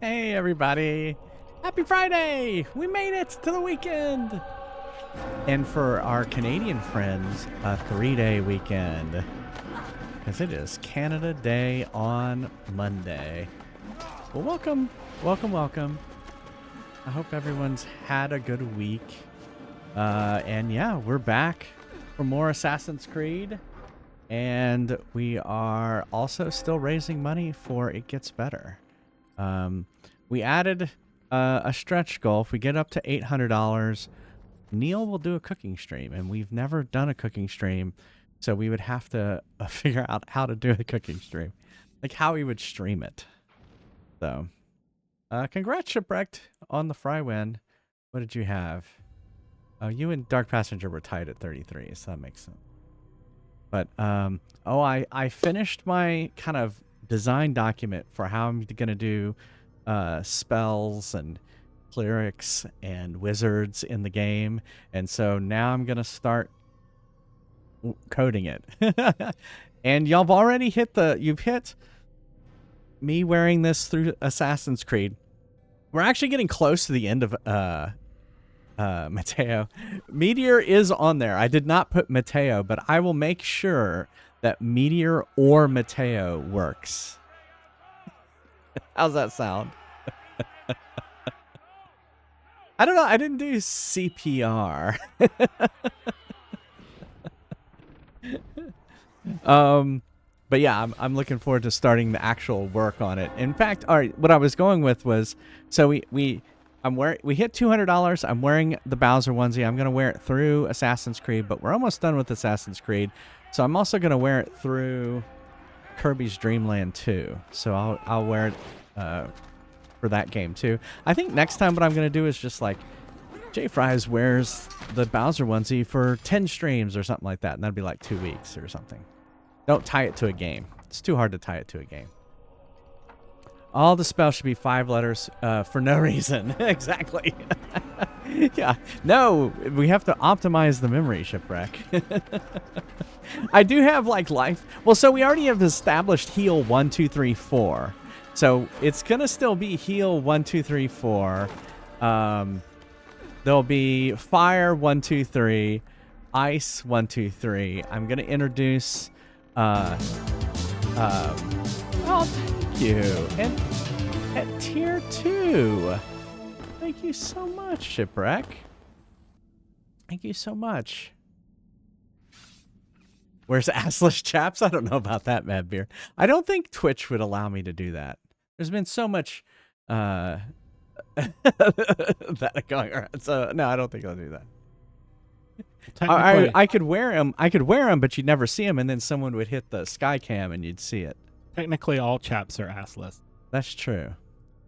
Hey, everybody. Happy Friday. We made it to the weekend. And for our Canadian friends, a 3-day weekend. Because it is Canada Day on Monday. Well, welcome. Welcome. I hope everyone's had a good week. And yeah, we're back for more Assassin's Creed. And we are also still raising money for It Gets Better. We added a stretch goal. If we get up to $800, Neil will do a cooking stream, and we've never done a cooking stream, so we would have to figure out how to do a cooking stream, like how we would stream it. So, congrats, Shipwrecked, on the fry win. What did you have? Oh, you and Dark Passenger were tied at 33, so that makes sense. But I finished my kind of design document for how I'm gonna do spells and clerics and wizards in the game, and so now I'm gonna start coding it. And y'all have already you've hit me wearing this through Assassin's Creed. We're actually getting close to the end of Mateo. Meteor is on there. I did not put Mateo, but I will make sure that Meteor or Mateo works. How's that sound? I don't know. I didn't do CPR. But yeah, I'm looking forward to starting the actual work on it. In fact, all right, what I was going with was, so we hit $200. I'm wearing the Bowser onesie. I'm gonna wear it through Assassin's Creed, but we're almost done with Assassin's Creed, so I'm also gonna wear it through Kirby's Dream Land 2. So I'll wear it for that game too. I think next time what I'm gonna do is just like Jay Fries wears the Bowser onesie for 10 streams or something like that, and that'd be like 2 weeks or something. Don't tie it to a game. It's too hard to tie it to a game. All the spells should be 5 letters for no reason. Exactly. Yeah. No, we have to optimize the memory, Shipwreck. I do have like life. Well, so we already have established heal 1, 2, 3, 4. So it's gonna still be heal 1, 2, 3, 4. There'll be fire 1, 2, 3, ice 1, 2, 3. I'm gonna introduce. Oh, thank you. And at tier 2. Thank you so much, Shipwreck. Thank you so much. Where's assless chaps? I don't know about that, Mad Beer. I don't think Twitch would allow me to do that. There's been so much that going around. So no, I don't think I'll do that. I could wear them. But you'd never see them, and then someone would hit the sky cam and you'd see it. Technically, all chaps are assless. That's true,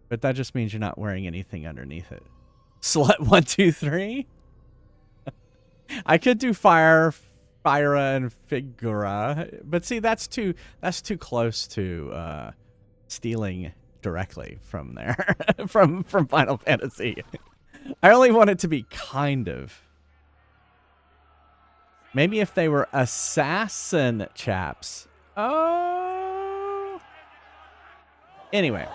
but that just means you're not wearing anything underneath it. Slut 1, 2, 3. I could do Fyra and Figura, but see, that's too close to stealing directly from there from Final Fantasy. I only want it to be kind of. Maybe if they were assassin chaps. Oh. Anyway.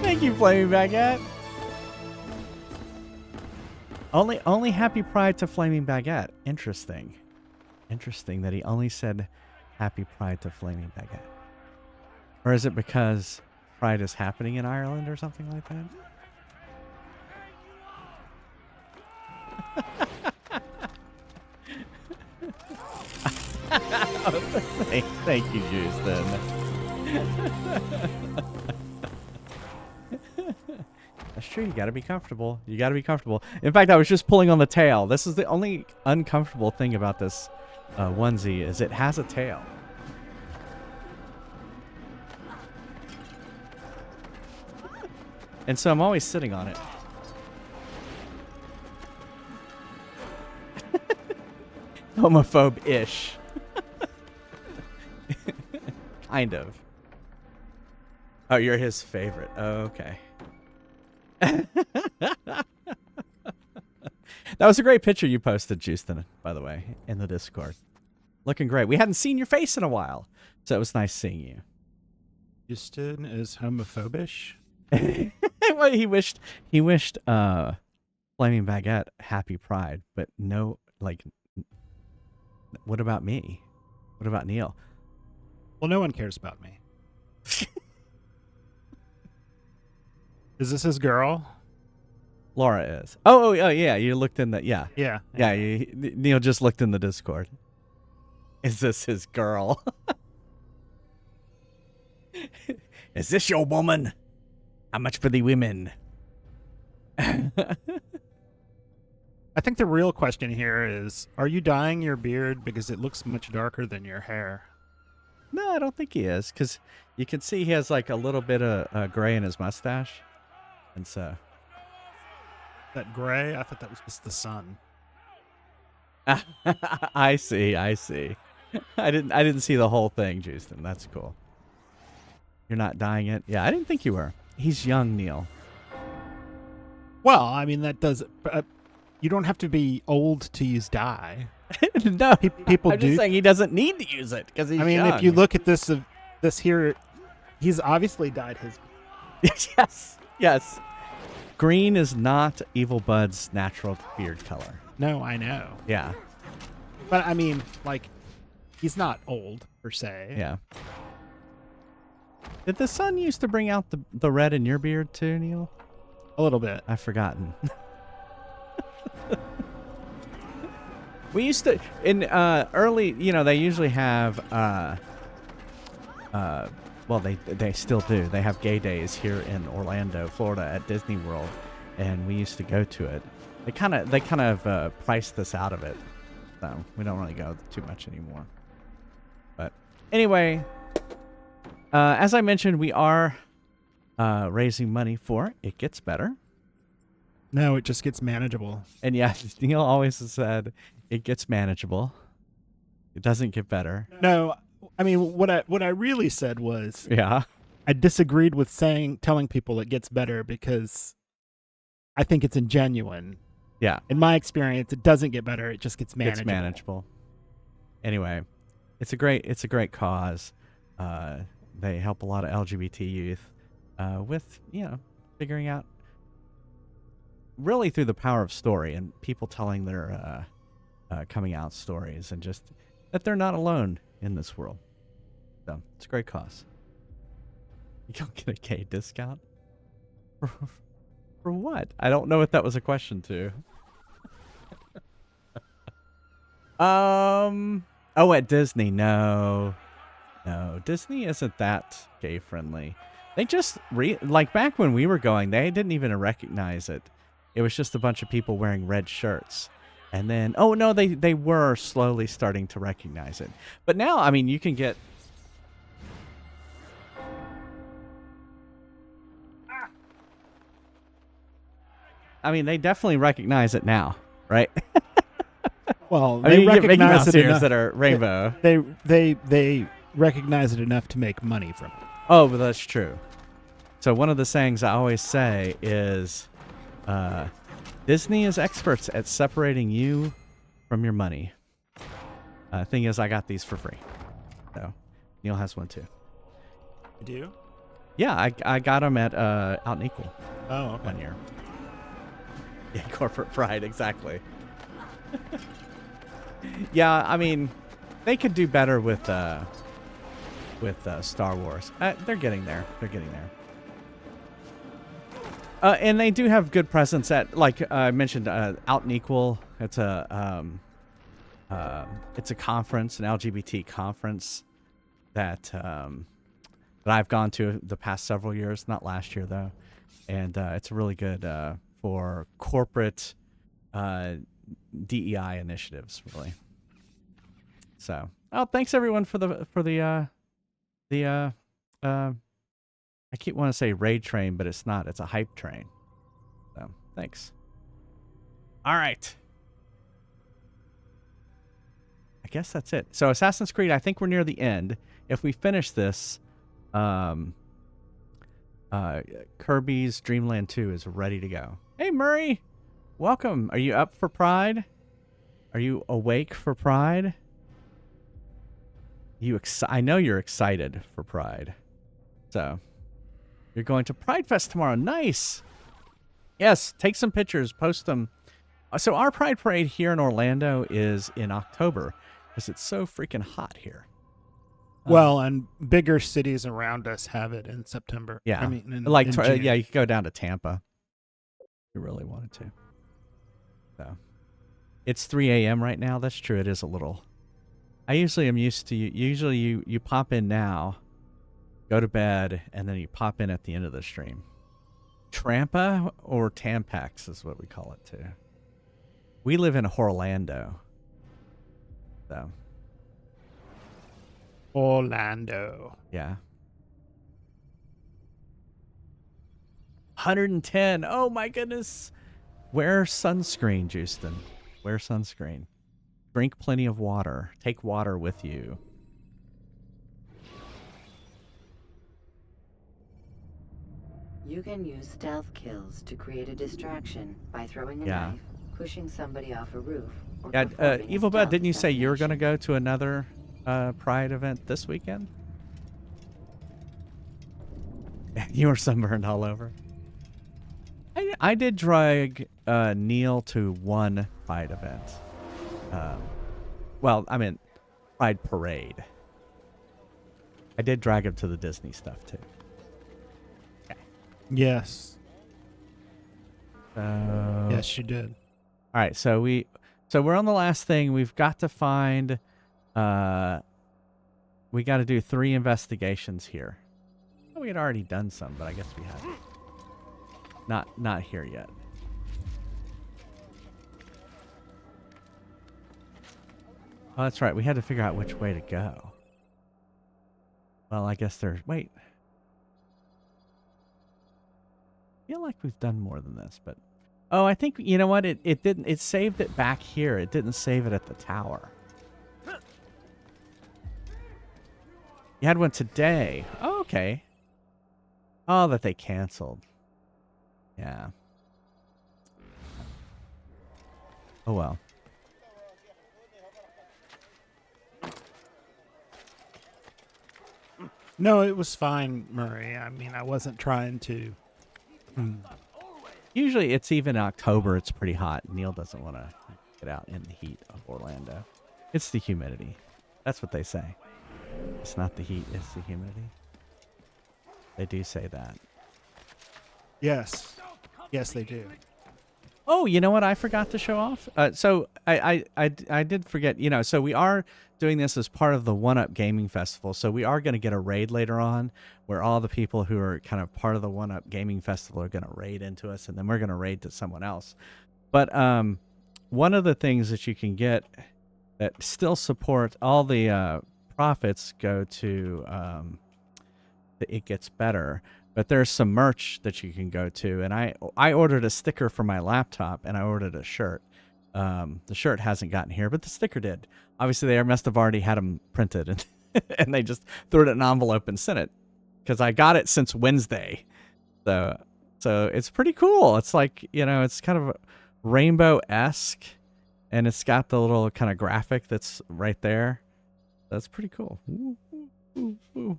Thank you, Flaming Baguette. Only Happy Pride to Flaming Baguette. Interesting that he only said Happy Pride to Flaming Baguette. Or is it because Pride is happening in Ireland or something like that? Thank you, Justin. That's true. You gotta be comfortable. In fact, I was just pulling on the tail. This is the only uncomfortable thing about this onesie is it has a tail. And so I'm always sitting on it. Homophobe-ish. Kind of. Oh, you're his favorite. Oh, okay. That was a great picture you posted, Justin, by the way, in the Discord. Looking great. We hadn't seen your face in a while, so it was nice seeing you. Houston is homophobish. Well, he wished Flaming Baguette happy Pride, but no, like, what about me? What about Neil? Well, no one cares about me. Is this his girl? Laura is. Oh, yeah. You looked in the yeah. Yeah. Neil just looked in the Discord. Is this his girl? Is this your woman? How much for the women? I think the real question here is, are you dyeing your beard because it looks much darker than your hair? No, I don't think he is, because you can see he has like a little bit of gray in his mustache. And so... That gray? I thought that was just the sun. I see. I didn't see the whole thing, Justin. That's cool. You're not dyeing it? Yeah, I didn't think you were. He's young, Neil. Well, I mean, that does... you don't have to be old to use dye. No, people I'm do. just saying he doesn't need to use it because he's young. If you look at this here, he's obviously dyed his... Yes. Green is not Evil Bud's natural beard color. No, I know. Yeah. But, I mean, like, he's not old, per se. Yeah. Did the sun used to bring out the red in your beard too, Neil? A little bit. I've forgotten. We used to, in early, they usually have, well, they still do. They have gay days here in Orlando, Florida at Disney World, and we used to go to it. They kind of priced us out of it, so we don't really go too much anymore. But anyway, as I mentioned, we are raising money for It Gets Better. No, it just gets manageable. And yeah, Neil always has said it gets manageable. It doesn't get better. No, I mean what I really said was Yeah. I disagreed with telling people it gets better because I think it's ingenuine. Yeah. In my experience, it doesn't get better. It just gets manageable. It's manageable. Anyway, it's a great cause. They help a lot of LGBT youth with, figuring out really through the power of story and people telling their coming out stories and just that they're not alone in this world. So it's a great cause. You don't get a gay discount? For what? I don't know if that was a question too. Oh, at Disney, no. Disney isn't that gay friendly. They just like back when we were going, they didn't even recognize it. It was just a bunch of people wearing red shirts. And then, oh no, they were slowly starting to recognize it. But now, I mean, you can get... I mean, they definitely recognize it now, right? Well, I they mean, you get Mickey recognize Mouse it ears enough. that are rainbow. They recognize it enough to make money from it. Oh, but that's true. So one of the sayings I always say is, Disney is experts at separating you from your money. Thing is, I got these for free. So Neil has one too. You do? Yeah, I got them at Out and Equal. Oh, okay. 1 year. Yeah, corporate pride, exactly. Yeah, I mean, they could do better with Star Wars. They're getting there. And they do have good presence at, like I mentioned, Out and Equal. It's a conference, an LGBT conference that I've gone to the past several years. Not last year though, and it's really good for corporate DEI initiatives, really. So, thanks everyone for the I keep wanting to say raid train, but it's not. It's a hype train. So, thanks. All right. I guess that's it. So, Assassin's Creed, I think we're near the end. If we finish this, Kirby's Dream Land 2 is ready to go. Hey, Murray. Welcome. Are you up for Pride? Are you awake for Pride? I know you're excited for Pride. So, you're going to Pride Fest tomorrow. Nice. Yes, take some pictures, post them. So our Pride Parade here in Orlando is in October because it's so freaking hot here. Well, and bigger cities around us have it in September. Yeah. I mean, like, in June. yeah, you could go down to Tampa if you really wanted to. So, it's 3 a.m. right now. That's true. It is a little. I usually am used to usually you pop in now, go to bed, and then you pop in at the end of the stream. Trampa or Tampax is what we call it too. We live in Orlando. So. Orlando. Yeah. 110. Oh my goodness. Wear sunscreen, Justin. Wear sunscreen. Drink plenty of water. Take water with you. You can use stealth kills to create a distraction by throwing a Yeah. knife, pushing somebody off a roof, or Yeah, performing a Evil Bud, stealth didn't you say you were going to assassination. go to another Pride event this weekend? You were sunburned all over. I did drag Neil to one Pride event. Well, I mean, Pride Parade. I did drag him to the Disney stuff too. Yes. So, Yes, you did. all right, so we're on the last thing. We've got to find. We got to do 3 investigations here. Oh, we had already done some, but I guess we haven't. Not here yet. Oh, that's right. We had to figure out which way to go. Well, I guess there's... Wait. I feel like we've done more than this, but... Oh, I think... You know what? It didn't... It saved it back here. It didn't save it at the tower. You had one today. Oh, okay. Oh, that they canceled. Yeah. Oh, well. No, it was fine, Murray. I mean, I wasn't trying to. Usually it's even October. It's pretty hot. Neil doesn't want to get out in the heat of Orlando. It's the humidity. That's what they say. It's not the heat. It's the humidity. They do say that. Yes. Yes, they do. Oh, you know what I forgot to show off? So I did forget, you know, so we are doing this as part of the One Up Gaming Festival. So we are going to get a raid later on where all the people who are kind of part of the One Up Gaming Festival are going to raid into us, and then we're going to raid to someone else. But one of the things that you can get that still support all the profits go to It Gets Better. But there's some merch that you can go to, and I ordered a sticker for my laptop, and I ordered a shirt. The shirt hasn't gotten here, but the sticker did. Obviously, they must have already had them printed, and and they just threw it in an envelope and sent it, because I got it since Wednesday. So it's pretty cool. It's like, you know, it's kind of rainbow-esque, and it's got the little kind of graphic that's right there. That's pretty cool. Ooh, ooh, ooh.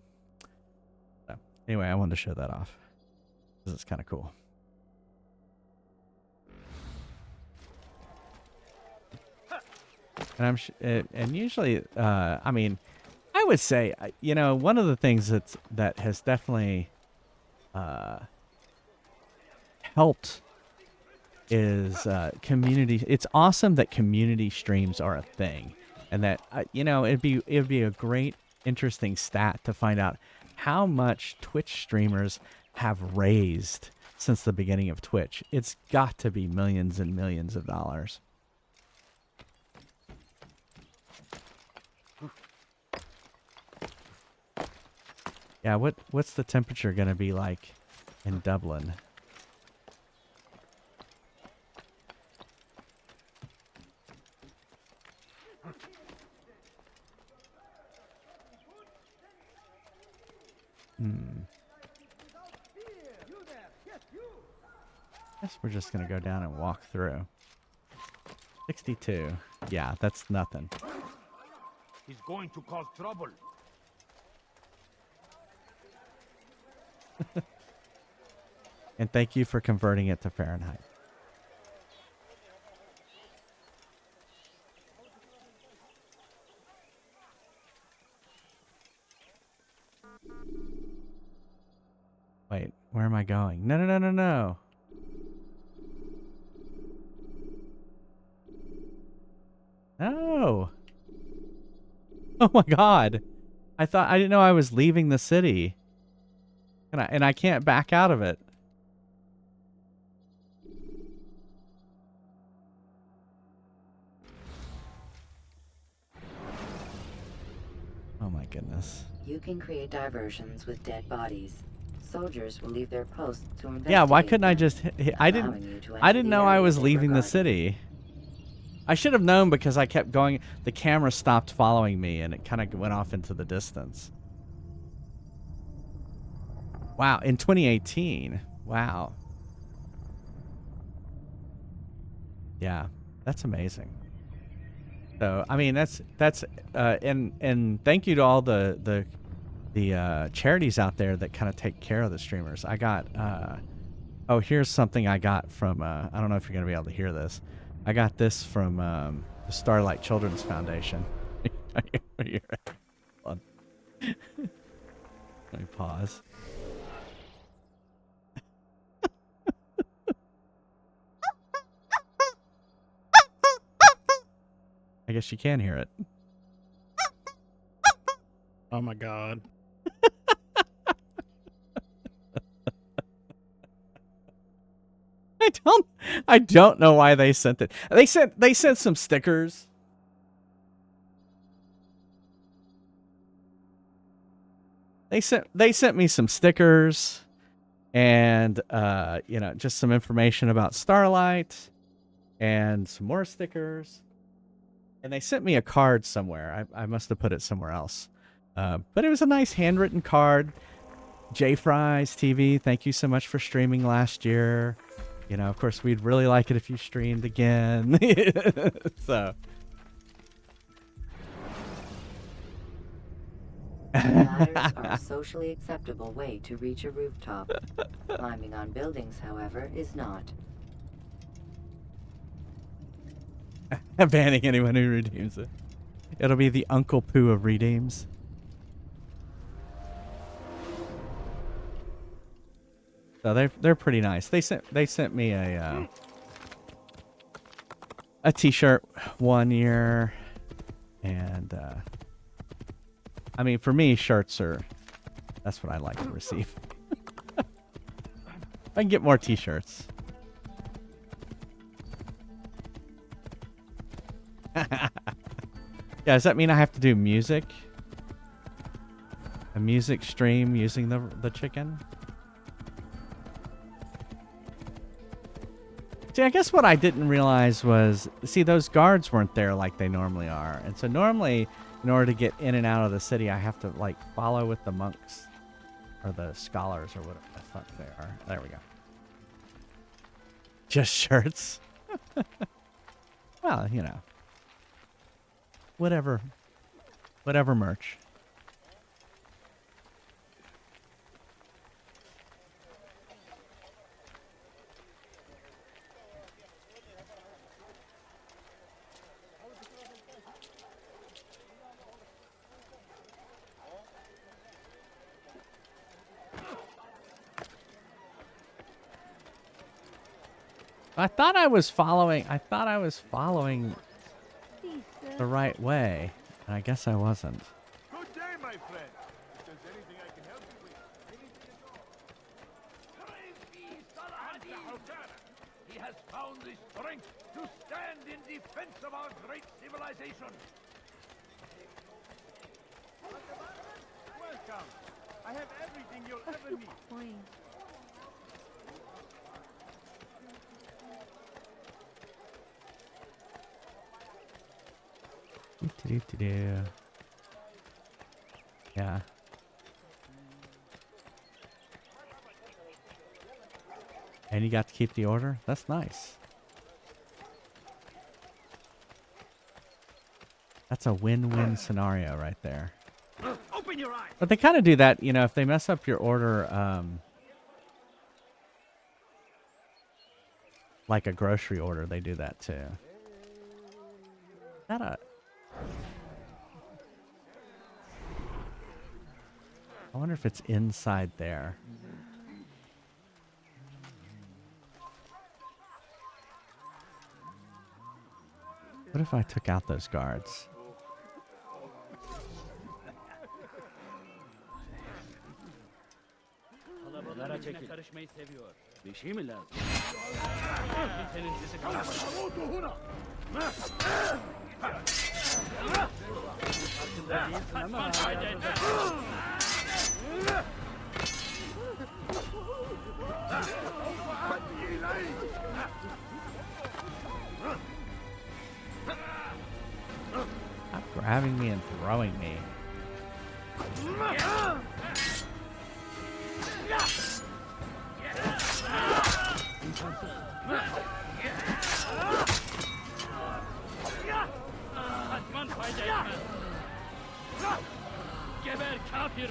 Anyway, I wanted to show that off because it's kind of cool. And and usually, I mean, I would say, you know, one of the things that has definitely helped is community. It's awesome that community streams are a thing, and that you know, it'd be a great, interesting stat to find out how much Twitch streamers have raised since the beginning of Twitch. It's got to be millions and millions of dollars. Yeah, what's the temperature going to be like in Dublin? Guess we're just gonna go down and walk through. 62. Yeah, that's nothing. He's going to cause trouble. And thank you for converting it to Fahrenheit. Wait, where am I going? No, no, no, no, no. No. Oh my God. I didn't know I was leaving the city. And I can't back out of it. Oh my goodness. You can create diversions with dead bodies. Soldiers will leave their posts to investigate. Yeah, why couldn't I them, just I allowing you to didn't enter the know I area was they leaving the regarded. city. I should have known because I kept going. The camera stopped following me and it kind of went off into the distance. Wow, in 2018. Wow. Yeah, that's amazing. So, I mean, that's and thank you to all the charities out there that kind of take care of the streamers. I got oh, here's something I got from I don't know if you're going to be able to hear this. I got this from the Starlight Children's Foundation. Hold on. Let me pause. I guess you can hear it. Oh my God. I don't know why they sent it. They sent some stickers. They sent me some stickers and you know, just some information about Starlight and some more stickers. And they sent me a card somewhere. I must have put it somewhere else. But it was a nice handwritten card. J Fries TV, thank you so much for streaming last year. You know, of course, we'd really like it if you streamed again. So. Ladders are a socially acceptable way to reach a rooftop. Climbing on buildings, however, is not. Banning anyone who redeems it. It'll be the Uncle Pooh of redeems. So they're pretty nice. They sent me a T-shirt one year, and I mean, for me, shirts that's what I like to receive. I can get more T-shirts. Yeah, does that mean I have to do music? A music stream using the chicken? See, I guess what I didn't realize was, see, those guards weren't there like they normally are. And so normally, in order to get in and out of the city, I have to, like, follow with the monks or the scholars or whatever the fuck they are. There we go. Just shirts. Well, you know. Whatever merch. I thought I was following the right way. And I guess I wasn't. Good day, my friend. If there's anything I can help you with, anything at all. He has found the strength to stand in defense of our great civilization. Welcome. I have everything you'll ever need. Yeah. And you got to keep the order? That's nice. That's a win-win scenario right there. Open your eyes. But they kind of do that, you know, if they mess up your order, like a grocery order, they do that too. That I wonder if it's inside there. What if I took out those guards? Kalabalıklara karışmayı seviyor. Bir şey mi lazım? Senin sesi farkında değilsin ama Stop grabbing me and throwing me. Kaçman fayda etmez. Geber kafir.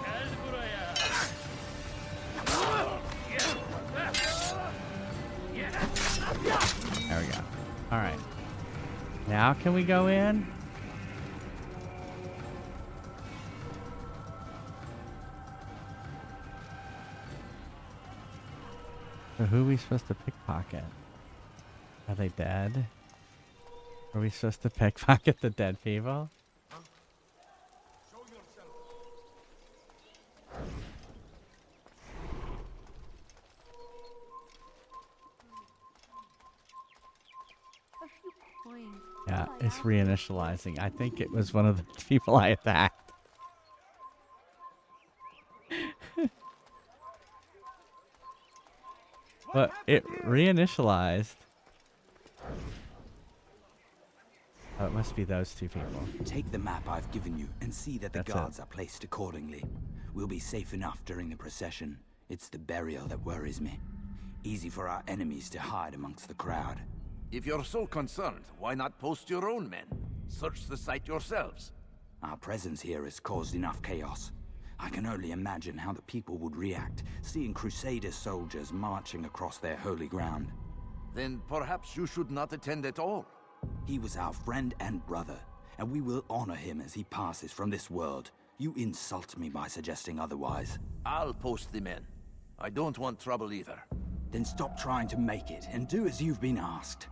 Gel buraya. There we go. All right. Now can we go in? So who are we supposed to pickpocket? Are they dead? Are we supposed to pickpocket the dead people? Yeah, it's reinitializing. I think it was one of the people I attacked. But it reinitialized. Oh, it must be those two people. Take the map I've given you and see that the That's guards it. are placed accordingly. We'll be safe enough during the procession. It's the burial that worries me. Easy for our enemies to hide amongst the crowd. If you're so concerned, why not post your own men? Search the site yourselves. Our presence here has caused enough chaos. I can only imagine how the people would react, seeing Crusader soldiers marching across their holy ground. Then perhaps you should not attend at all. He was our friend and brother, and we will honor him as he passes from this world. You insult me by suggesting otherwise. I'll post the men. I don't want trouble either. Then stop trying to make it and do as you've been asked.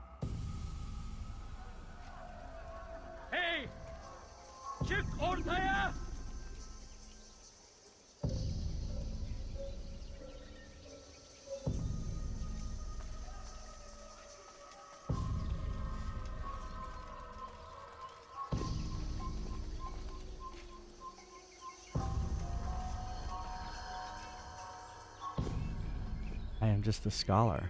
Hey! Çık ortaya! I am just a scholar.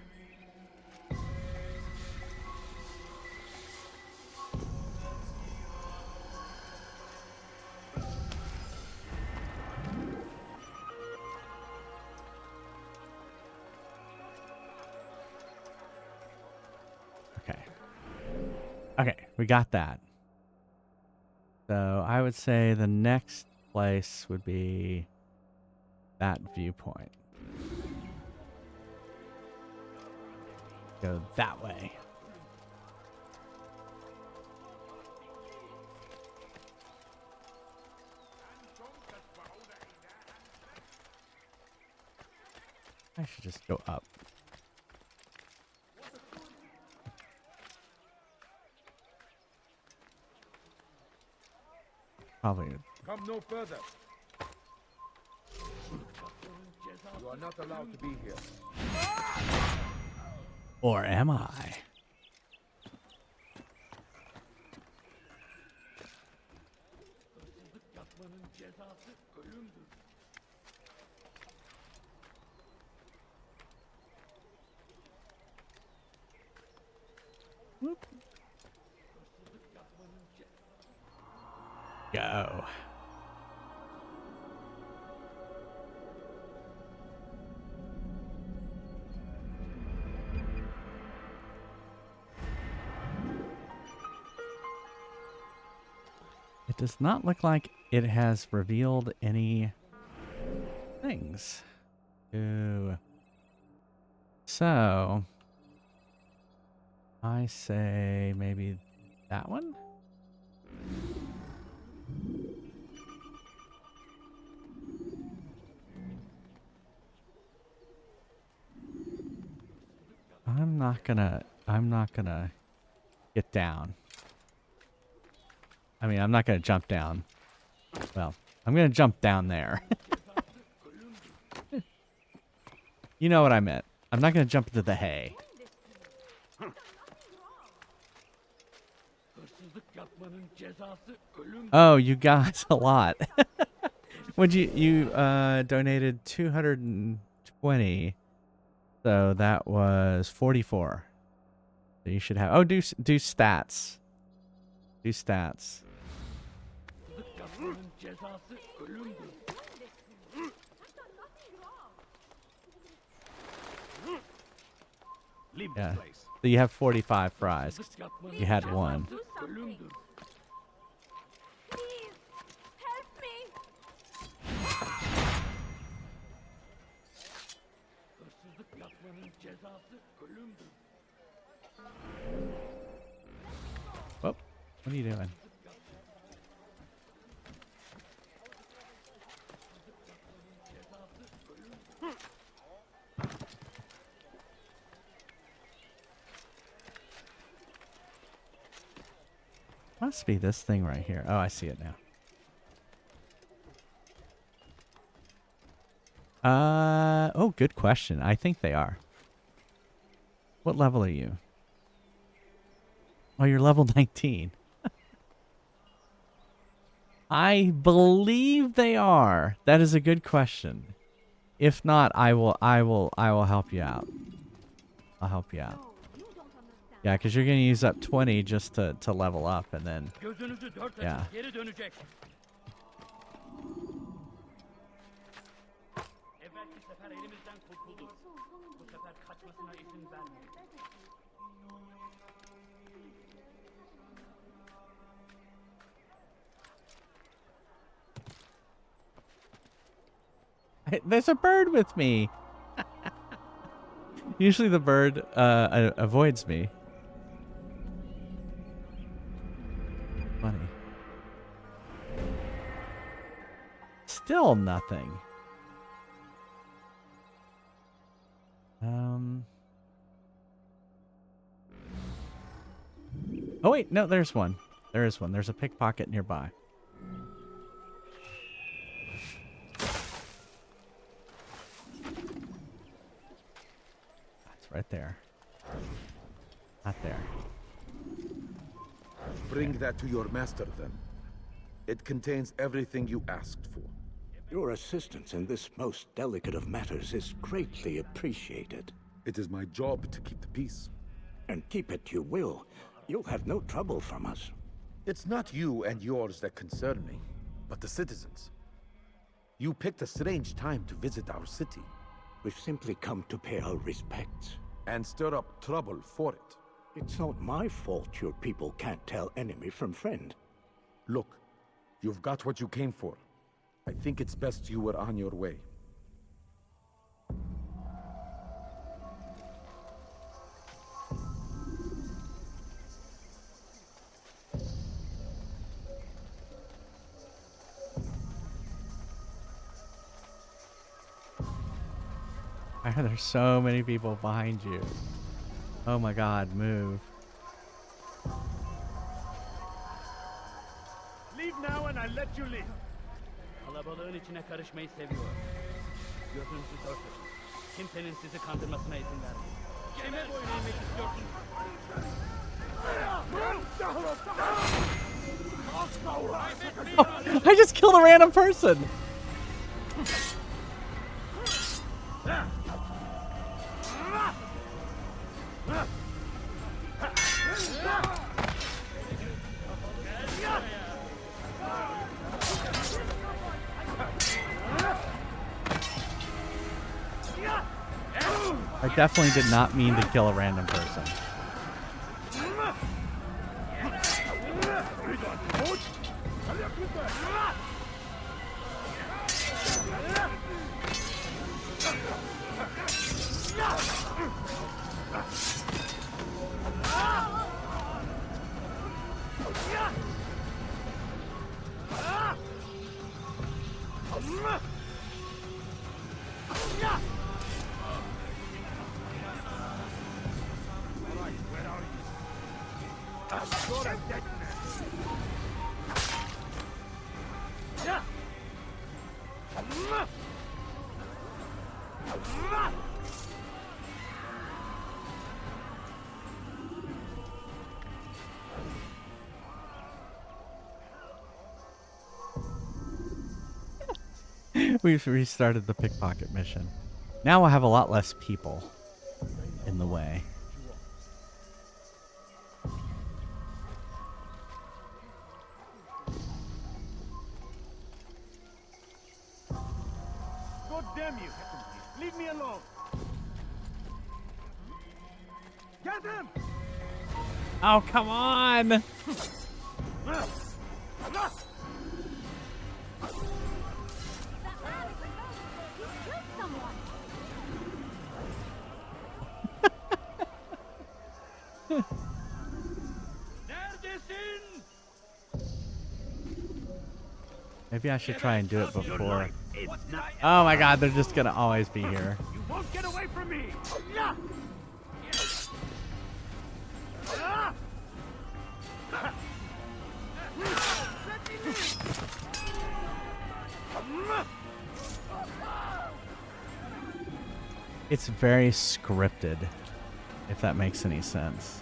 Okay. Okay, we got that. So I would say the next place would be that viewpoint. Go that way. I should just go up. Probably. Come no further. You are not allowed to be here. Or am I? Whoop. Go. It does not look like it has revealed any things. Ooh. So, I say maybe that one? I'm not gonna get down. I mean, I'm not gonna jump down. Well, I'm gonna jump down there. You know what I meant. I'm not gonna jump into the hay. Oh, you guys a lot. Would you donated 220. So that was 44. So you should have. Oh, do stats. Do stats. Yeah. So you have 45 fries. You had one. Oh, what are you doing? Must be this thing right here. Oh, I see it now. Oh, good question. I think they are. What level are you? Oh, you're level 19. I believe they are. That is a good question. If not, I will help you out. I'll help you out. Yeah, because you're going to use up 20 just to level up, and then... Yeah. There's a bird with me. Usually the bird avoids me. Funny. Still nothing. Oh wait, no, there's one. There is one. There's a pickpocket nearby. That's right there. Not there. Bring that to your master, then. It contains everything you asked for. Your assistance in this most delicate of matters is greatly appreciated. It is my job to keep the peace. And keep it you will. You'll have no trouble from us. It's not you and yours that concern me, but the citizens. You picked a strange time to visit our city. We've simply come to pay our respects. And stir up trouble for it. It's not my fault your people can't tell enemy from friend. Look, you've got what you came for. I think it's best you were on your way. Why are there so many people behind you? Oh my god, move. Leave now and I'll let you leave. Kalabalığın içine karışmayı seviyor. Gözünüzü dört açın. Kimsenin sizi kandırmasına izin vermeyin. Kime boyun eğmek istiyorsun? I just killed a random person. I definitely did not mean to kill a random person. We've restarted the pickpocket mission. Now we'll have a lot less people in the way. God damn you! Leave me alone! Get him! Oh, come on! Neredesin? Maybe I should try and do it before. Oh my god, they're just gonna always be here. You won't get away from me! It's very scripted, if that makes any sense.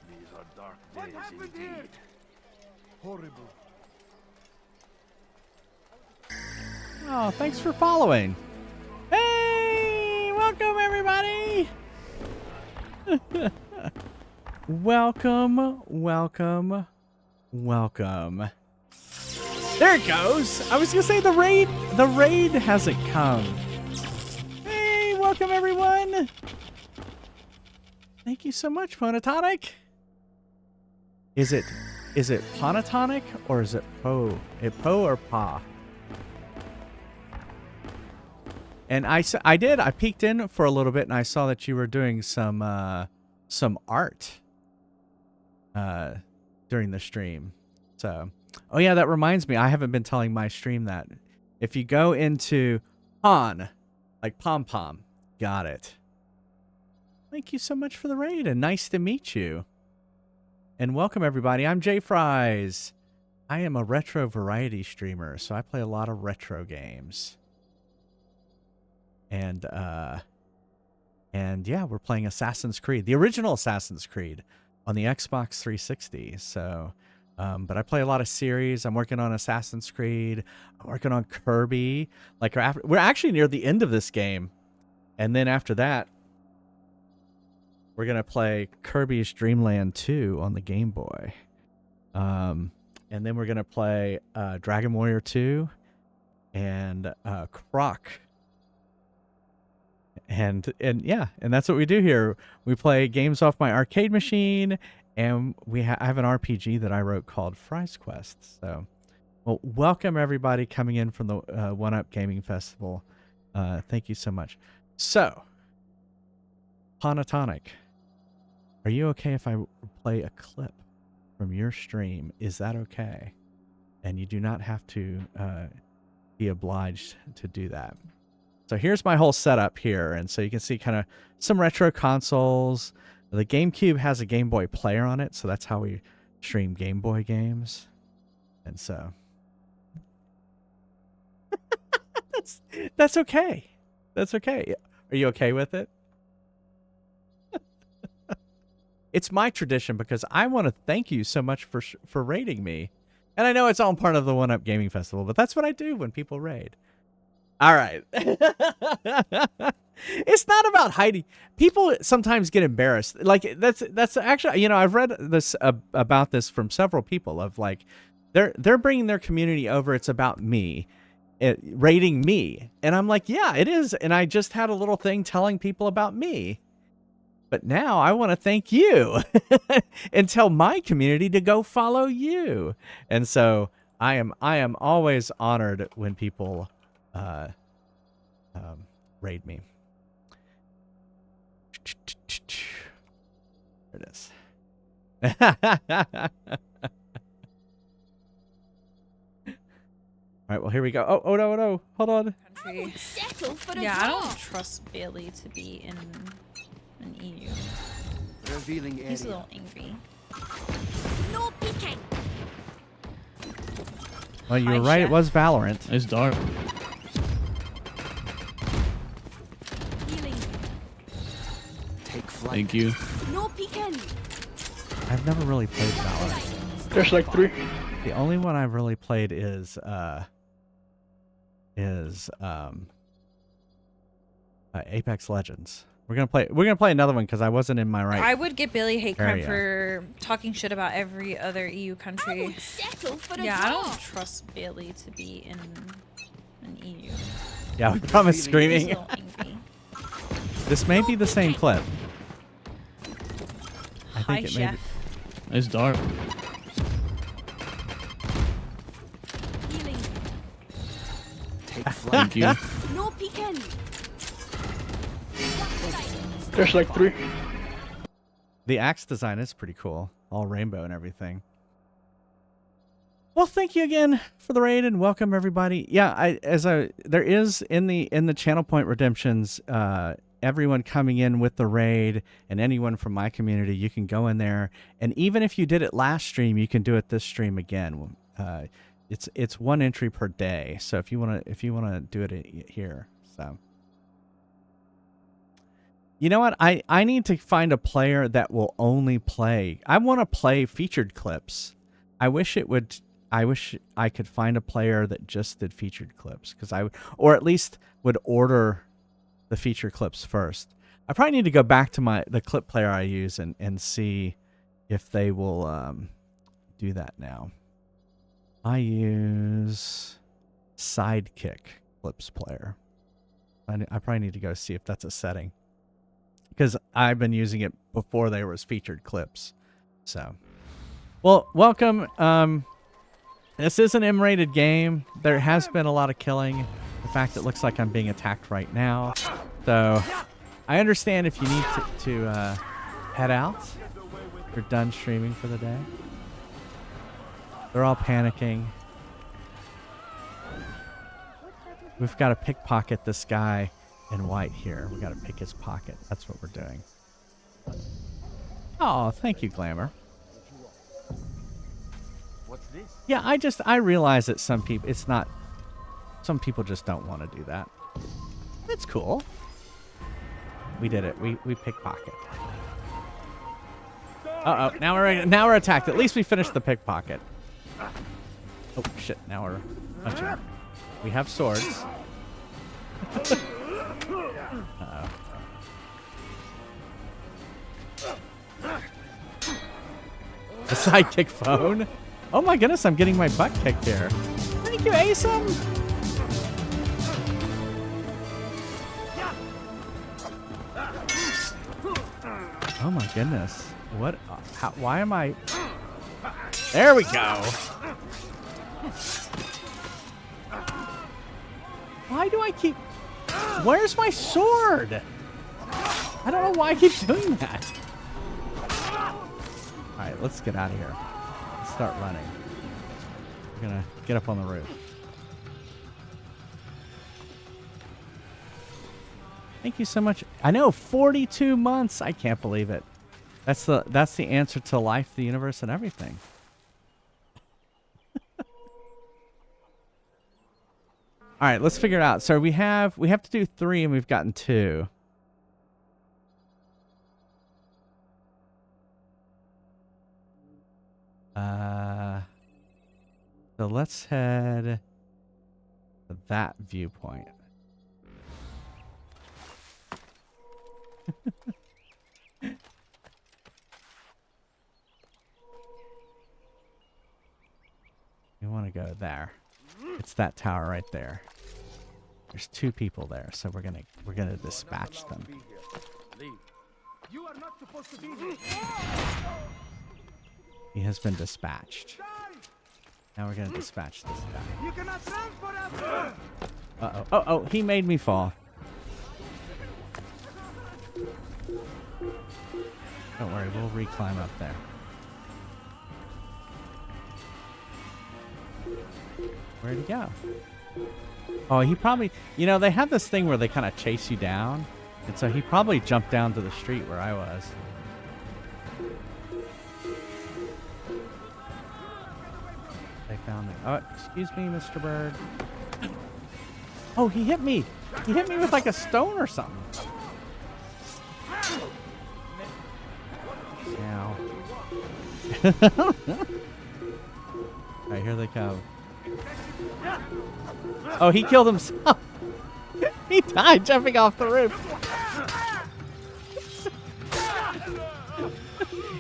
These are dark days indeed. Horrible. Oh, thanks for following. Hey, welcome everybody. Welcome, welcome, welcome. There it goes. I was gonna say the raid hasn't come. Hey, welcome everyone. Thank you so much, Ponatonic. Is it Ponatonic or is it Po? Po or Pa? And I peeked in for a little bit and I saw that you were doing some art during the stream. So, oh yeah, that reminds me, I haven't been telling my stream that. If you go into Pon, like Pom Pom, got it. Thank you so much for the raid and nice to meet you. And welcome everybody, I'm Jay Fries. I am a retro variety streamer, so I play a lot of retro games. And yeah, we're playing Assassin's Creed, the original Assassin's Creed on the Xbox 360. So, but I play a lot of series. I'm working on Assassin's Creed. I'm working on Kirby. Like we're actually near the end of this game. And then after that, we're going to play Kirby's Dream Land 2 on the Game Boy. And then we're going to play Dragon Warrior 2 and Croc. And yeah, and that's what we do here. We play games off my arcade machine, and I have an RPG that I wrote called Fries Quest. So, well, welcome everybody coming in from the One Up Gaming Festival. Thank you so much. So, Ponatonic, are you okay if I play a clip from your stream? Is that okay? And you do not have to be obliged to do that. So here's my whole setup here, and so you can see kind of some retro consoles. The GameCube has a Game Boy player on it, so that's how we stream Game Boy games. And so That's okay. That's okay. Are you okay with it? It's my tradition because I want to thank you so much for raiding me. And I know it's all part of the One Up Gaming Festival, but that's what I do when people raid. All right. It's not about hiding. People sometimes get embarrassed. Like that's actually, you know, I've read this about this from several people of like they're bringing their community over. It's about me. Rating me, and I'm like, yeah, it is. And I just had a little thing telling people about me, but now I want to thank you and tell my community to go follow you. And so I am always honored when people raid me. There it is. All right, well, here we go. Oh no. Hold on. Country. For Yeah, I don't trust Bailey to be in an EU. Revealing area. He's a little angry. No peeking. Well, you were Hi, right. Chef. It was Valorant. It's dark. Healing. Take flight. Thank you. No peeking. I've never really played Valorant. There's like 3. The only one I've really played is Apex Legends. We're gonna play another one because I wasn't in my right. I would get Bailey hate crime area. for talking shit about every other EU country. Settle for a Yeah, I draw. don't trust Bailey to be in an EU. Yeah, we promise He's a screaming. little angry. This may be the same clip. I Hi, think it may be. Chef. It's dark. Healing. Take flight. Thank you. No peeking. There's like 3. The axe design is pretty cool, all rainbow and everything. Well, thank you again for the raid and welcome everybody. Yeah, there is in the Channel Point Redemptions, everyone coming in with the raid and anyone from my community, you can go in there, and even if you did it last stream, you can do it this stream again. It's one entry per day, so if you wanna do it here, so. You know what? I need to find a player that will only play. I want to play featured clips. I wish I could find a player that just did featured clips or at least would order the feature clips first. I probably need to go back to the clip player I use and see if they will do that now. I use Sidekick Clips Player. I probably need to go see if that's a setting, because I've been using it before there was featured clips. So, well, welcome. This is an M-rated game. There has been a lot of killing. In fact, it looks like I'm being attacked right now. So, I understand if you need to head out. You're done streaming for the day. They're all panicking. We've got to pickpocket this guy in white here. We got to pick his pocket. That's what we're doing. Oh, thank you, Glamour. What's this? Yeah, I realize that some people just don't want to do that. That's cool. We did it. We pickpocket. Uh-oh, now we're attacked. At least we finished the pickpocket. Oh shit, now we're punching. We have swords. Uh-oh. A sidekick phone? Oh my goodness, I'm getting my butt kicked here. Thank you, Asim! Oh my goodness. What? Why am I... There we go! Why do I keep... Where's my sword? I don't know why I keep doing that. Alright, let's get out of here. Let's start running. We're gonna get up on the roof. Thank you so much. I know, 42 months. I can't believe it. That's the answer to life, the universe, and everything. All right, let's figure it out. So we have to do 3 and we've gotten 2. So let's head to that viewpoint. We want to go there. It's that tower right there. There's 2 people there, so we're gonna dispatch them. Leave. You are not supposed to be here. He has been dispatched. Now we're gonna dispatch this guy. You cannot transport after. Uh-oh. Oh, he made me fall. Don't worry, we'll reclimb up there. Where'd he go? Oh, he probably... You know, they have this thing where they kind of chase you down. And so he probably jumped down to the street where I was. They found me. Oh, excuse me, Mr. Bird. Oh, he hit me. He hit me with like a stone or something. Ow. Alright, here they come. Oh, he killed himself. He died jumping off the roof.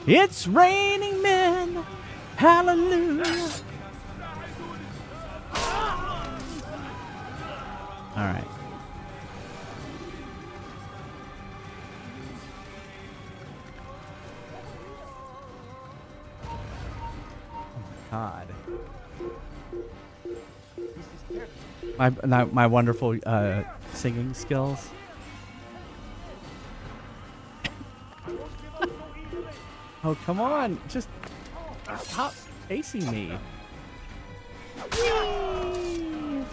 It's raining men. Hallelujah. All right. God. My wonderful singing skills. Oh, come on. Just stop chasing me. Whee!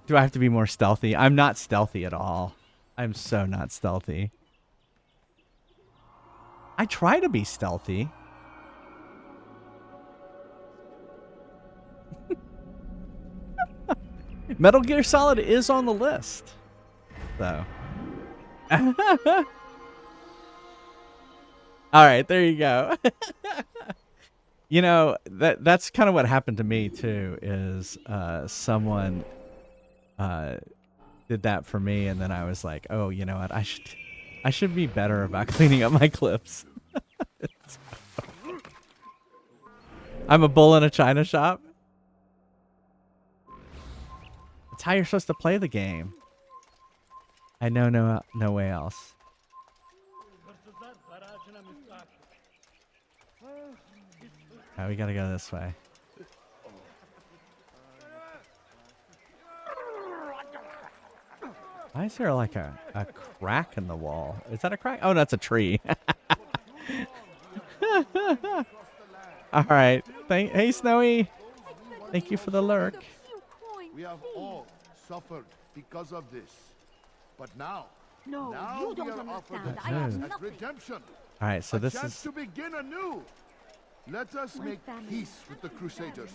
Do I have to be more stealthy? I'm not stealthy at all. I'm so not stealthy. I try to be stealthy. Metal Gear Solid is on the list, though. All right, there you go. You know, that's kind of what happened to me too. Is someone did that for me, and then I was like, oh, you know what? I should be better about cleaning up my clips. I'm a bull in a china shop. That's how you're supposed to play the game. I know no way else. Alright, we gotta go this way. Why is there like a crack in the wall? Is that a crack? Oh, that's a tree. Alright. Hey, Snowy. Thank you for the lurk. We have all suffered because of this. But now, No, now you we don't are offered understand. a I have chance at nothing. redemption. Alright, so a this chance is... to begin anew. Let us My make family. peace with the Crusaders.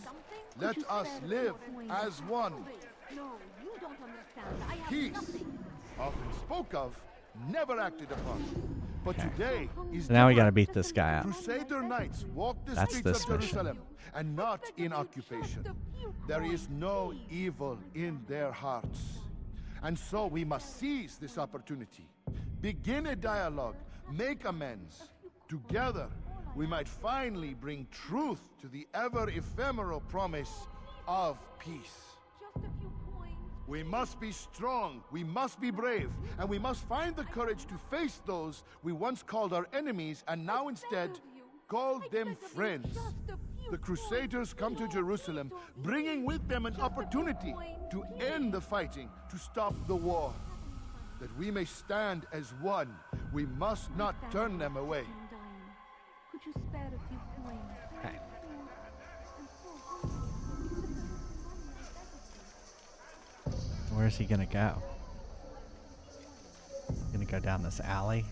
Could Let you us spare live the coin? as one. No, you don't understand. I have Peace, nothing. often spoke of, never acted upon. But Okay. today is So now we gotta different. beat this guy up. Crusader knights walk the That's streets this of mission. Jerusalem and not in occupation. There is no evil in their hearts. And so we must seize this opportunity. Begin a dialogue, make amends. Together, we might finally bring truth to the ever ephemeral promise of peace. We must be strong, we must be brave, and we must find the courage to face those we once called our enemies and now instead call them friends. The Crusaders come to Jerusalem, bringing with them an opportunity to end the fighting, to stop the war. That we may stand as one, we must not turn them away. Could you spare a few coins? Okay. Where's he gonna go? go down this alley.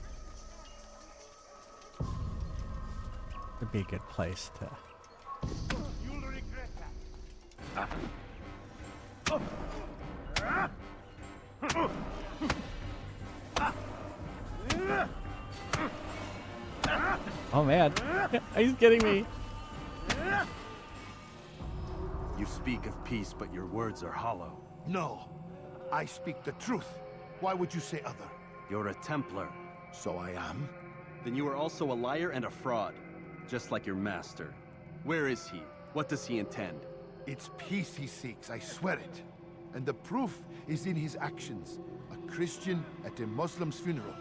Would be a good place to. You'll regret that. Oh man, he's getting me. You speak of peace, but your words are hollow. No, I speak the truth. Why would you say other? You're a Templar. So I am. Then you are also a liar and a fraud, just like your master. Where is he? What does he intend? It's peace he seeks, I swear it. And the proof is in his actions. A Christian at a Muslim's funeral.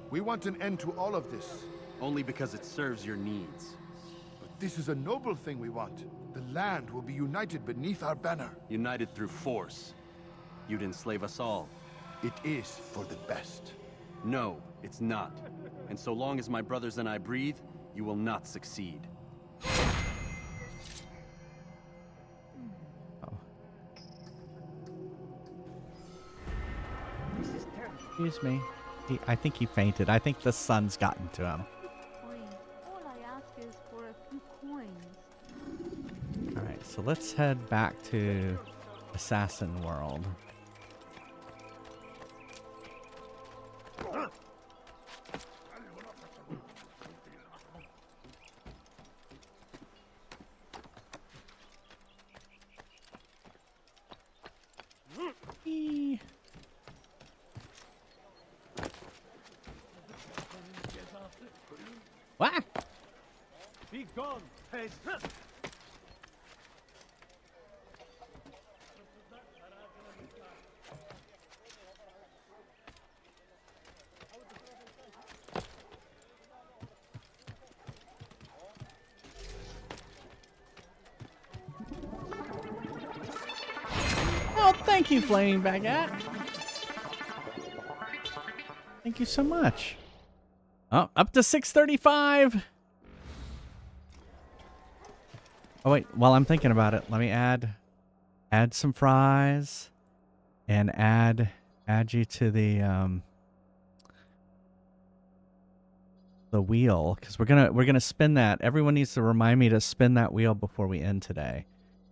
We want an end to all of this. Only because it serves your needs. But this is a noble thing we want. The land will be united beneath our banner. United through force. You'd enslave us all. It is for the best. No, it's not. And so long as my brothers and I breathe, you will not succeed. Excuse me. I think he fainted. I think the sun's gotten to him. All I ask is for a few coins. Alright, so let's head back to Assassin World. What? Be gone, peasant. Oh, thank you, Flaming Baguette. Thank you so much. Oh, up to 635. Oh wait, while I'm thinking about it, let me add some fries and add you to the wheel, because we're gonna spin that. Everyone needs to remind me to spin that wheel before we end today.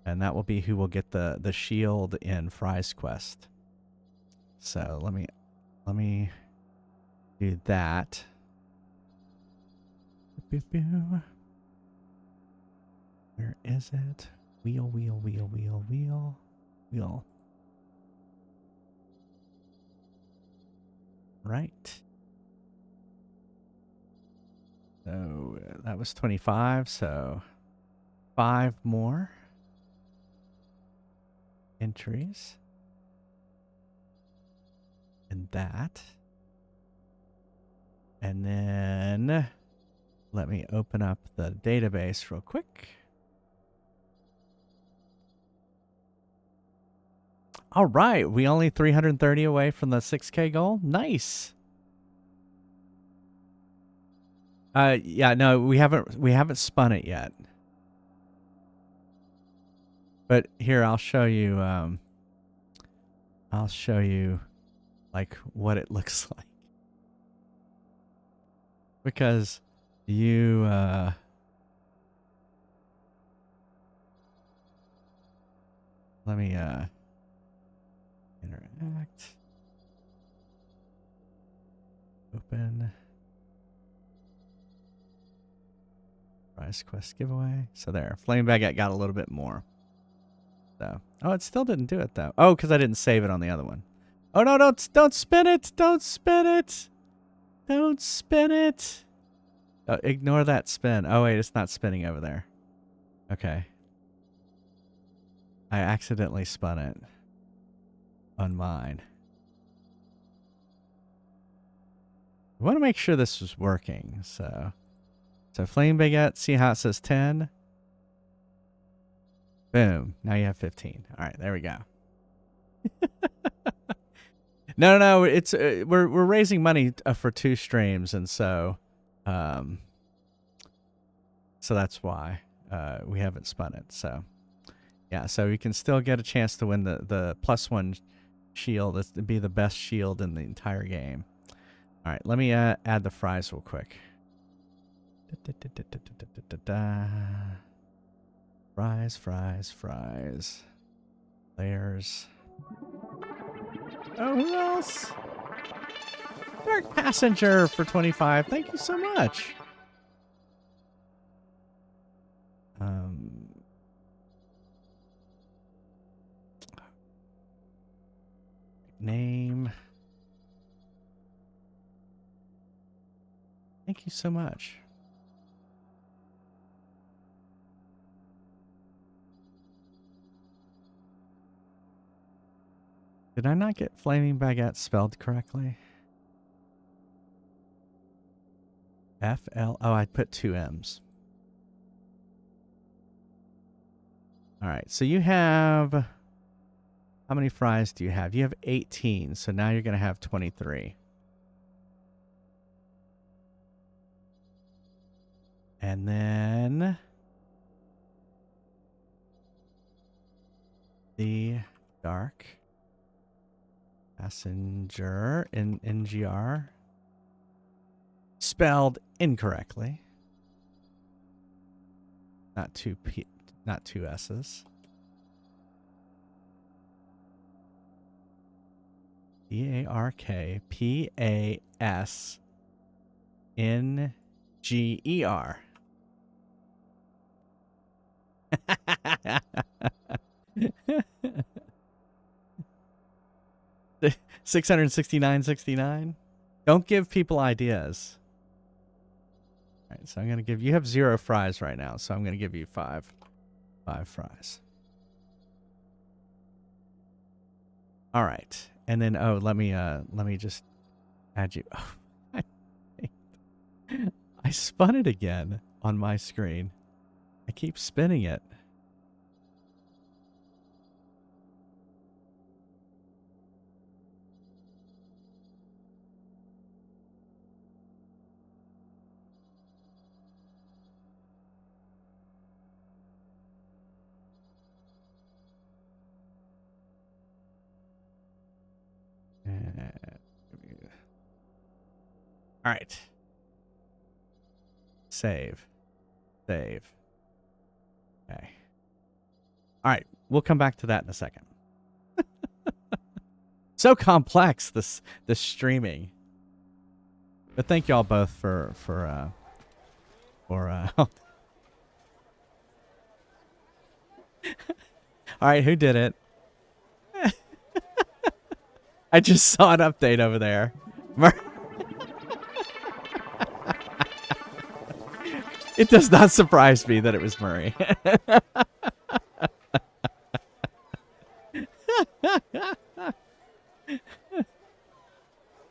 And that will be who will get the shield in Fry's Quest. So let me do that. Where is it? Wheel, wheel, wheel, wheel, wheel, wheel. Right. So that was 25, so 5 more entries. And that. And then let me open up the database real quick. All right, we only 330 away from the 6K goal. Nice. Yeah, no, we haven't spun it yet. But here, I'll show you like what it looks like. Because you let me interact. Open. Prize Quest giveaway. So there. Flame Baguette got a little bit more. So, oh, it still didn't do it though. Oh, because I didn't save it on the other one. Oh no, don't spin it! Don't spin it! Don't spin it! Oh, ignore that spin. Oh wait, it's not spinning over there. Okay. I accidentally spun it on mine. I want to make sure this was working, so Flame Baguette, see how it says 10? Boom. Now you have 15. All right, there we go. No, it's we're raising money for 2 streams, and so that's why we haven't spun it. So yeah, so you can still get a chance to win the +1 shield. It's to be the best shield in the entire game. All right, let me add the fries real quick. Fries, fries, fries. Layers. Oh, who else? Dark Passenger for 25. Thank you so much. Name. Thank you so much. Did I not get Flaming Baguette spelled correctly? F-L... Oh, I put 2 M's. Alright, so you have... How many fries do you have? You have 18, so now you're going to have 23. And then... the Dark Passenger in NGR. Spelled incorrectly. Not two S's. DARKPASNGER. 669.69. Don't give people ideas. All right, so I'm gonna give you have 0 fries right now, so I'm gonna give you 5 fries. All right, and then let me just add you. Oh, I spun it again on my screen. I keep spinning it. All right. Save. Okay. All right. We'll come back to that in a second. So complex, this streaming. But thank y'all both for all right, who did it? I just saw an update over there. It does not surprise me that it was Murray.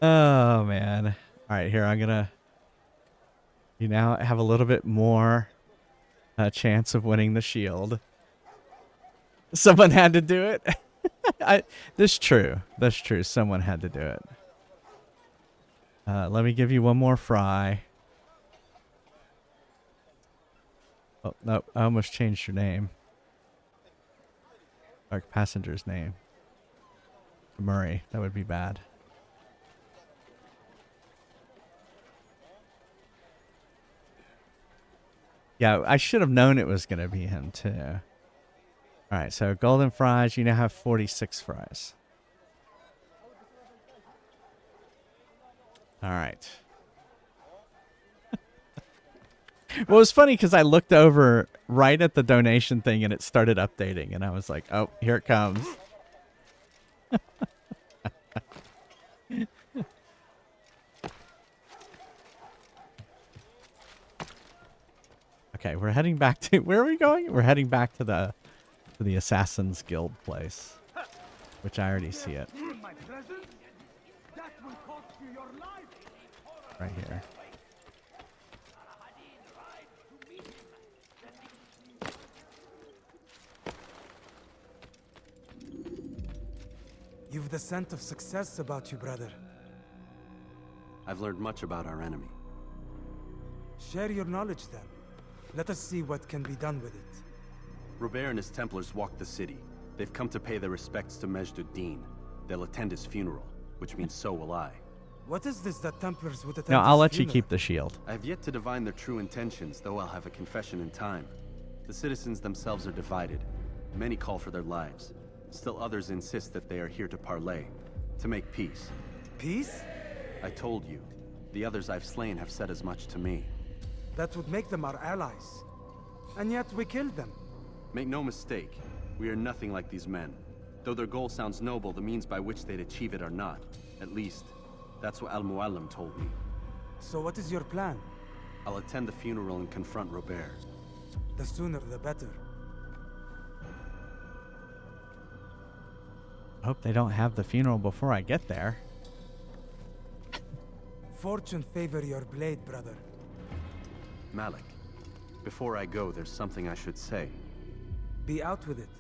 Oh, man. All right, here, you now have a little bit more chance of winning the shield. Someone had to do it. That's true. Someone had to do it. Let me give you one more fry. Oh, no, I almost changed your name. Dark Passenger's name. Murray. That would be bad. Yeah, I should have known it was going to be him, too. All right, so golden fries, you now have 46 fries. All right. Well, it was funny because I looked over right at the donation thing and it started updating, and I was like, oh, here it comes. Okay, we're heading back to... Where are we going? We're heading back to the Assassin's Guild place, which I already see it. Right here. You've the scent of success about you, brother. I've learned much about our enemy. Share your knowledge then. Let us see what can be done with it. Robert and his Templars walk the city. They've come to pay their respects to Majd ad-Din. They'll attend his funeral, which means so will I. What is this that Templars would attend? No, I'll this let you funeral? keep the shield. I have yet to divine their true intentions, though I'll have a confession in time. The citizens themselves are divided. Many call for their lives. Still others insist that they are here to parley, to make peace. Peace? I told you. The others I've slain have said as much to me. That would make them our allies. And yet we killed them. Make no mistake, we are nothing like these men. Though their goal sounds noble, the means by which they'd achieve it are not. At least, that's what Al-Mualim told me. So what is your plan? I'll attend the funeral and confront Robert. The sooner the better. I hope they don't have the funeral before I get there. Fortune favor your blade, brother. Malik, before I go, there's something I should say. Be out with it.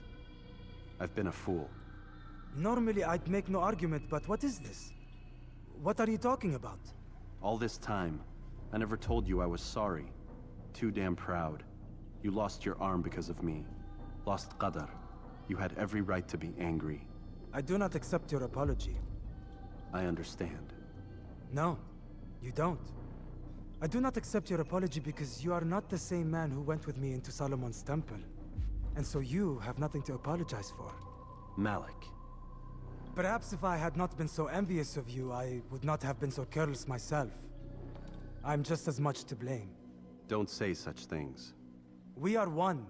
I've been a fool. Normally I'd make no argument, but what is this? What are you talking about? All this time, I never told you I was sorry. Too damn proud. You lost your arm because of me. Lost Qadar. You had every right to be angry. I do not accept your apology. I understand. No, you don't. I do not accept your apology because you are not the same man who went with me into Solomon's temple. And so you have nothing to apologize for. Malik. Perhaps if I had not been so envious of you, I would not have been so careless myself. I'm just as much to blame. Don't say such things. We are one.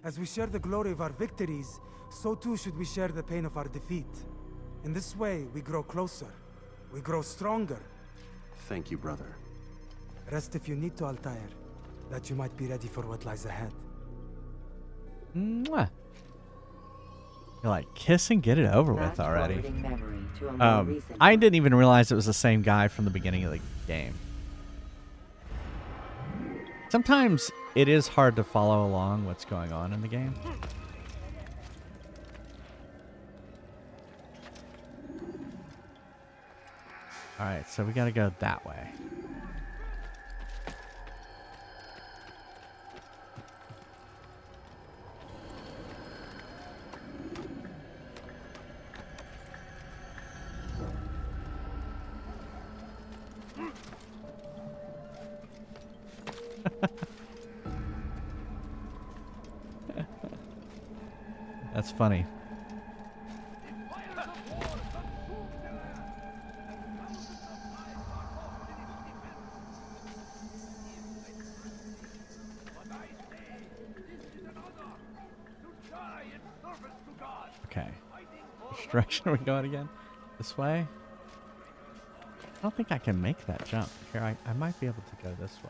As we share the glory of our victories, so too should we share the pain of our defeat. In this way, we grow closer. We grow stronger. Thank you, brother. Rest if you need to, Altair, that you might be ready for what lies ahead. Mwah. You're like, kiss and get it over with already. I didn't even realize it was the same guy from the beginning of the game. Sometimes it is hard to follow along what's going on in the game. Alright, so we gotta go that way. That's funny. Okay. Which direction are we going again? This way? I don't think I can make that jump. Here, I might be able to go this way.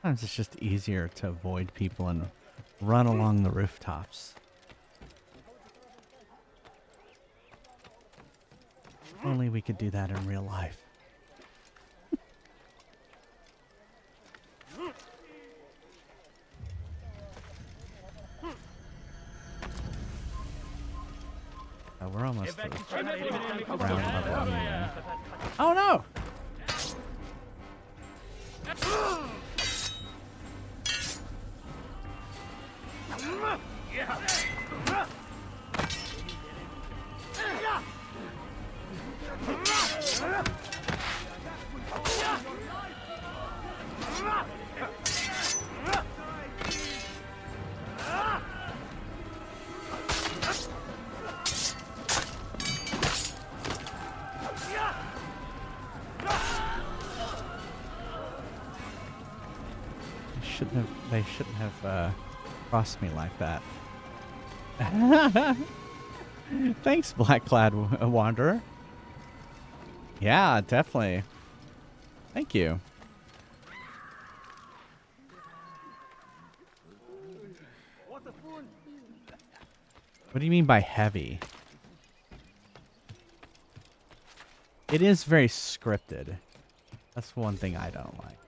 Sometimes it's just easier to avoid people and run along the rooftops. Only we could do that in real life. Oh, we're almost to the ground level anyway. Oh no! They shouldn't have crossed me like that. Thanks, Blackclad Wanderer. Yeah, definitely. Thank you. What do you mean by heavy? It is very scripted. That's one thing I don't like.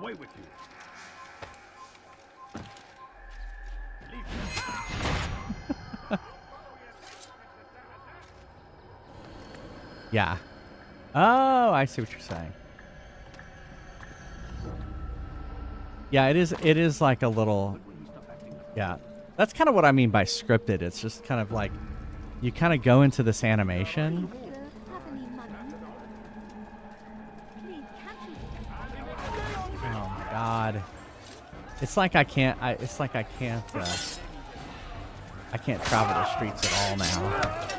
away with you. Yeah. Oh, I see what you're saying. Yeah, it is like a little... Yeah. That's kind of what I mean by scripted. It's just kind of like... You kind of go into this animation... Oh my god. It's like I can't... I can't travel the streets at all now.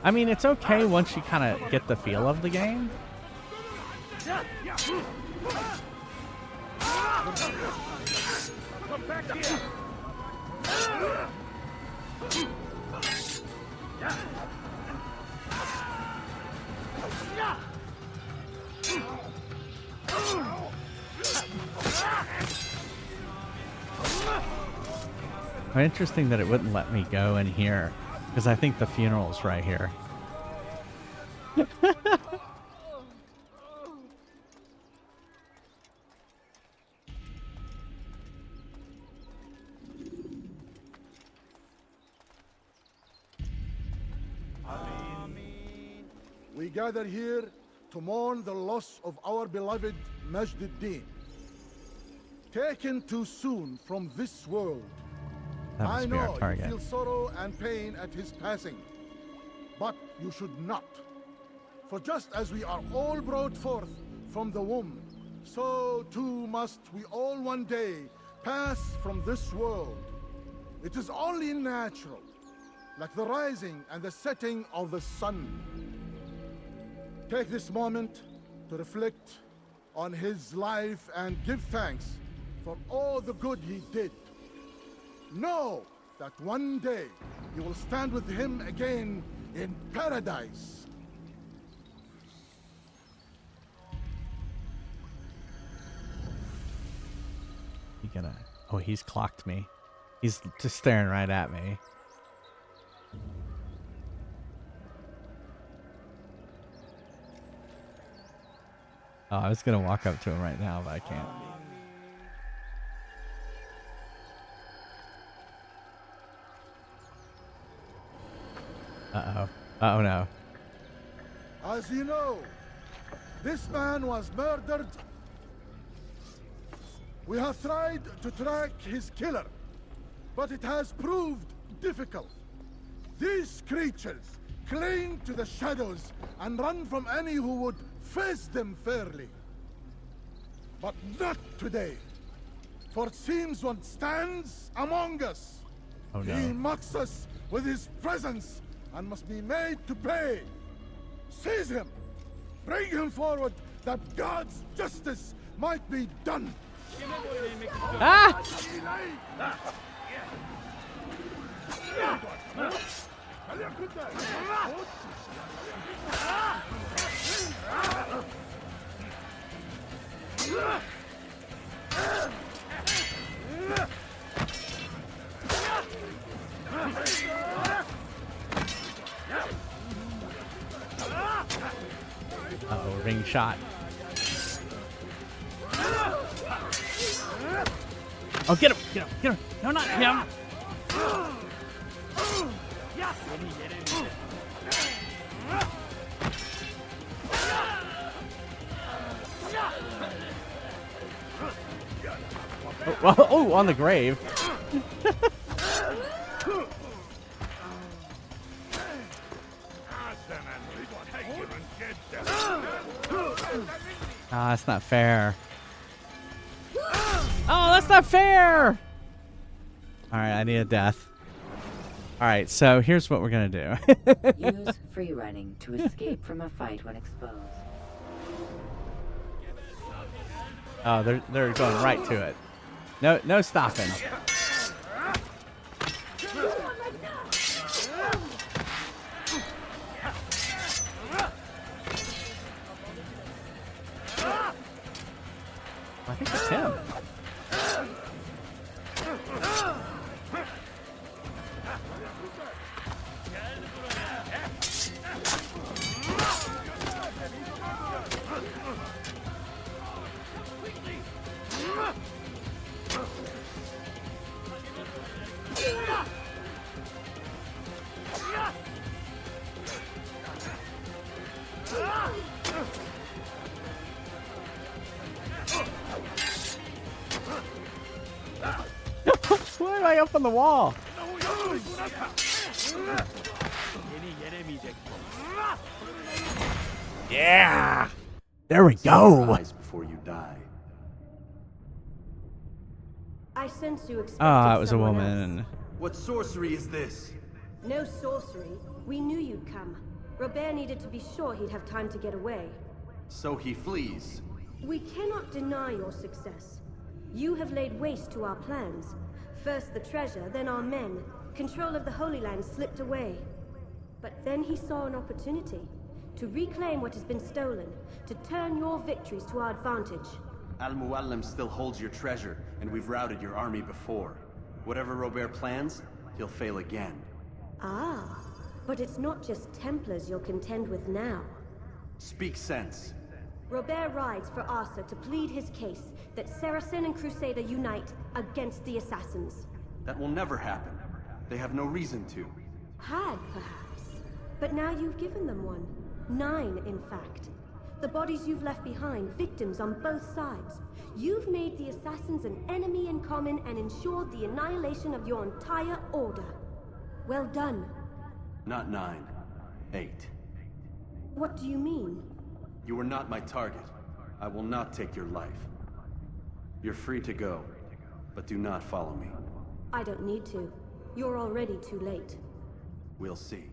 I mean, it's okay once you kind of get the feel of the game. Come back here. Interesting that it wouldn't let me go in here, because I think the funeral's right here. We gather here to mourn the loss of our beloved Majd-Addin. Taken too soon from this world. That I must be our know you target. feel sorrow and pain at his passing, but you should not. For just as we are all brought forth from the womb, so too must we all one day pass from this world. It is only natural, like the rising and the setting of the sun. Take this moment to reflect on his life and give thanks for all the good he did. Know that one day you will stand with him again in paradise. You gonna... Oh, he's clocked me. He's just staring right at me. Oh, I was gonna walk up to him right now, but I can't. Uh-oh. Oh no. As you know, this man was murdered. We have tried to track his killer, but it has proved difficult. These creatures cling to the shadows and run from any who would face them fairly. But not today, for it seems one stands among us. Oh no. He mocks us with his presence and must be made to pay. Seize him! Bring him forward that God's justice might be done! Ah! Uh-oh, ring shot. Oh, get him! Get him! Get him! No, not him! Oh, well, oh, on the grave. Ah, that's not fair. Oh, that's not fair! Alright, I need a death. Alright, so here's what we're gonna do. Use free running to escape from a fight when exposed. Oh, they're going right to it. No stopping. I think it's him. Why am I up on the wall? Yeah! There we go! Eyes before you die. I sense you expected Ah, it was a someone woman. else. What sorcery is this? No sorcery. We knew you'd come. Robert needed to be sure he'd have time to get away. So he flees. We cannot deny your success. You have laid waste to our plans. First the treasure, then our men. Control of the Holy Land slipped away. But then he saw an opportunity to reclaim what has been stolen, to turn your victories to our advantage. Al-Mualim still holds your treasure, and we've routed your army before. Whatever Robert plans, he'll fail again. Ah, but it's not just Templars you'll contend with now. Speak sense. Robert rides for Arthur to plead his case that Saracen and Crusader unite against the Assassins. That will never happen. They have no reason to. Had, perhaps. But now you've given them one. 9, in fact. The bodies you've left behind, victims on both sides. You've made the Assassins an enemy in common and ensured the annihilation of your entire order. Well done. Not 9. 8. What do you mean? You are not my target. I will not take your life. You're free to go, but do not follow me. I don't need to. You're already too late. We'll see.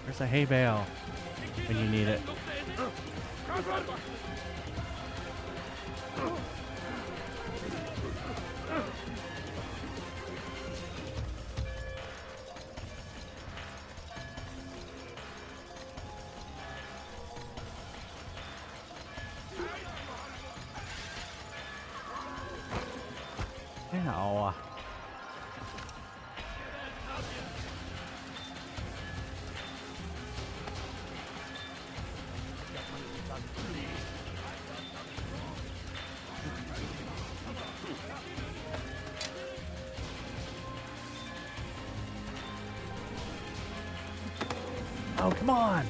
There's a hay bale when you need it. Ow. Oh, come on.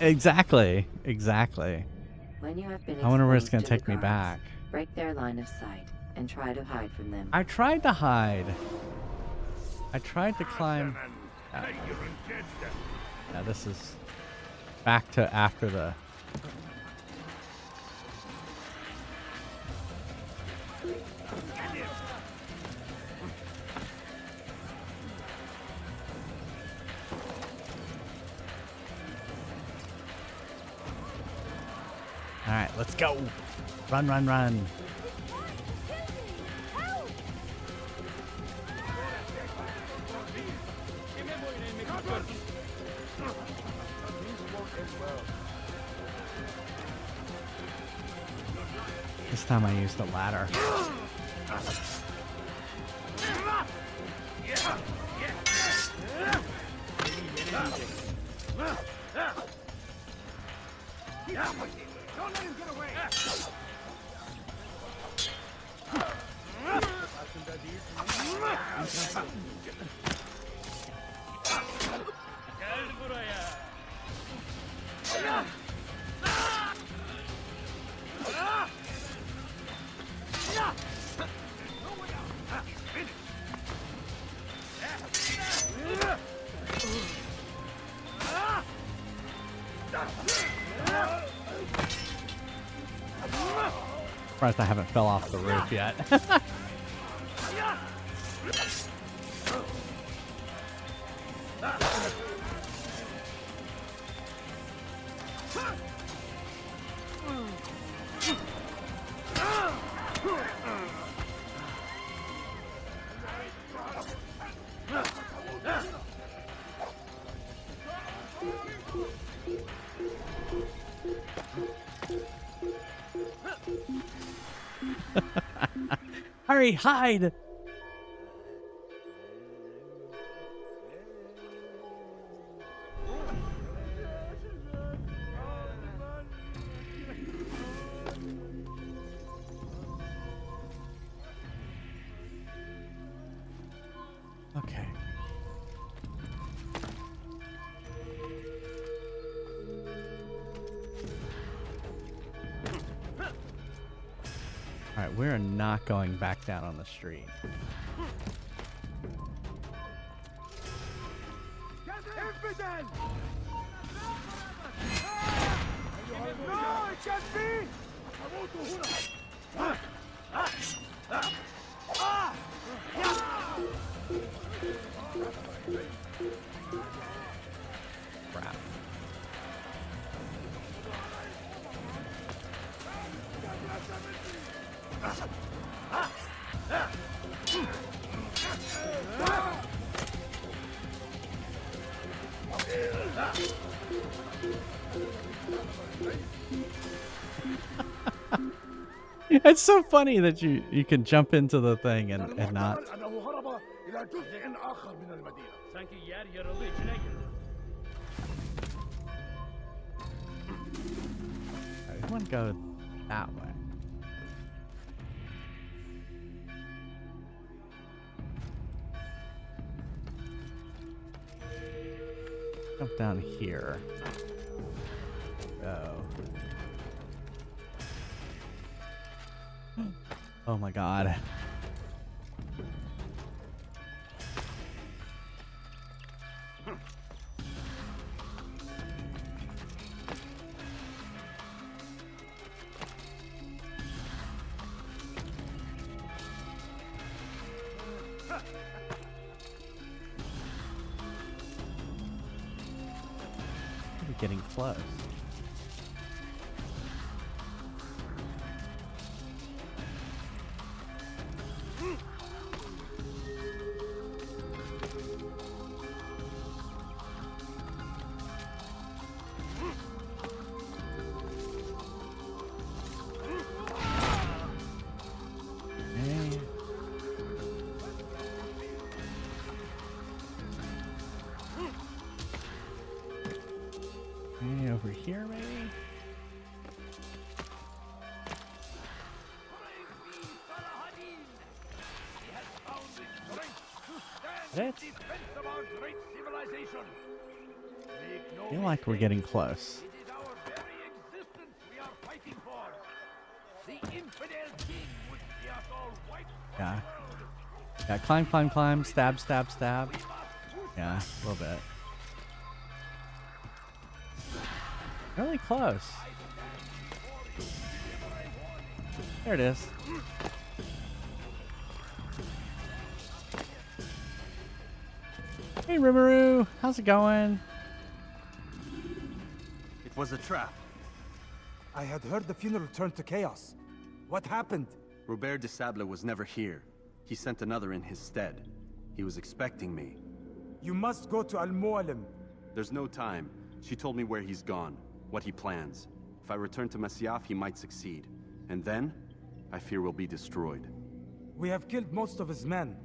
Exactly. When you have been I wonder where it's exposed gonna to take the me guards, back. break their line of sight and try to hide from them. I tried to hide. I tried to climb. Yeah, this is back to after the. All right, let's go. Run. This time I used the ladder. Don't let him get away! Surprised I haven't fell off the roof yet. Hurry, hide! Okay. All right, we're not going back down on the street. No, it can't be! Crap. It's so funny that you can jump into the thing and not. I want to go that way. Jump down here. Oh. Oh my god. We're getting close. Over here, maybe? Defense of our great civilization. civilization. Make no I feel like we're getting close. It is our very existence we are fighting for. The infidel king would see us all wiped from Yeah. the world. Yeah, climb, climb, climb, stab, stab, stab. Yeah, a little bit. Really close. There it is. Hey, Rimuru. How's it going? It was a trap. I had heard the funeral turned to chaos. What happened? Robert de Sable was never here. He sent another in his stead. He was expecting me. You must go to Al-Mualim. There's no time. She told me where he's gone, what he plans. If I return to Masyaf, he might succeed. And then, I fear we'll be destroyed. We have killed most of his men.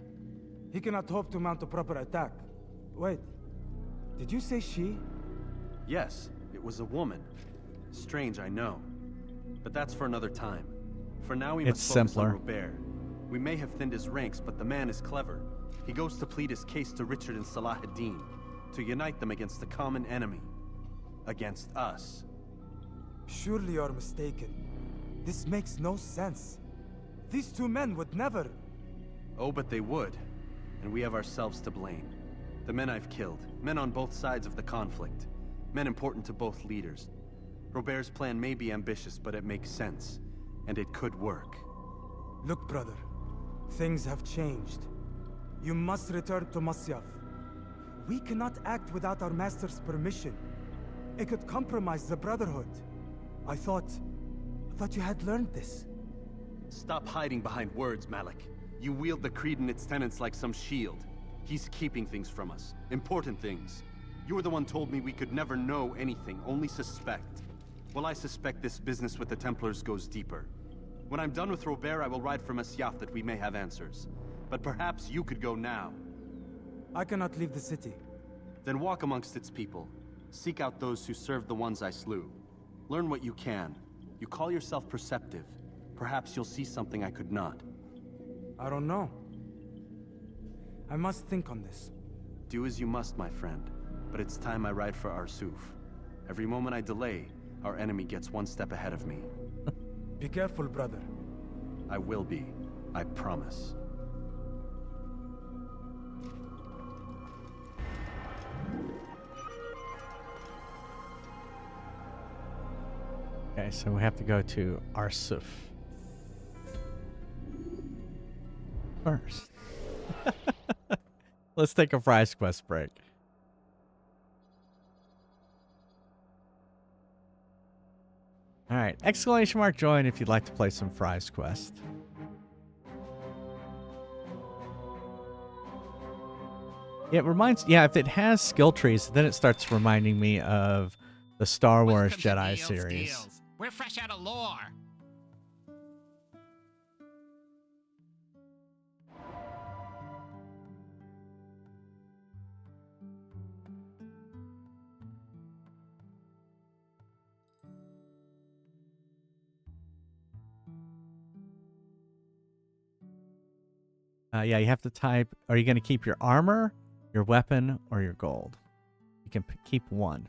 He cannot hope to mount a proper attack. Wait, did you say she? Yes, it was a woman. Strange, I know. But that's for another time. For now, we It's must focus simpler. on Robert. We may have thinned his ranks, but the man is clever. He goes to plead his case to Richard and Salah ad-Din, to unite them against the common enemy. Against us. Surely you're mistaken. This makes no sense. These two men would never... Oh, but they would. And we have ourselves to blame. The men I've killed, men on both sides of the conflict, men important to both leaders. Robert's plan may be ambitious, but it makes sense. And it could work. Look, brother. Things have changed. You must return to Masyaf. We cannot act without our master's permission. It could compromise the Brotherhood. I thought you had learned this. Stop hiding behind words, Malik. You wield the creed and its tenets like some shield. He's keeping things from us. Important things. You were the one told me we could never know anything, only suspect. Well, I suspect this business with the Templars goes deeper. When I'm done with Robert, I will ride for Masyaf that we may have answers. But perhaps you could go now. I cannot leave the city. Then walk amongst its people. Seek out those who served the ones I slew. Learn what you can. You call yourself perceptive. Perhaps you'll see something I could not. I don't know. I must think on this. Do as you must, my friend. But it's time I ride for Arsuf. Every moment I delay, our enemy gets one step ahead of me. Be careful, brother. I will be. I promise. Okay, so we have to go to Arsuf first. Let's take a Fry's Quest break. All right, exclamation mark join if you'd like to play some Fry's Quest. It reminds, yeah, if it has skill trees, then it starts reminding me of the Star Wars Jedi series. We're fresh out of lore. Yeah, you have to type, are you going to keep your armor, your weapon, or your gold? You can keep one.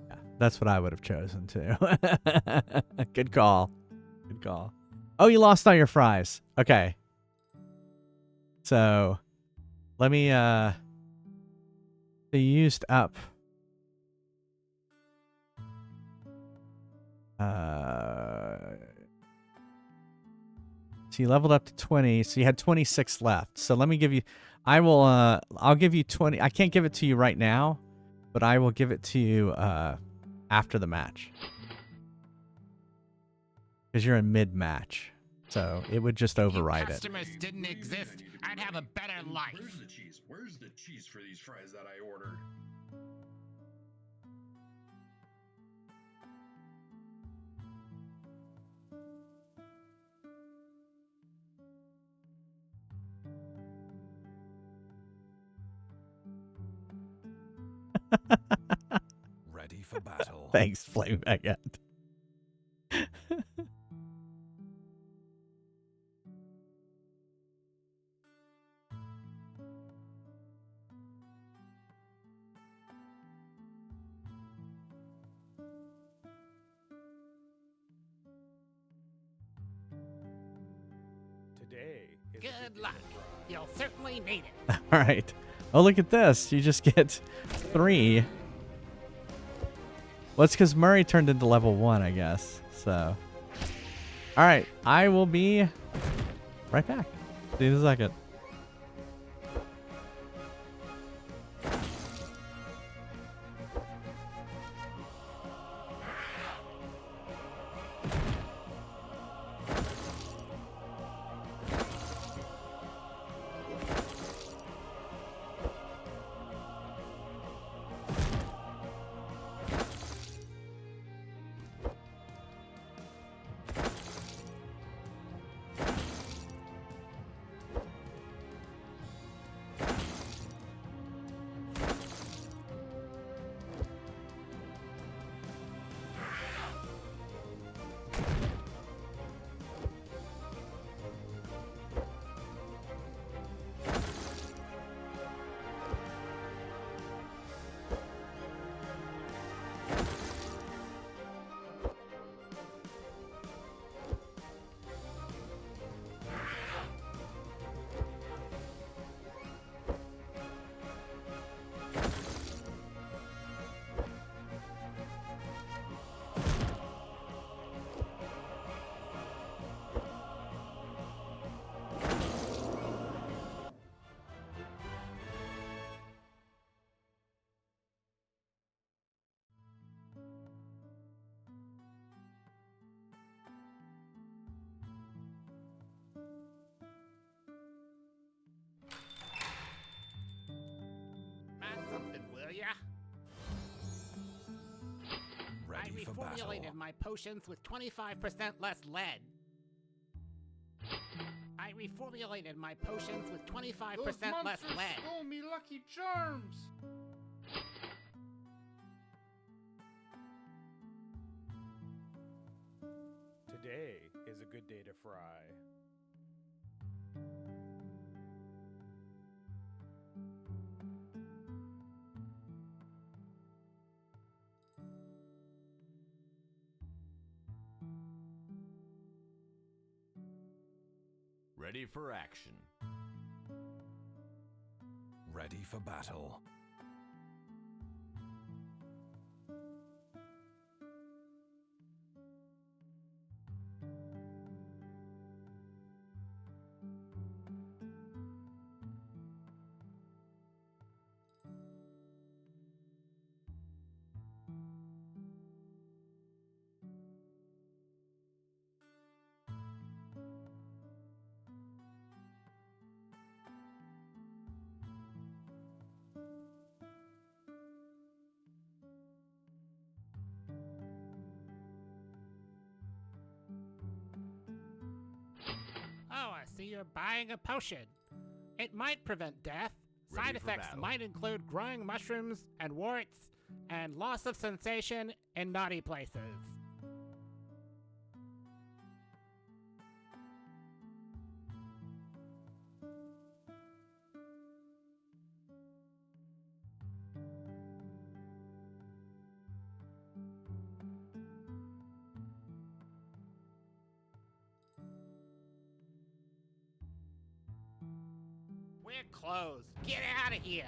Yeah, that's what I would have chosen too. Good call. Good call. Oh, you lost all your fries. Okay. So, let me, they used up. So you leveled up to 20, so you had 26 left. So let me give you, I'll give you 20. I can't give it to you right now, but I will give it to you after the match. Because you're in mid-match. So it would just override it. Customers didn't exist, I'd have a better life. Where's the cheese? Where's the cheese for these fries that I ordered? Ready for battle. Thanks, Flame Baguette. Good luck. You'll certainly need it. All right. Oh, look at this. You just get 3. Well, it's because Murray turned into level 1, I guess. So, all right. I will be right back. See you in a second. Something, will ya? I reformulated my potions with 25% less lead. I reformulated my potions with 25% less lead. Stole me Lucky Charms. Today is a good day to fry. Ready for action. Ready for battle. Oh, I see you're buying a potion. It might prevent death. Side effects might include growing mushrooms and warts and loss of sensation in naughty places. We're closed. Get out of here.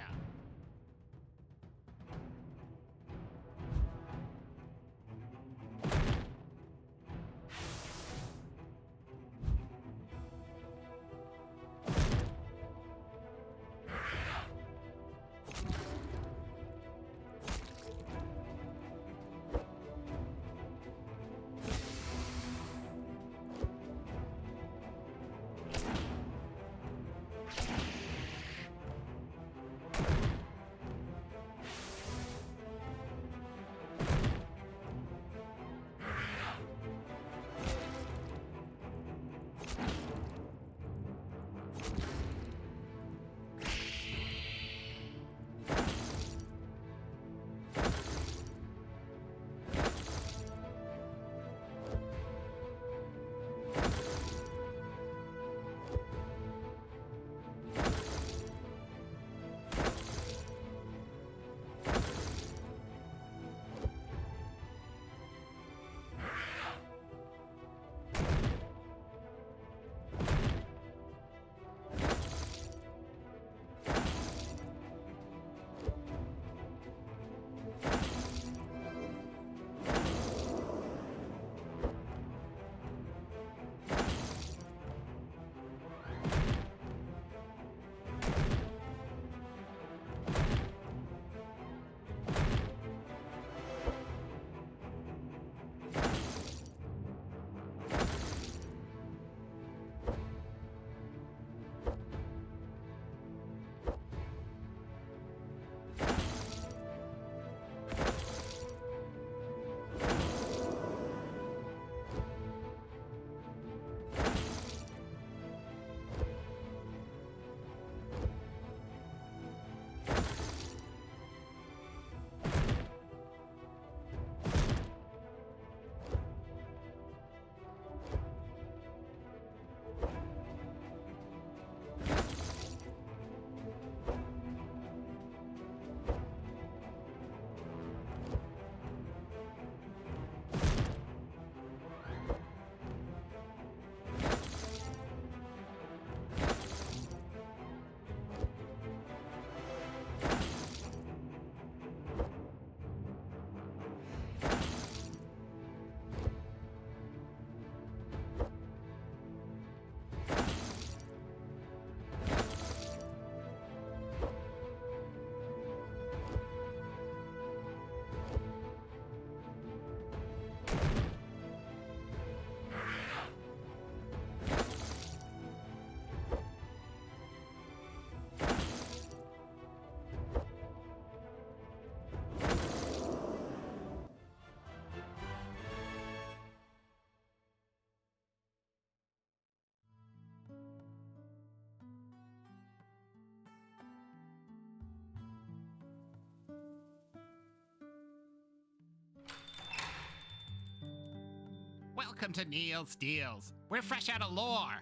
Welcome to Neil Steels. We're fresh out of lore.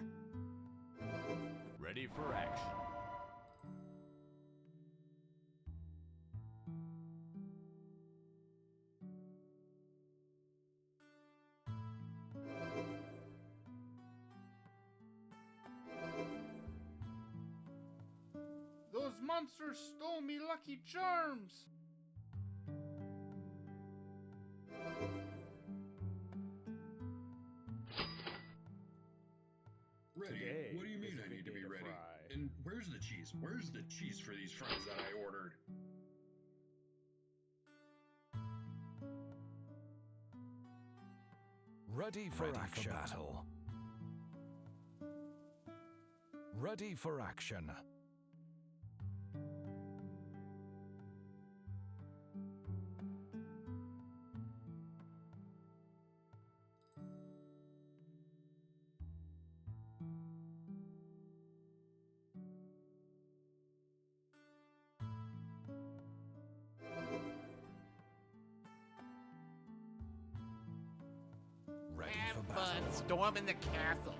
Ready for action. Those monsters stole me Lucky Charms! Ready? Today What do you mean is a I good need to day be to ready? fry. And where's the cheese? Where's the cheese for these fries that I ordered? Ready for battle. Ready for action. Ready for battle. Fun storming the castle.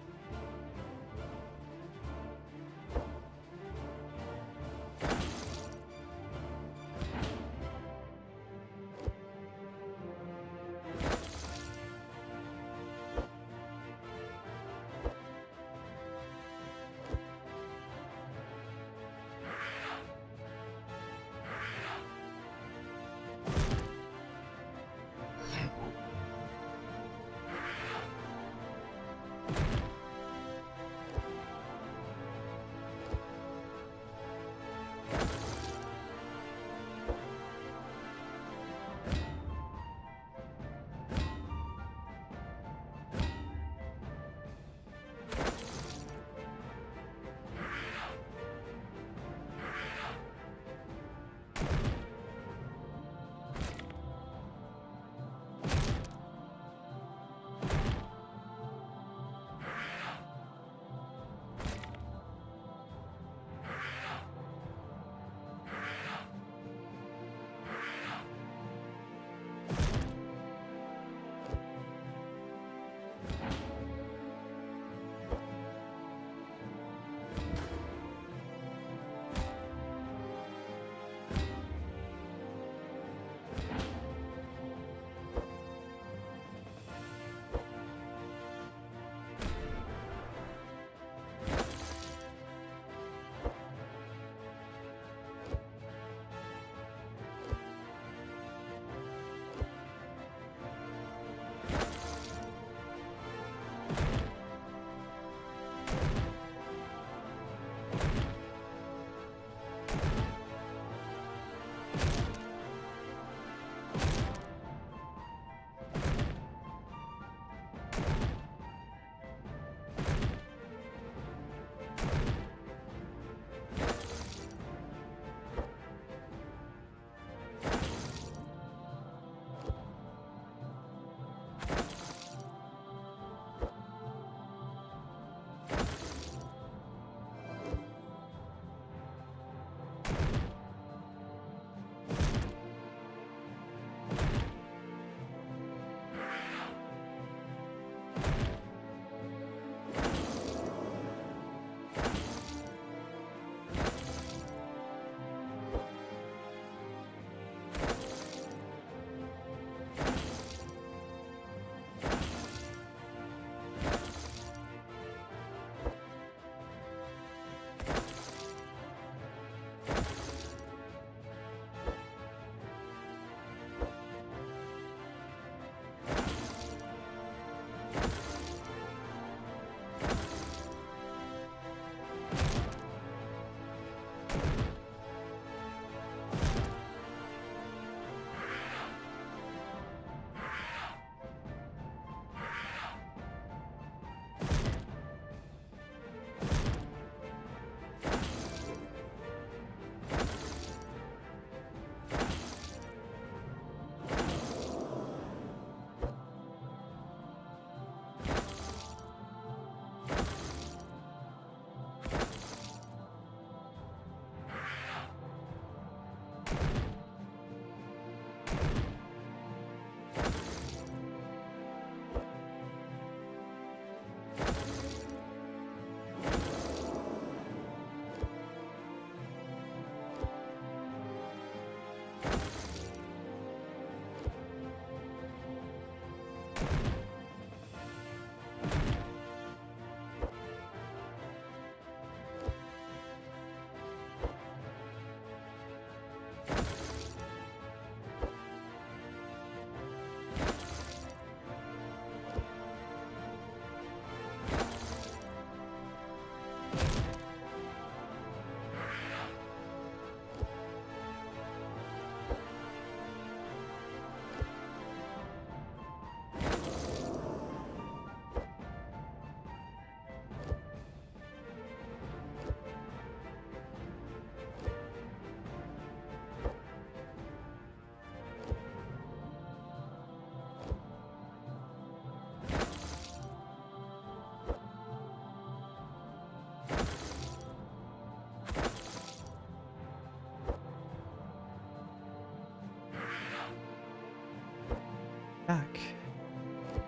back.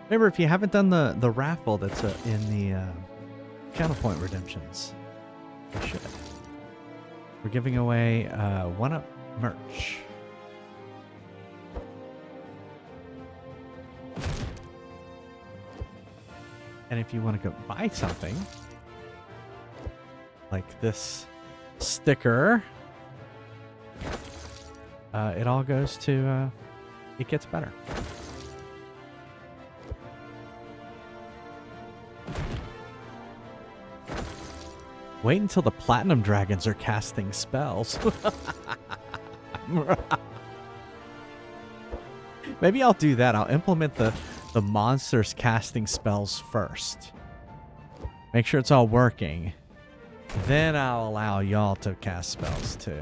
Remember, if you haven't done the raffle that's in the Channel Point Redemptions, you should. We're giving away 1UP merch. And if you want to go buy something, like this sticker, it all goes to It Gets Better. Wait until the Platinum Dragons are casting spells. Maybe I'll do that. I'll implement the monsters casting spells first. Make sure it's all working. Then I'll allow y'all to cast spells too.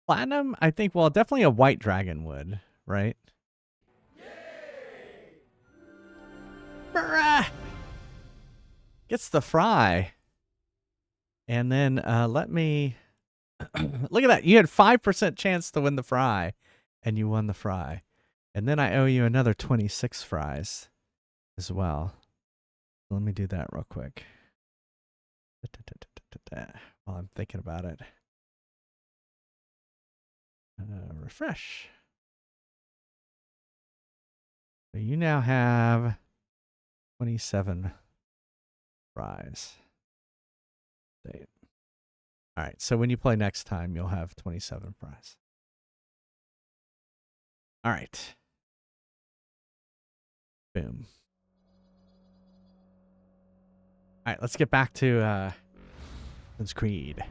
Platinum, I think, well, definitely a white dragon would, right? Bruh. Gets the fry. And then let me... Look at that. You had 5% chance to win the fry. And you won the fry. And then I owe you another 26 fries as well. Let me do that real quick. While I'm thinking about it. Refresh. So you now have 27 fries. Date. All right, so when you play next time, you'll have 27 fries. All right. Boom. All right, let's get back to Assassin's Creed.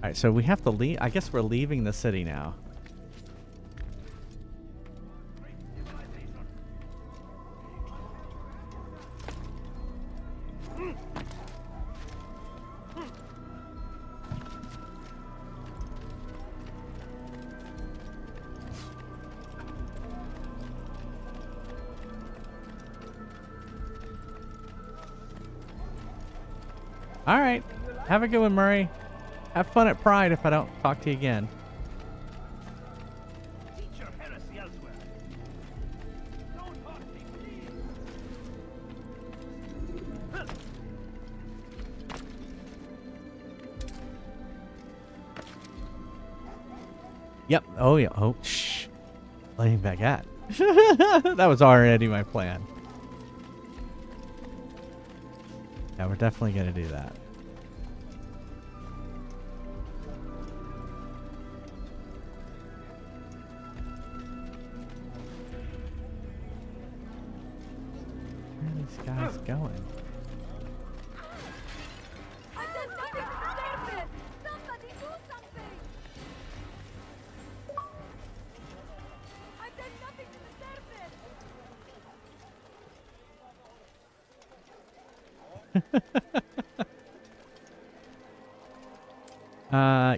All right, so we have to leave. I guess we're leaving the city now. All right. Have a good one, Murray. Have fun at Pride if I don't talk to you again. Teach your heresy elsewhere. Don't hurt me, please. Yep. Oh, yeah. Oh, shh. Playing baguette. That was already my plan. Yeah, we're definitely going to do that. Where are these guys going? I did nothing to deserve it! Somebody do something! I did nothing to deserve it!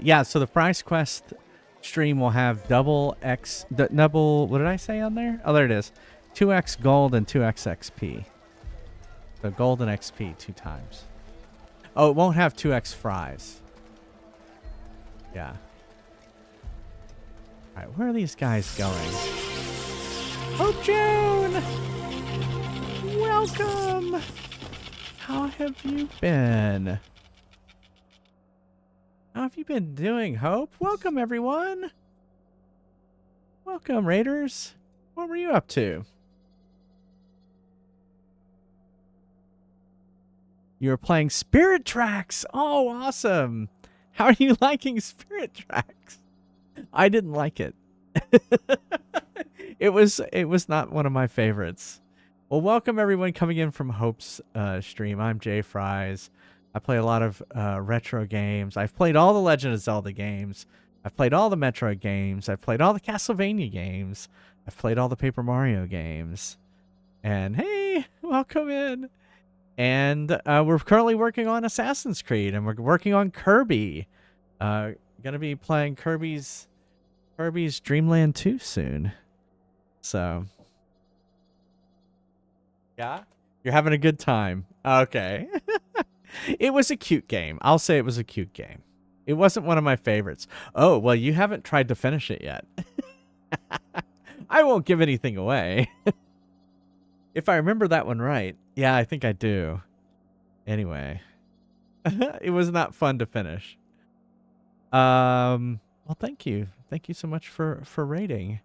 Yeah, so the Price Quest stream will have double, what did I say on there? Oh, there it is. 2x gold and 2x XP. So gold and XP 2 times. Oh, it won't have 2x fries. Yeah. All right, where are these guys going? Oh, June! Welcome! How have you been? How have you been doing, Hope? Welcome, everyone. Welcome, Raiders. What were you up to? You were playing Spirit Tracks. Oh, awesome. How are you liking Spirit Tracks? I didn't like it. It was not one of my favorites. Well, welcome everyone coming in from Hope's stream. I'm Jay Fries. I play a lot of retro games. I've played all the Legend of Zelda games. I've played all the Metroid games. I've played all the Castlevania games. I've played all the Paper Mario games. And hey, welcome in. And we're currently working on Assassin's Creed, and we're working on Kirby. Gonna be playing Kirby's Dream Land 2 soon. So, yeah, you're having a good time. Okay. It was a cute game. I'll say it was a cute game. It wasn't one of my favorites. Oh, well, you haven't tried to finish it yet. I won't give anything away. If I remember that one right. Yeah, I think I do. Anyway. It was not fun to finish. Well, thank you. Thank you so much for rating.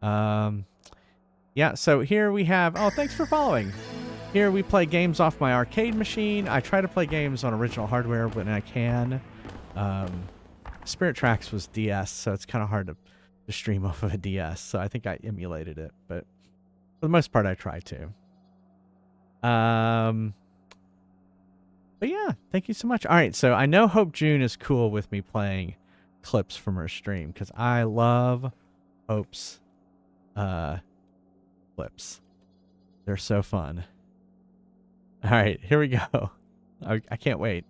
Yeah, so here we have... Oh, thanks for following. Here we play games off my arcade machine. I try to play games on original hardware when I can. Spirit Tracks was DS, so it's kind of hard to stream off of a DS, so I think I emulated it, but for the most part I try to. But yeah, thank you so much. All right, so I know Hope June is cool with me playing clips from her stream because I love Hope's clips. They're so fun. All right, here we go. I can't wait.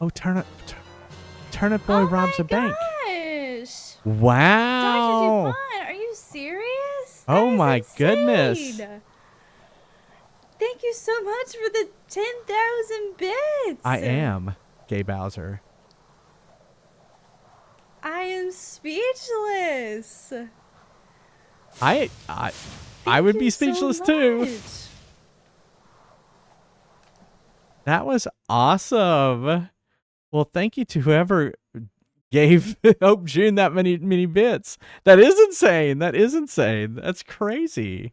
Oh, Turnip Boy robs a bank. Gosh. Wow. Dr. Dupont, are you serious? Oh my goodness. Thank you so much for the 10,000 bits. I am Gay Bowser. I am speechless. I would be speechless too. That was awesome. Well, thank you to whoever gave Hope June that many bits. That is insane. That is insane. That's crazy.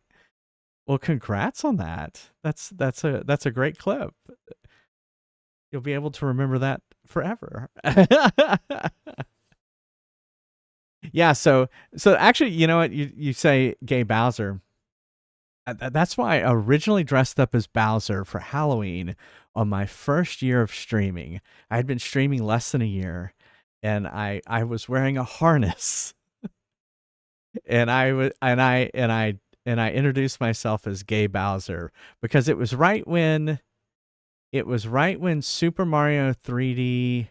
Well, congrats on that. That's a great clip. You'll be able to remember that forever. Yeah, so actually, you know what? You say Gay Bowser. That's why I originally dressed up as Bowser for Halloween on my first year of streaming. I had been streaming less than a year, and I was wearing a harness, and I introduced myself as Gay Bowser because it was right when Super Mario 3D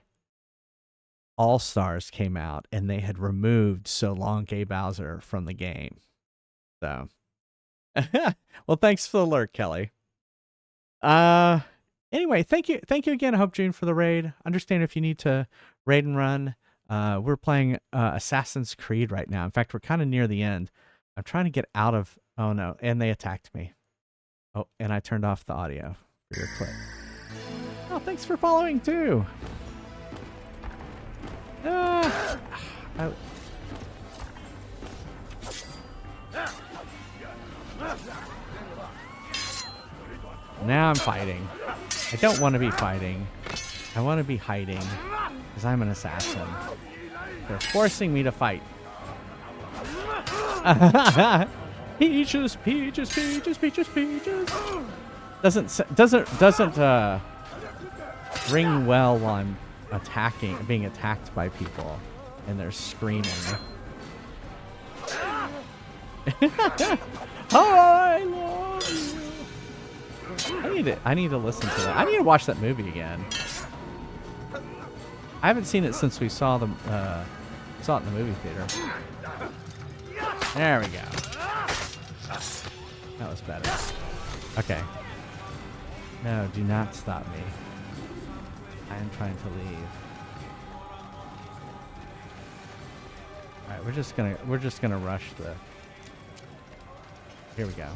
All-Stars came out, and they had removed So Long Gay Bowser from the game. So. Well, thanks for the alert, Kelly. Anyway, thank you again, Hope June, for the raid. Understand if you need to raid and run. We're playing Assassin's Creed right now. In fact, we're kind of near the end. I'm trying to get out of... Oh, no. And they attacked me. Oh, and I turned off the audio for your clip. Oh, thanks for following, too. Now I'm fighting. I don't want to be fighting. I want to be hiding because I'm an assassin. They're forcing me to fight. Peaches, peaches, peaches, peaches, peaches. Doesn't ring well while I'm being attacked by people, and they're screaming. I love you. I need to listen to that. I need to watch that movie again. I haven't seen it since we saw it in the movie theater. There we go. That was better. Okay. No, do not stop me. I am trying to leave. All right, we're just gonna rush the. Here we go.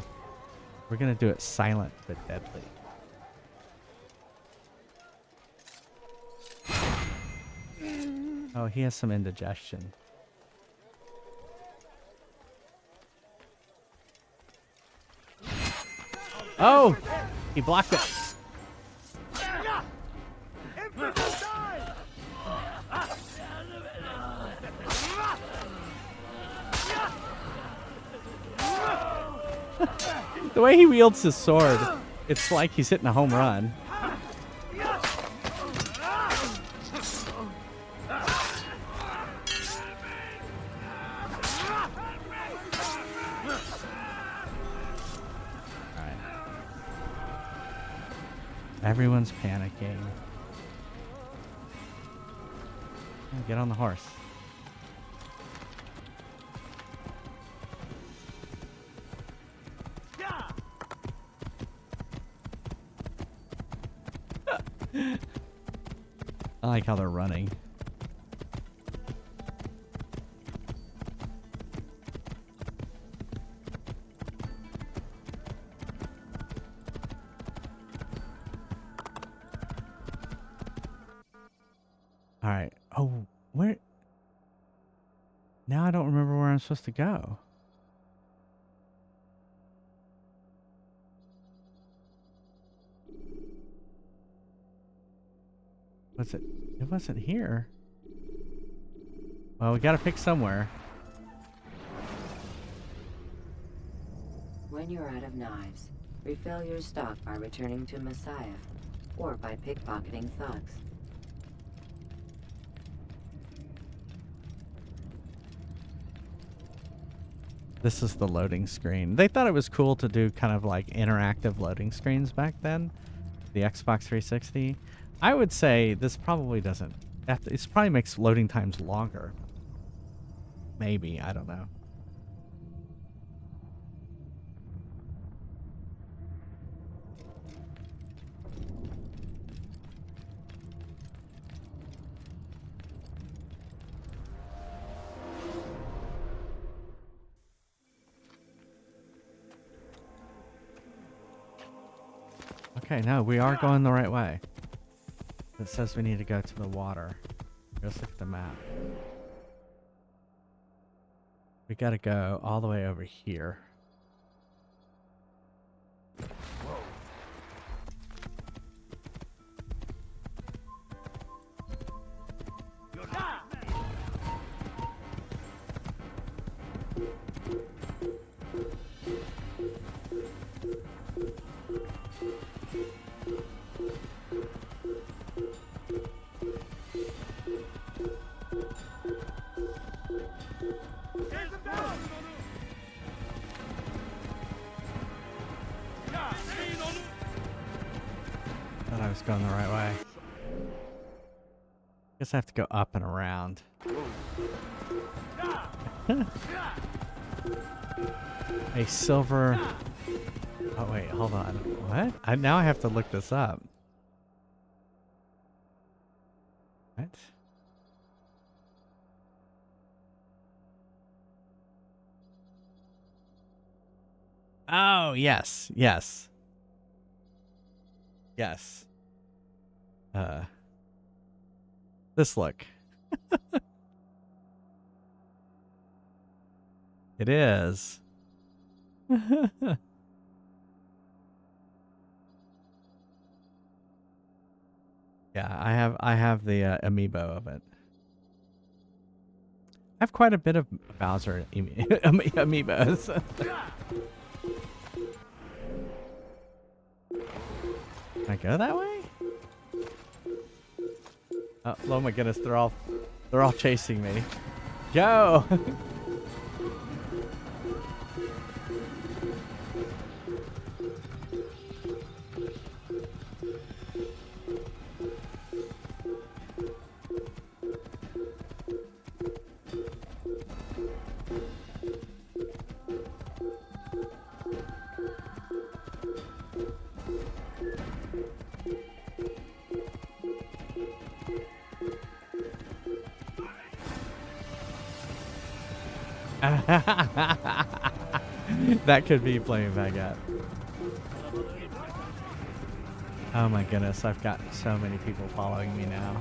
We're gonna do it silent but deadly. Oh, he has some indigestion. Oh! He blocked it. The way he wields his sword, it's like he's hitting a home run. Everyone's panicking. Get on the horse. I like how they're running. All right. Oh, where? Now I don't remember where I'm supposed to go. What's it? It wasn't here. Well, we gotta pick somewhere. When you're out of knives, refill your stock by returning to Messiah, or by pickpocketing thugs. This is the loading screen. They thought it was cool to do kind of like interactive loading screens back then. The Xbox 360. I would say this probably doesn't. It probably makes loading times longer. Maybe. I don't know. Okay, no, we are going the right way. It says we need to go to the water. Let's look at the map. We gotta go all the way over here. Thought I was going the right way. Guess I have to go up and around. A silver... Oh wait, hold on. What? Now I have to look this up. What? Oh, yes. Yes. Yes. This look. It is. Yeah, I have the amiibo of it. I have quite a bit of Bowser amiibos. Can I go that way? Oh my goodness, they're all chasing me. Go! That could be playing Baguette. Oh my goodness, I've got so many people following me now.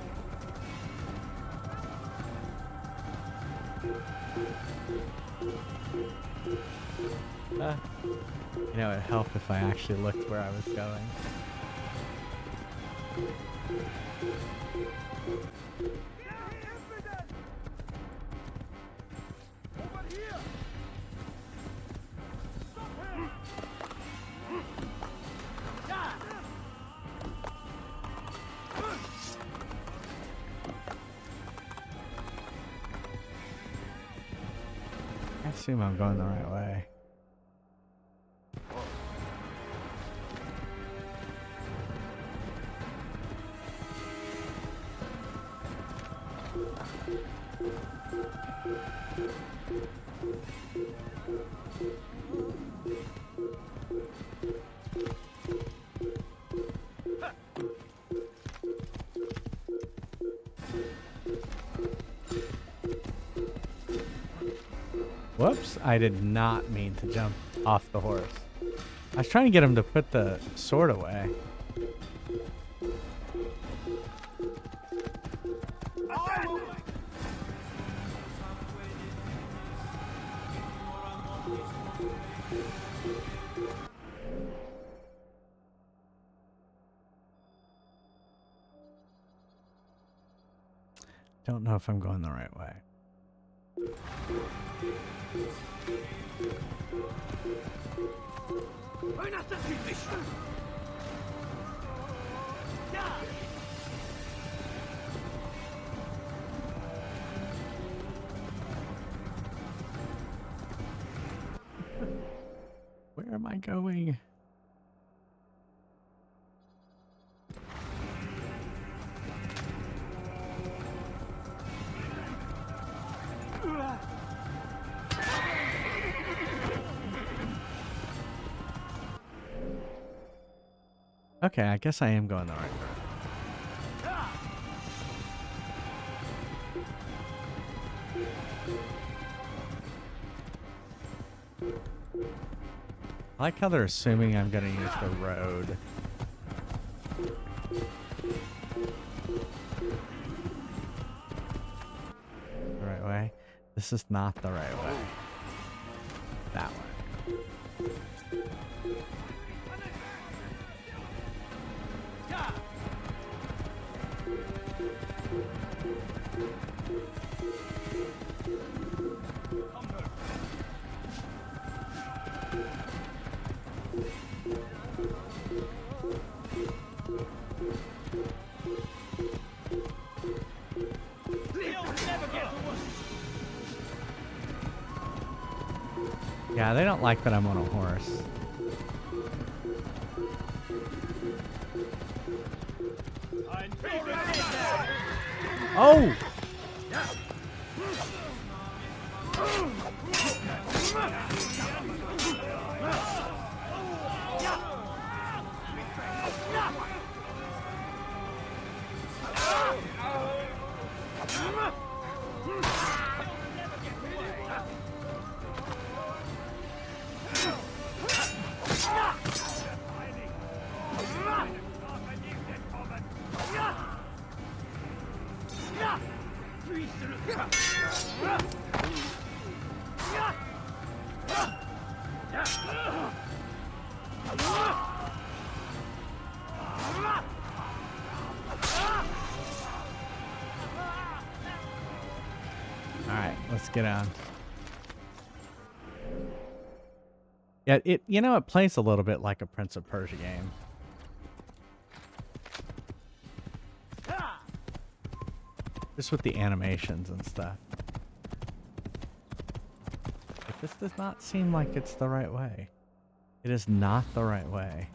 You know, it'd help if I actually looked where I was going. I assume I'm going the right way. Whoops, I did not mean to jump off the horse. I was trying to get him to put the sword away. Don't know if I'm going the right way. Where am I going? Okay, I guess I am going the right way. I like how they're assuming I'm going to use the road. The right way? This is not the right way. That way. Yeah, they don't like that I'm on a horse. Oh! Alright, let's get on. Yeah, it plays a little bit like a Prince of Persia game. Just with the animations and stuff. But this does not seem like it's the right way. It is not the right way.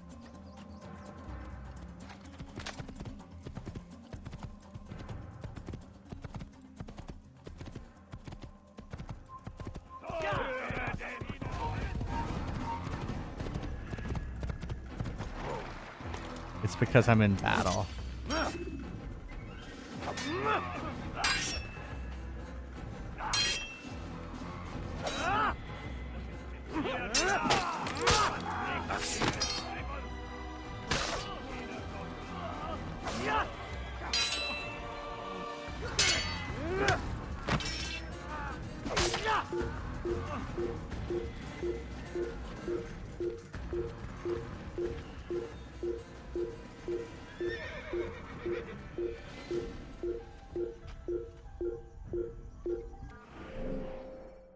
It's because I'm in battle.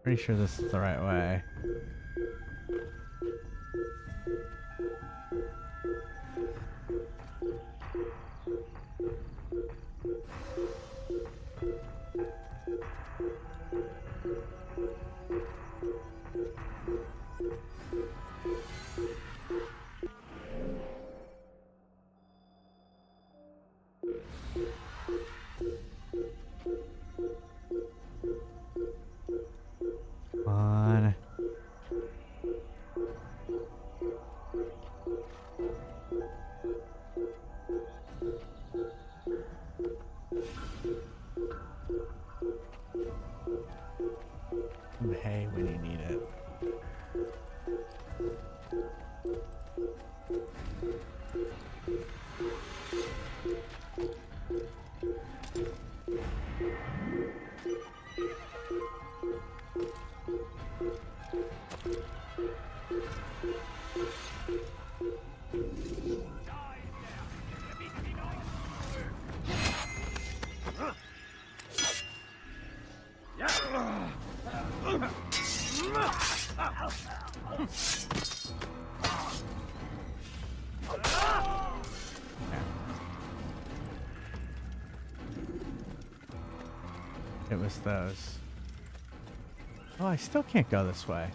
Pretty sure this is the right way. hay when you need it. It was those. Oh, I still can't go this way.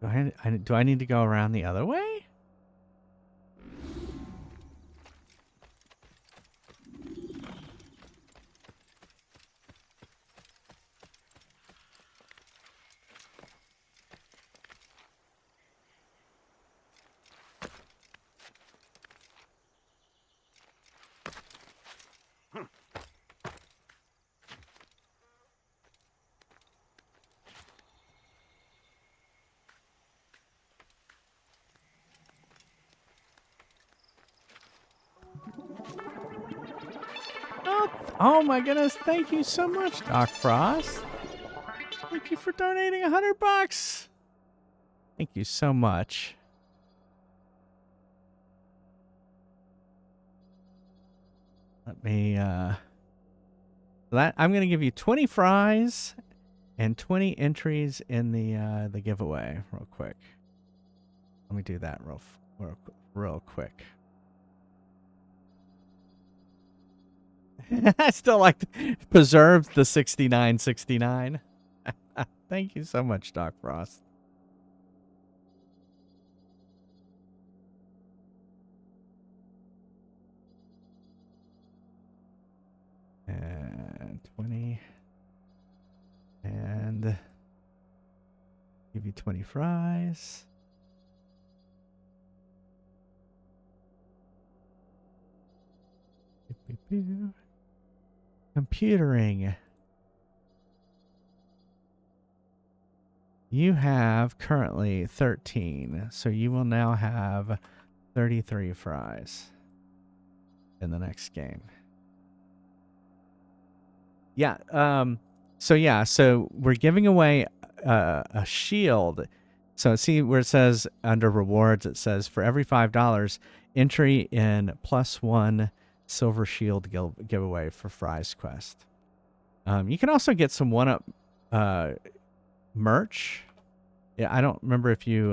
Do I need to go around the other way? Oh my goodness, thank you so much, Doc Frost. Thank you for donating $100. Thank you so much. Let me I'm going to give you 20 fries and 20 entries in the giveaway real quick. Let me do that real quick. I still like to preserve the 6969. Thank you so much, Doc Frost. And 20. And give you 20 fries. Computering. You have currently 13, so you will now have 33 fries in the next game. Yeah, so we're giving away a shield. So see where it says under rewards, it says for every $5, entry in +1 silver shield giveaway for Fry's Quest. You can also get some 1UP merch. Yeah, I don't remember if you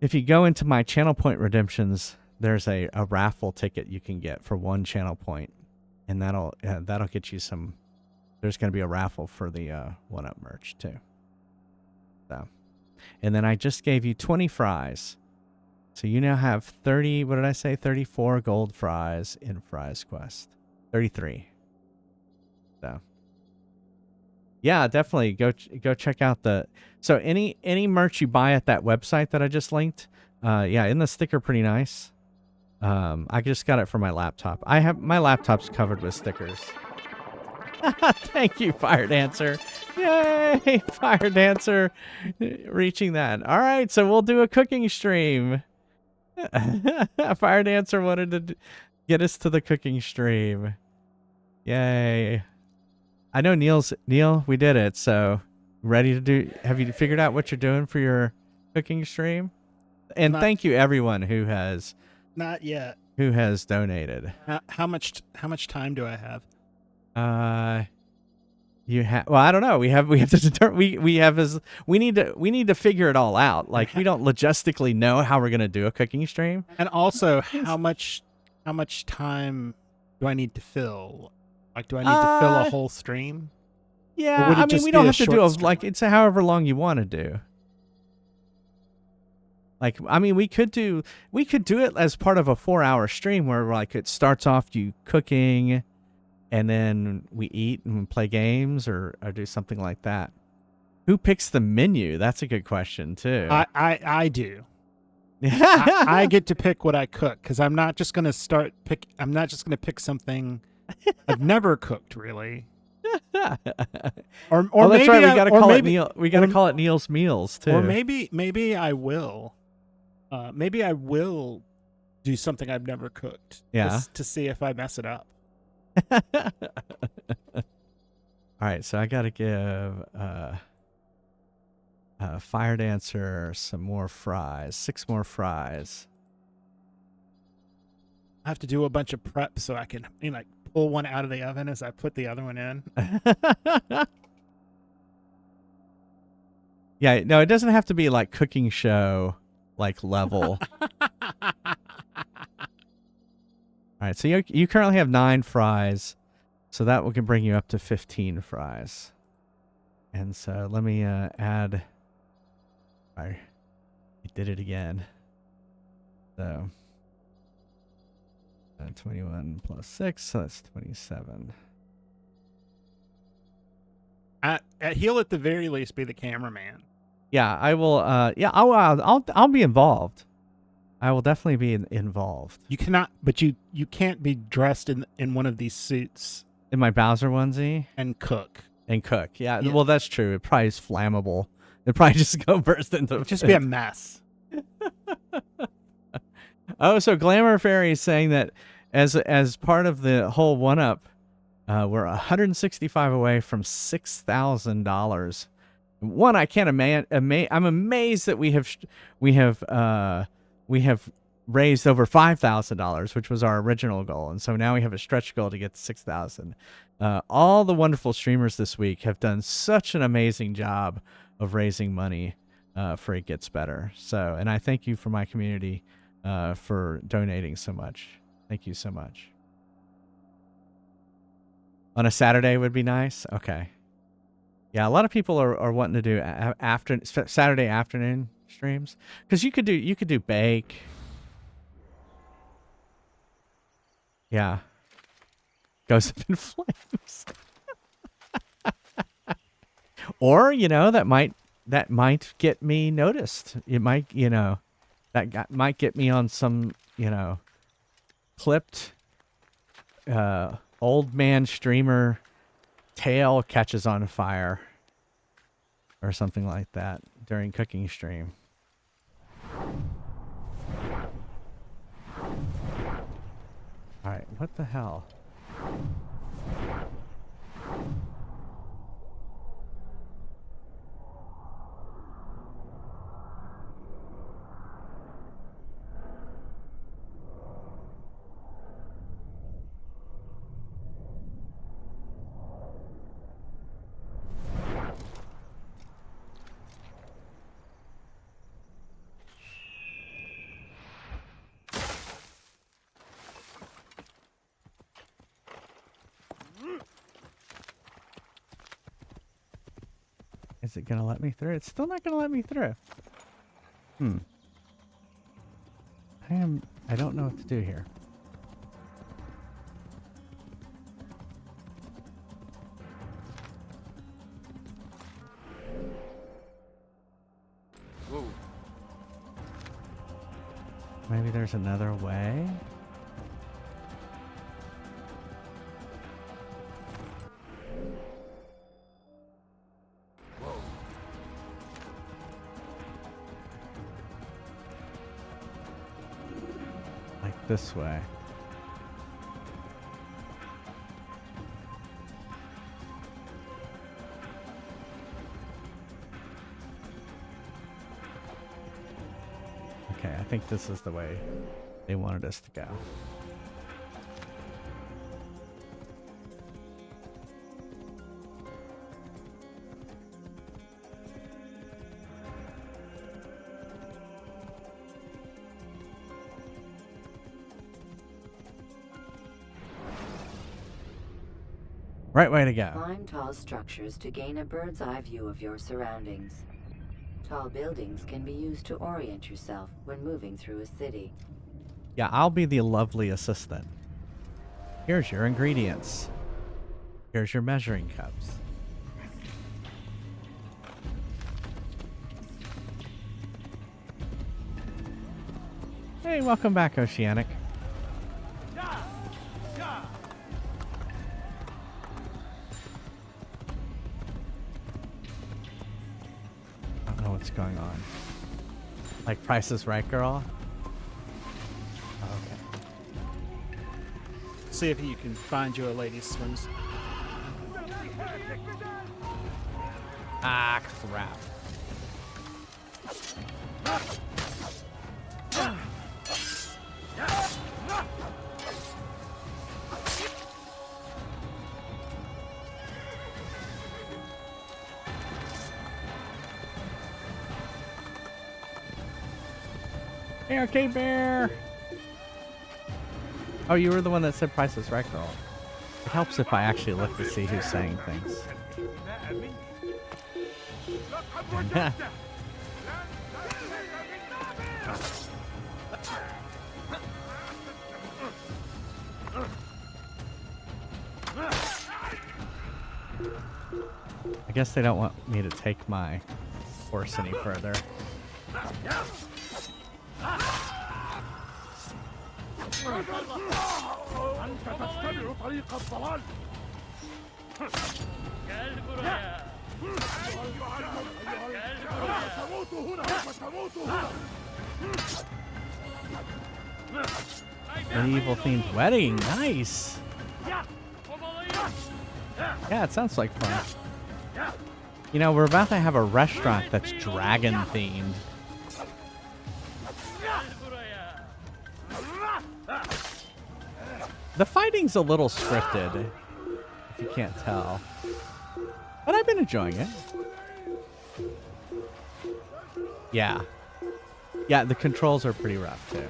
go into my channel point redemptions, there's a raffle ticket you can get for 1 channel point, and that'll get you some. There's going to be a raffle for the 1UP merch too. So, and then I just gave you 20 fries. So you now have 30, what did I say? 34 gold fries in Fry's Quest. 33. So yeah, definitely go check out so any merch you buy at that website that I just linked, yeah, isn't the sticker pretty nice? I just got it for my laptop. My laptop's covered with stickers. Thank you, Fire Dancer. Yay, Fire Dancer reaching that. All right, so we'll do a cooking stream. Fire Dancer wanted to get us to the cooking stream. Yay. I know Neil, we did it. So ready to do, have you figured out what you're doing for your cooking stream? And thank you everyone who has not yet, who has donated. How much time do I have? You have, well, I don't know. We have to determine, we need to figure it all out. Like, we don't logistically know how we're going to do a cooking stream. And also how much time do I need to fill? Like, do I need to fill a whole stream? Yeah, I mean, we don't have to do like, it's however long you want to do. Like, I mean, we could do it as part of a 4-hour stream where, like, it starts off you cooking, and then we eat and play games, or do something like that. Who picks the menu? That's a good question too. I do. I get to pick what I cook because I'm not just gonna I'm not just gonna pick something I've never cooked really. Or oh, that's maybe right. I- We gotta or call it maybe- Neil. We gotta or- call it Neil's Meals too. Or maybe I will. Maybe I will do something I've never cooked. Yeah. To see if I mess it up. All right, so I gotta give Fire Dancer some more fries. 6 more fries. I have to do a bunch of prep so I can like pull one out of the oven as I put the other one in. Yeah, no, it doesn't have to be like cooking show like level. All right, so you currently have 9 fries, so that can bring you up to 15 fries. And so let me add. I did it again. So 21 plus 6, so that's 27. He'll at the very least be the cameraman. Yeah, I will. Yeah, I'll be involved. I will definitely be involved. You cannot, but you can't be dressed in one of these suits In my Bowser onesie and cook. Yeah, well, that's true. It probably is flammable. It probably just go burst into. It'd just be a mess. Oh, so Glamour Fairy is saying that as part of the whole 1-up, we're 165 away from $6,000. One, I can't imagine. I'm amazed that we have raised over $5,000, which was our original goal, and so now we have a stretch goal to get to 6,000. All the wonderful streamers this week have done such an amazing job of raising money for It Gets Better. So, and I thank you for my community for donating so much. Thank you so much. On a Saturday would be nice. Okay. Yeah, a lot of people are wanting to do Saturday afternoon streams because you could do bake. Yeah. Goes up in flames. Or, that might get me noticed. It might, might get me on some, clipped old man streamer tail catches on fire or something like that during cooking stream. All right, what the hell? Is it gonna let me through? It's still not gonna let me through. I don't know what to do here. Whoa. Maybe there's another way? Like this way. Okay, I think this is the way they wanted us to go. Right way to go. Climb tall structures to gain a bird's eye view of your surroundings. Tall buildings can be used to orient yourself when moving through a city. Yeah, I'll be the lovely assistant. Here's your ingredients. Here's your measuring cups. Hey, welcome back, Oceanic. I don't know what's going on. Like Price is Right, girl? Okay. See if you can find you a ladies' swimsuit. Ah, crap. Hey, Arcade Bear! Oh, you were the one that said Price is Right, girl. It helps if I actually look to see who's saying things. I guess they don't want me to take my horse any further. Medieval themed wedding, nice. Yeah, it sounds like fun. You know, we're about to have a restaurant that's dragon themed. The fighting's a little scripted, if you can't tell. But I've been enjoying it. Yeah. Yeah, the controls are pretty rough, too.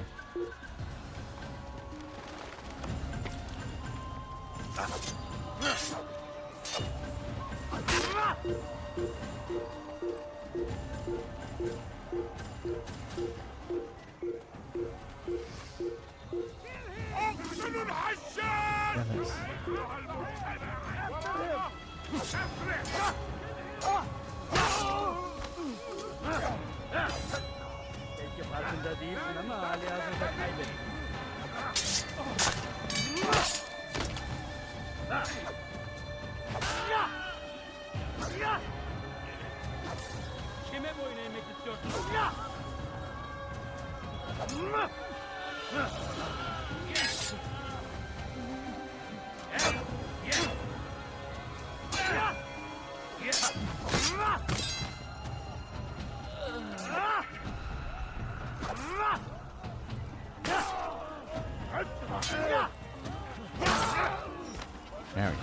There we go.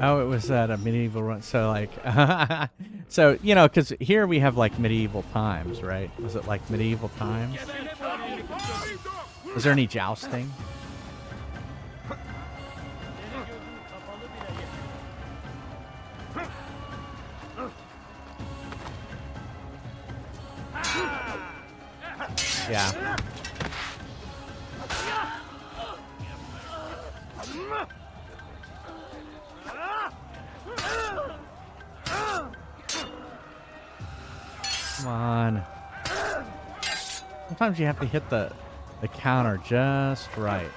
Oh, it was at a medieval run. So, like, so, you know, because here we have, like, medieval times, right? Was it, like, medieval times? Was there any jousting? Yeah. Come on. Sometimes you have to hit the counter just right.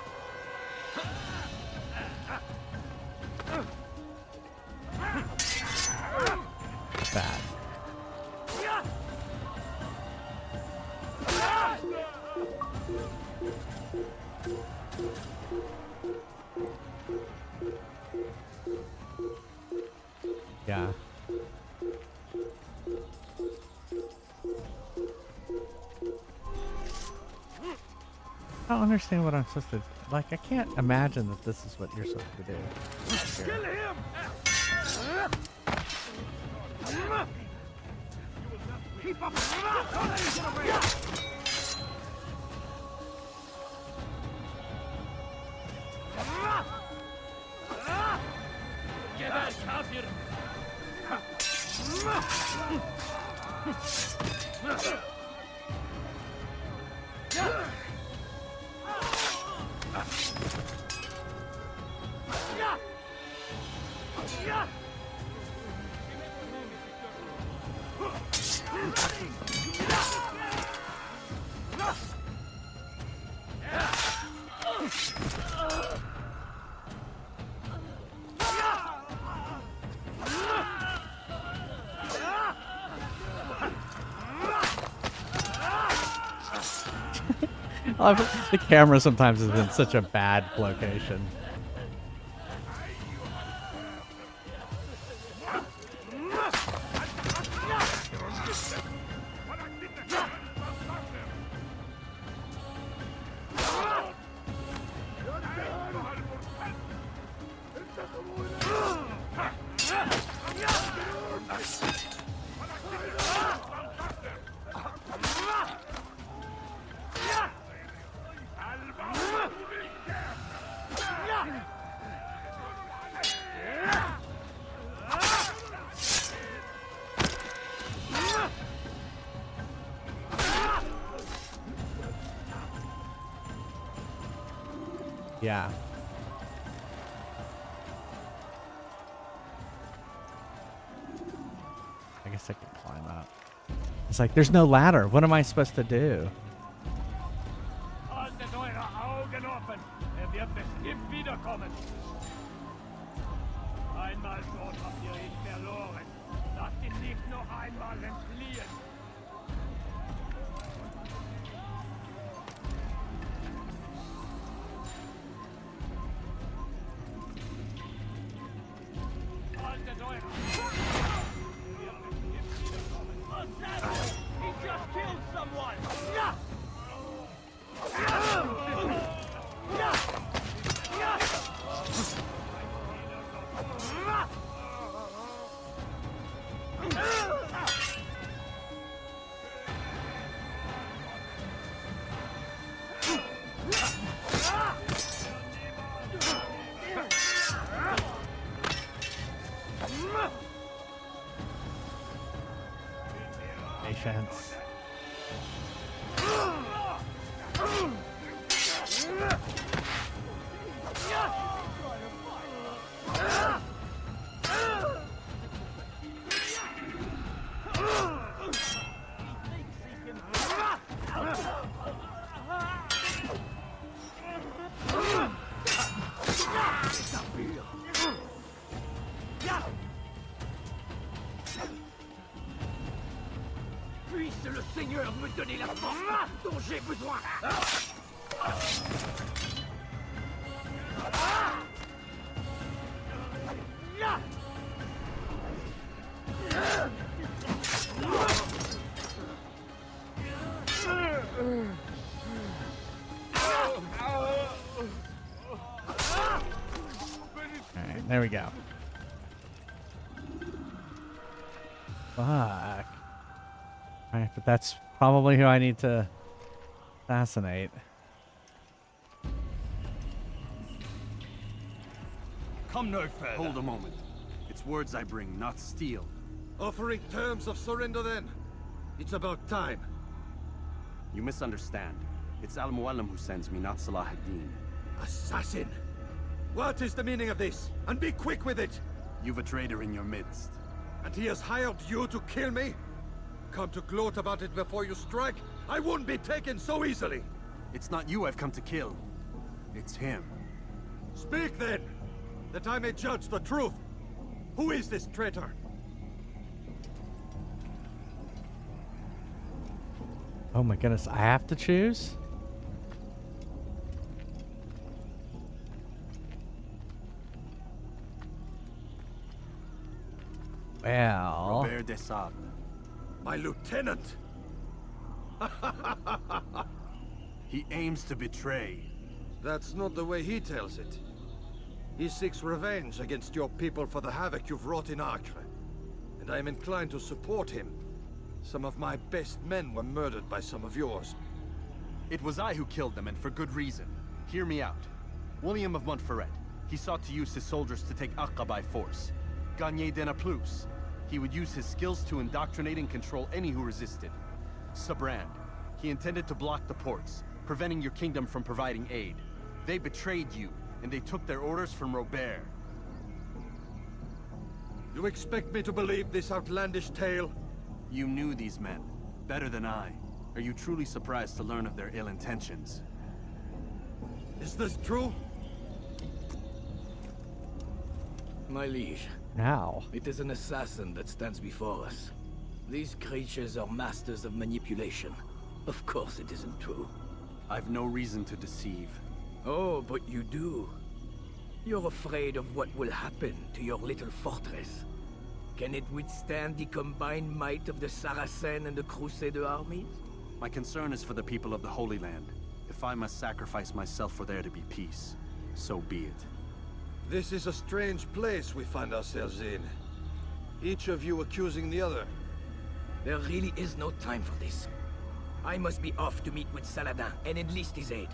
Bad. Yeah. I don't understand what I'm supposed to... Like, I can't imagine that this is what you're supposed to do. Kill him! Keep up! Geber kafir! The camera sometimes is in such a bad location. Yeah. I guess I can climb up. It's like, there's no ladder. What am I supposed to do? Haltet eure Augen offen. Wird bestimmt wiederkommen. Einmal dort habt ihr ihn verloren. Lasst ihn nicht noch einmal entfliehen. Haltet eure He just killed someone! Patience. Puisse le Seigneur me donner la force dont j'ai besoin. Alright, there we go. Fuck. Alright, but that's probably who I need to assassinate. Come no further. Hold a moment. It's words I bring, not steel. Offering terms of surrender then. It's about time. You misunderstand. It's Al-Mualim who sends me, not Salah ad-Din. Assassin! What is the meaning of this? And be quick with it! You've a traitor in your midst. And he has hired you to kill me? Come to gloat about it before you strike? I won't be taken so easily! It's not you I've come to kill. It's him. Speak then! That I may judge the truth! Who is this traitor? Oh my goodness, I have to choose? Well... Robert de Sable. My lieutenant! He aims to betray. That's not the way he tells it. He seeks revenge against your people for the havoc you've wrought in Acre. And I am inclined to support him. Some of my best men were murdered by some of yours. It was I who killed them, and for good reason. Hear me out. William of Montferrat. He sought to use his soldiers to take Acre by force. Gagné de Naplouse. He would use his skills to indoctrinate and control any who resisted. Sabrand. He intended to block the ports, preventing your kingdom from providing aid. They betrayed you, and they took their orders from Robert. You expect me to believe this outlandish tale? You knew these men, better than I. Are you truly surprised to learn of their ill intentions? Is this true? My liege. Now. It is an assassin that stands before us. These creatures are masters of manipulation. Of course it isn't true. I've no reason to deceive. Oh, but you do. You're afraid of what will happen to your little fortress. Can it withstand the combined might of the Saracen and the Crusader armies? My concern is for the people of the Holy Land. If I must sacrifice myself for there to be peace, so be it. This is a strange place we find ourselves in. Each of you accusing the other. There really is no time for this. I must be off to meet with Saladin and enlist his aid.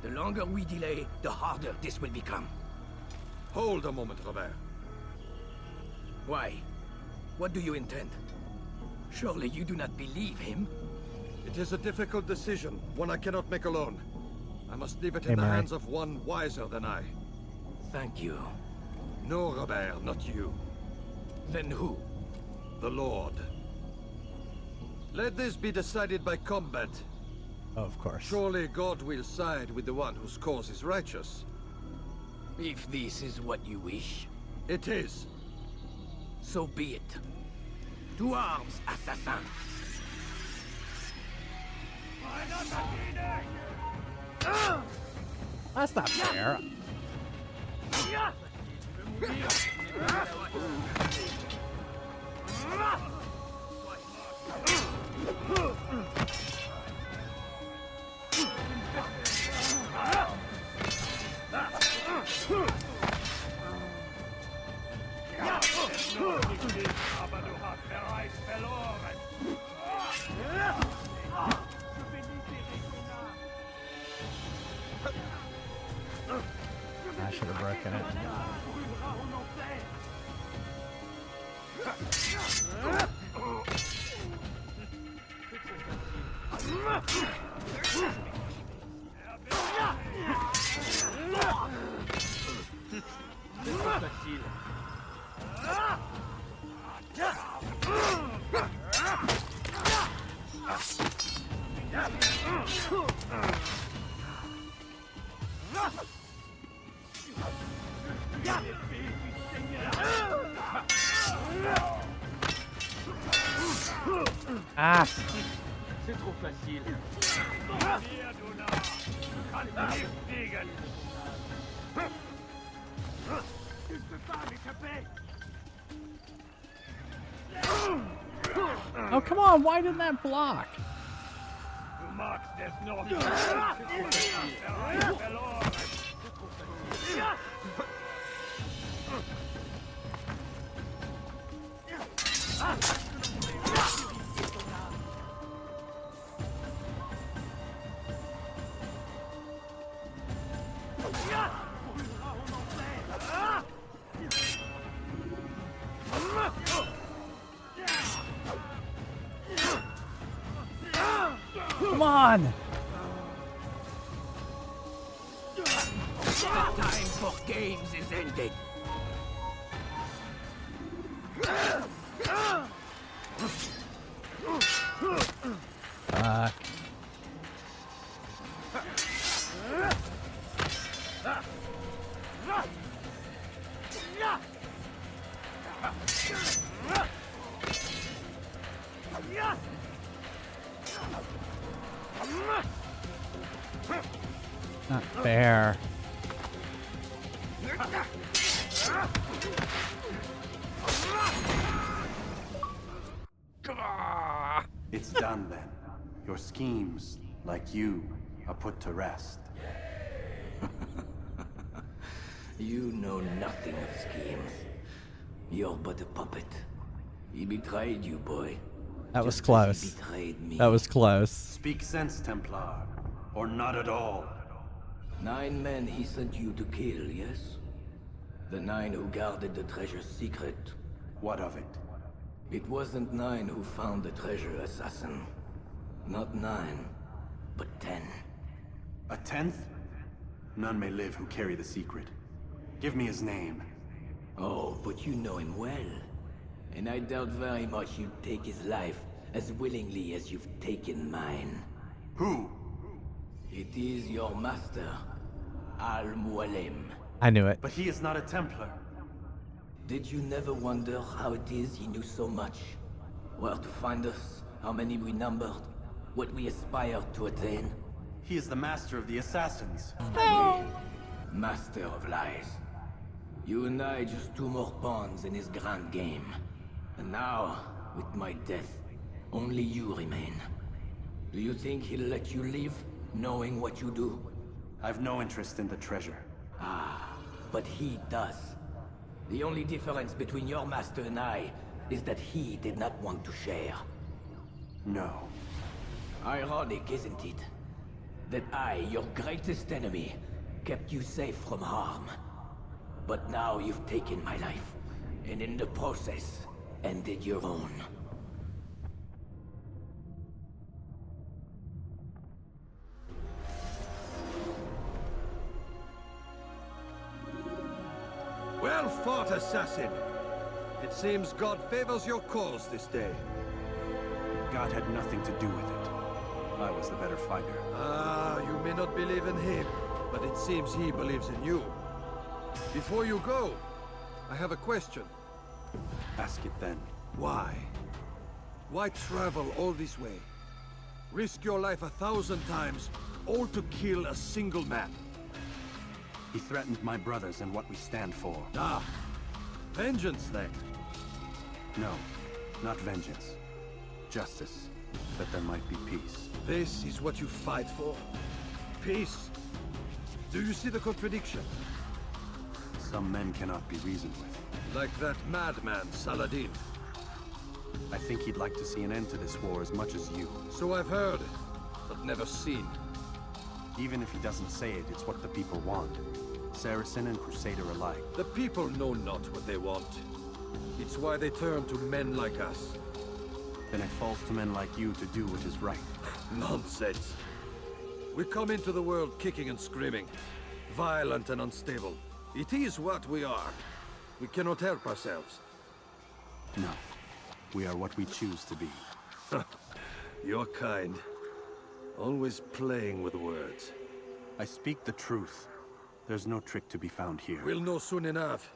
The longer we delay, the harder this will become. Hold a moment, Robert. Why? What do you intend? Surely you do not believe him? It is a difficult decision, one I cannot make alone. I must leave it Hey, in the Mary. hands of one wiser than I. Thank you. No, Robert, not you. Then who? The Lord. Let this be decided by combat. Of course. Surely God will side with the one whose cause is righteous. If this is what you wish. It is. So be it. To arms, assassin! That's not fair. I should have broken it. Ah! C'est trop facile. Oh, come on. Why didn't that block? Come on! The time for games is ended. Fuck. Not fair. It's done then. Your schemes, like you, are put to rest. You know nothing of schemes. You're but a puppet. He betrayed you, boy. That was Just as close. he betrayed me. That was close. Speak sense, Templar. Or not at all. 9 men he sent you to kill, yes? The 9 who guarded the treasure's secret. What of it? It wasn't 9 who found the treasure, assassin. Not 9, but 10. A 10th? None may live who carry the secret. Give me his name. Oh, but you know him well. And I doubt very much you'd take his life as willingly as you've taken mine. Who? It is your master, Al-Mualim. I knew it. But he is not a Templar. Did you never wonder how it is he knew so much? Where to find us, how many we numbered, what we aspired to attain? He is the master of the assassins. Master of lies. You and I just two more pawns in his grand game. And now, with my death, only you remain. Do you think he'll let you live, knowing what you do? I've no interest in the treasure. Ah, but he does. The only difference between your master and I is that he did not want to share. No. Ironic, isn't it? That I, your greatest enemy, kept you safe from harm. But now you've taken my life, and in the process, ended your own. Well fought, assassin. It seems God favors your cause this day. God had nothing to do with it. I was the better fighter. Ah, you may not believe in him, but it seems he believes in you. Before you go, I have a question. Ask it then. Why? Why travel all this way? Risk your life 1,000 times, all to kill a single man. He threatened my brothers and what we stand for. Ah, vengeance then. No, not vengeance. Justice, that there might be peace. This is what you fight for? Peace? Do you see the contradiction? Some men cannot be reasoned with. Like that madman, Saladin. I think he'd like to see an end to this war as much as you. So I've heard, but never seen. Even if he doesn't say it, it's what the people want. Saracen and Crusader alike. The people know not what they want. It's why they turn to men like us. Then it falls to men like you to do what is right. Nonsense. We come into the world kicking and screaming. Violent and unstable. It is what we are. We cannot help ourselves. No. We are what we choose to be. Your kind. Always playing with words. I speak the truth. There's no trick to be found here. We'll know soon enough.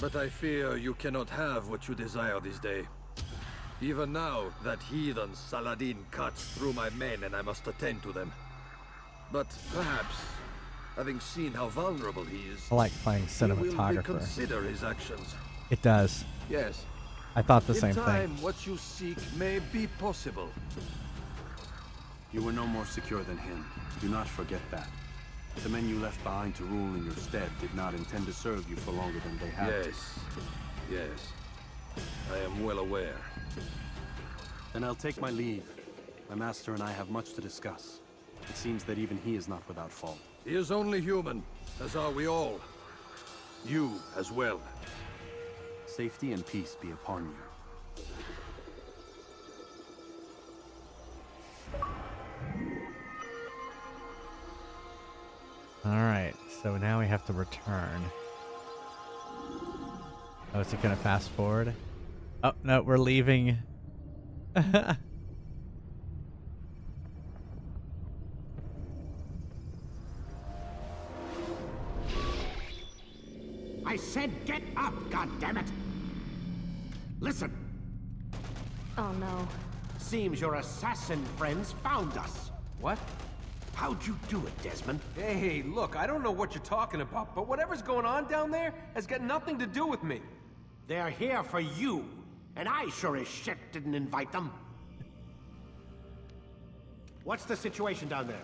But I fear you cannot have what you desire this day. Even now, that heathen Saladin cuts through my men and I must attend to them. But perhaps, having seen how vulnerable he is, I like playing he will cinematographer. reconsider his actions. It does. Yes. I thought the In same time, thing. what you seek may be possible. You were no more secure than him. Do not forget that. The men you left behind to rule in your stead did not intend to serve you for longer than they had. Yes. Yes. I am well aware. Then I'll take my leave. My master and I have much to discuss. It seems that even he is not without fault. He is only human, as are we all. You as well. Safety and peace be upon you. Alright, so now we have to return. Oh, is it gonna fast forward? Oh, no, we're leaving. I said get up, goddammit! Listen! Oh no. Seems your assassin friends found us. What? How'd you do it, Desmond? Hey, look, I don't know what you're talking about, but whatever's going on down there has got nothing to do with me. They're here for you, and I sure as shit didn't invite them. What's the situation down there?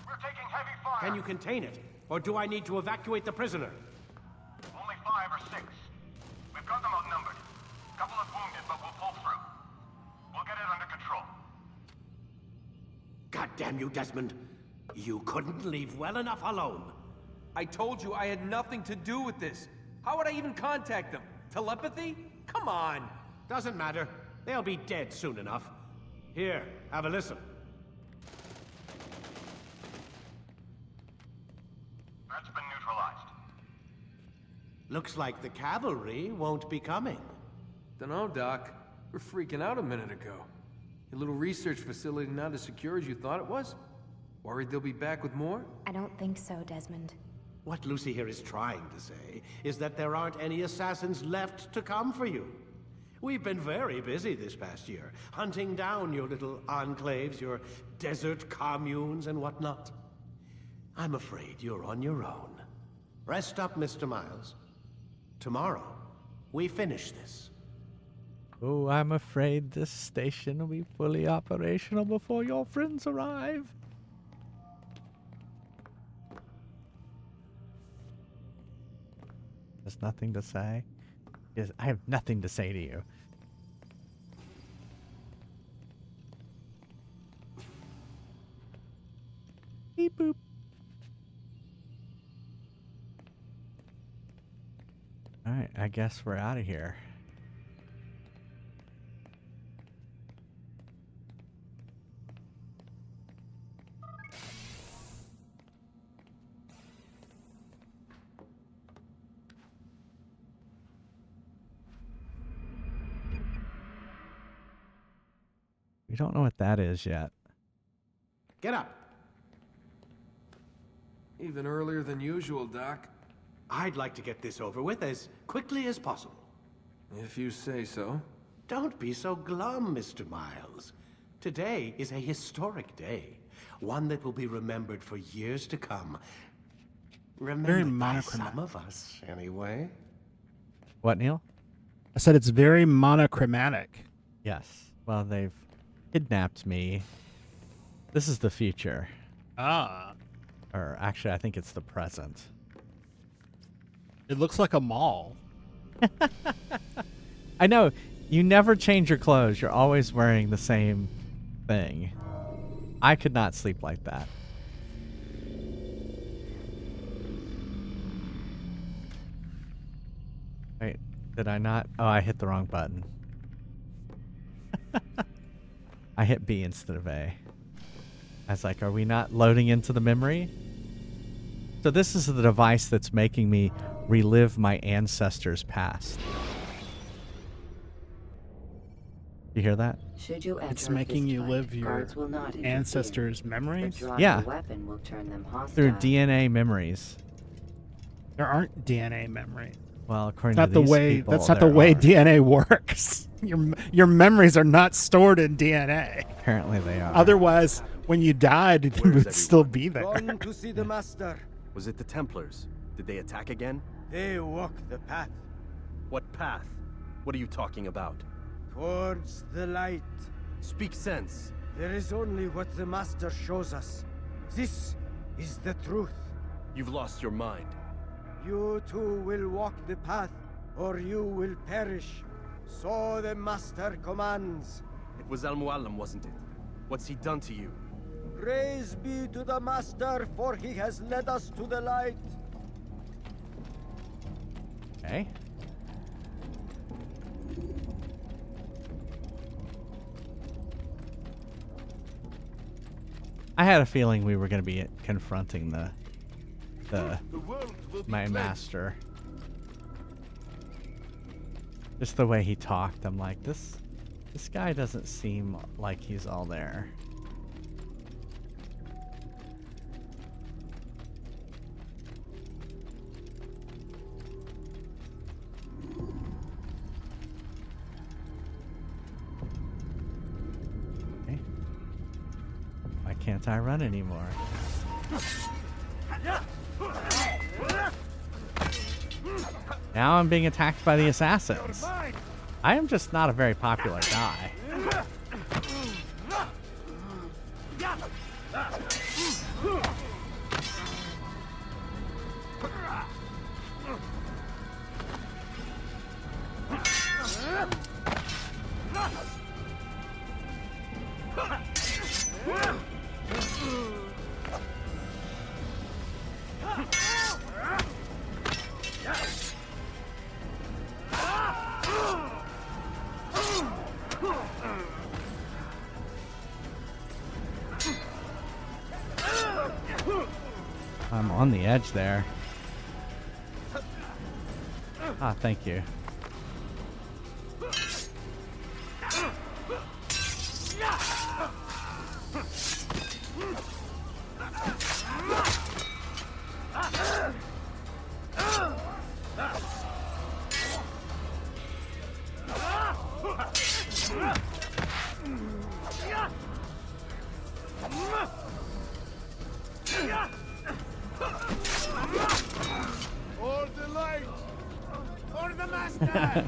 We're taking heavy fire. Can you contain it? Or do I need to evacuate the prisoner? Only 5 or 6. We've got them outnumbered. Couple of wounded, but we'll pull through. We'll get it under control. God damn you, Desmond. You couldn't leave well enough alone. I told you I had nothing to do with this. How would I even contact them? Telepathy? Come on. Doesn't matter. They'll be dead soon enough. Here, have a listen. That's been neutralized. Looks like the cavalry won't be coming. Dunno, Doc. We're freaking out a minute ago. Your little research facility not as secure as you thought it was? Worried they'll be back with more? I don't think so, Desmond. What Lucy here is trying to say is that there aren't any assassins left to come for you. We've been very busy this past year, hunting down your little enclaves, your desert communes and whatnot. I'm afraid you're on your own. Rest up, Mr. Miles. Tomorrow, we finish this. Oh, I'm afraid this station will be fully operational before your friends arrive. There's nothing to say. Yes, I have nothing to say to you. Beep boop. Alright, I guess we're out of here. We don't know what that is yet. Get up. Even earlier than usual, Doc. I'd like to get this over with as quickly as possible. If you say so. Don't be so glum, Mr. Miles. Today is a historic day. One that will be remembered for years to come. Remembered by some of us, anyway. What, Neil? I said it's very monochromatic. Yes. Well, they've kidnapped me. This is the future. Ah. Or actually, I think it's the present. It looks like a mall. I know. You never change your clothes. You're always wearing the same thing. I could not sleep like that. Wait, did I not? Oh, I hit the wrong button. I hit B instead of A. I was like, are we not loading into the memory? So this is the device that's making me relive my ancestors' past. You hear that? Should you enter It's making you live your guards will not interfere. ancestors' memories? But drawing Yeah. a weapon will turn them hostile. Through DNA memories. There aren't DNA memories. Well, according That's to not these the way. people, That's not the there way are. DNA works. Your memories are not stored in DNA. Apparently they are. Otherwise, when you died, it Where's would still be there. Gone to see the master. Was it the Templars? Did they attack again? They walk the path What path? What are you talking about? towards the light. Speak sense. There is only what the master shows us. This is the truth. You've lost your mind. You too will walk the path, or you will perish. So the master commands. It was Al-Mualim, wasn't it? What's he done to you? Praise be to the master, for he has led us to the light. Okay. I had a feeling we were going to be confronting my master. Just the way he talked, I'm like, this guy doesn't seem like he's all there. Okay. Why can't I run anymore? Now I'm being attacked by the assassins. I am just not a very popular guy. I'm on the edge there. Ah, thank you. For the master!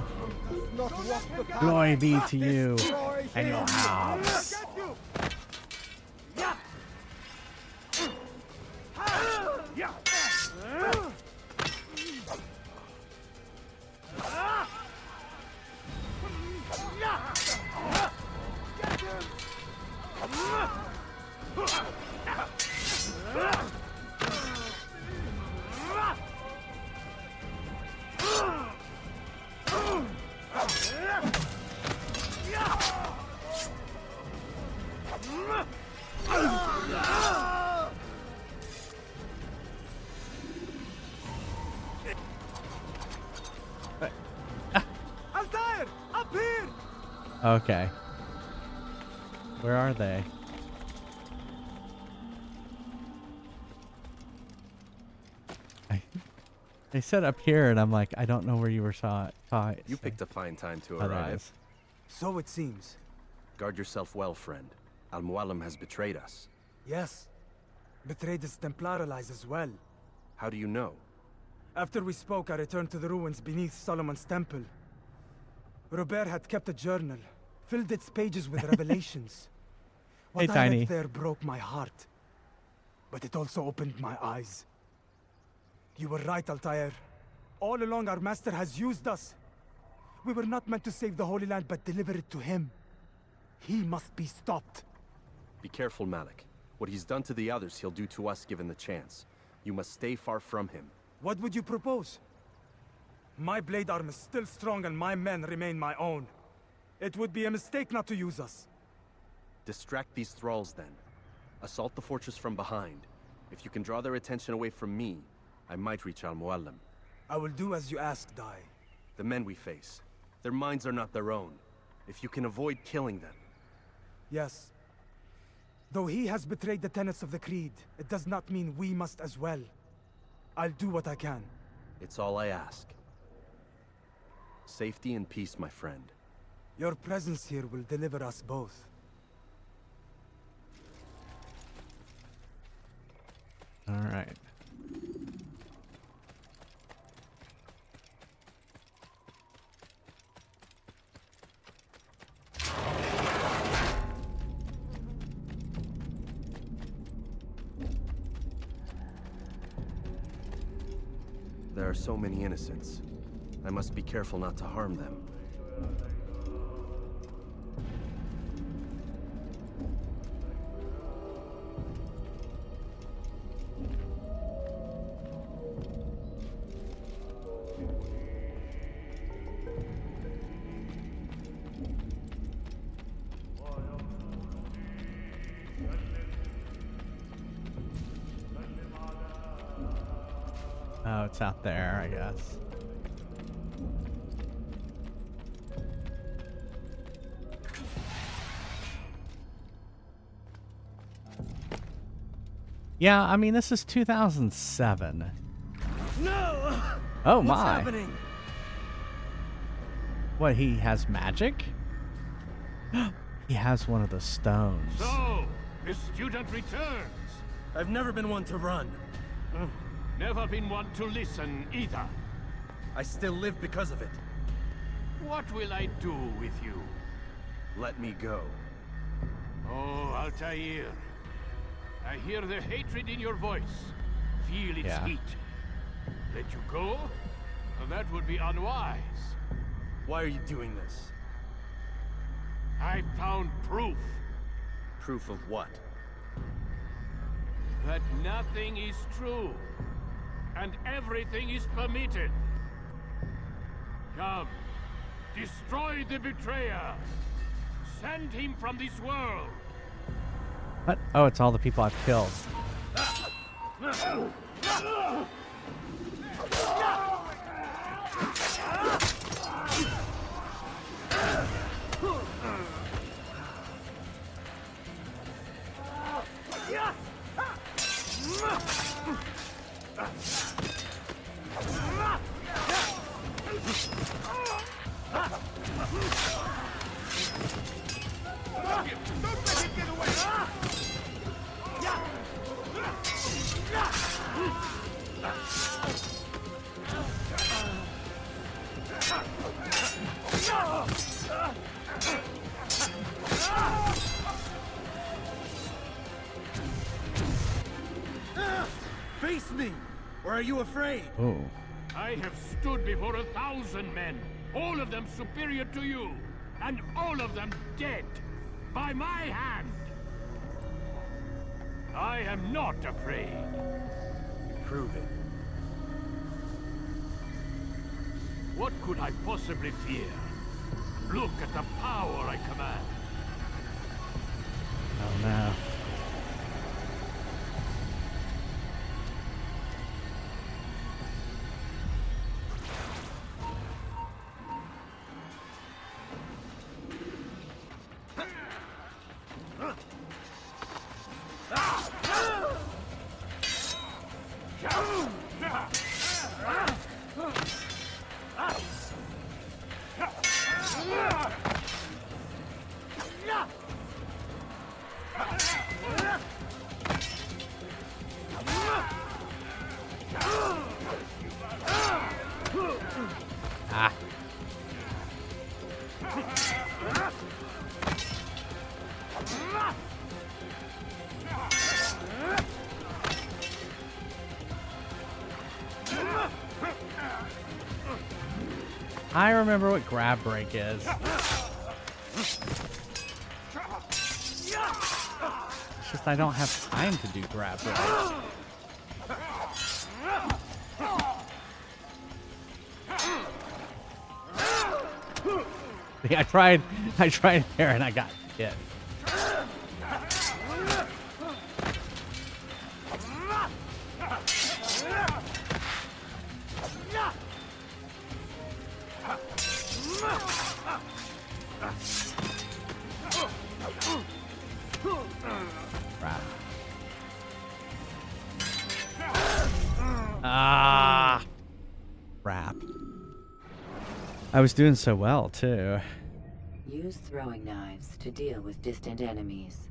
Glory be to you and your house. Altair, up here! Okay. Where are they? They said up here, and I'm like, I don't know where you were saw it. You picked a fine time to Oh, there it arrive. is. So it seems. Guard yourself well, friend. Al-Mualim has betrayed us. Yes. Betrayed his Templar allies as well. How do you know? After we spoke, I returned to the ruins beneath Solomon's temple. Robert had kept a journal, filled its pages with revelations. What Hey, I Tiny. read there broke my heart. But it also opened my eyes. You were right, Altair. All along our master has used us. We were not meant to save the Holy Land, but deliver it to him. He must be stopped. Be careful, Malik. What he's done to the others, he'll do to us given the chance. You must stay far from him. What would you propose? My blade arm is still strong and my men remain my own. It would be a mistake not to use us. Distract these thralls, then. Assault the fortress from behind. If you can draw their attention away from me, I might reach Al-Mualim. I will do as you ask, Dai. The men we face, their minds are not their own. If you can avoid killing them. Yes. Though he has betrayed the tenets of the Creed, it does not mean we must as well. I'll do what I can. It's all I ask. Safety and peace, my friend. Your presence here will deliver us both. All right. There are so many innocents. I must be careful not to harm them. Oh, it's out there, I guess. Yeah, I mean, this is 2007. No! Oh, What's my. happening? What, he has magic? He has one of the stones. So, the student returns. I've never been one to run. Never been one to listen either. I still live because of it. What will I do with you? Let me go. Oh, Altair. I hear the hatred in your voice. Feel its Yeah. heat. Let you go? That would be unwise. Why are you doing this? I found proof Proof of what? that nothing is true. And everything is permitted. Come. Destroy the betrayer. Send him from this world. What? Oh, it's all the people I've killed. Face me! Or are you afraid? Oh. I have stood before 1,000 men, all of them superior to you, and all of them dead, by my hand. I am not afraid. Prove it. What could I possibly fear? Look at the power I command. Oh no. Ah. I remember what grab break is. It's just I don't have time to do grab break. See, I tried there and I got hit. Crap. Ah, crap. I was doing so well too. Use throwing knives to deal with distant enemies.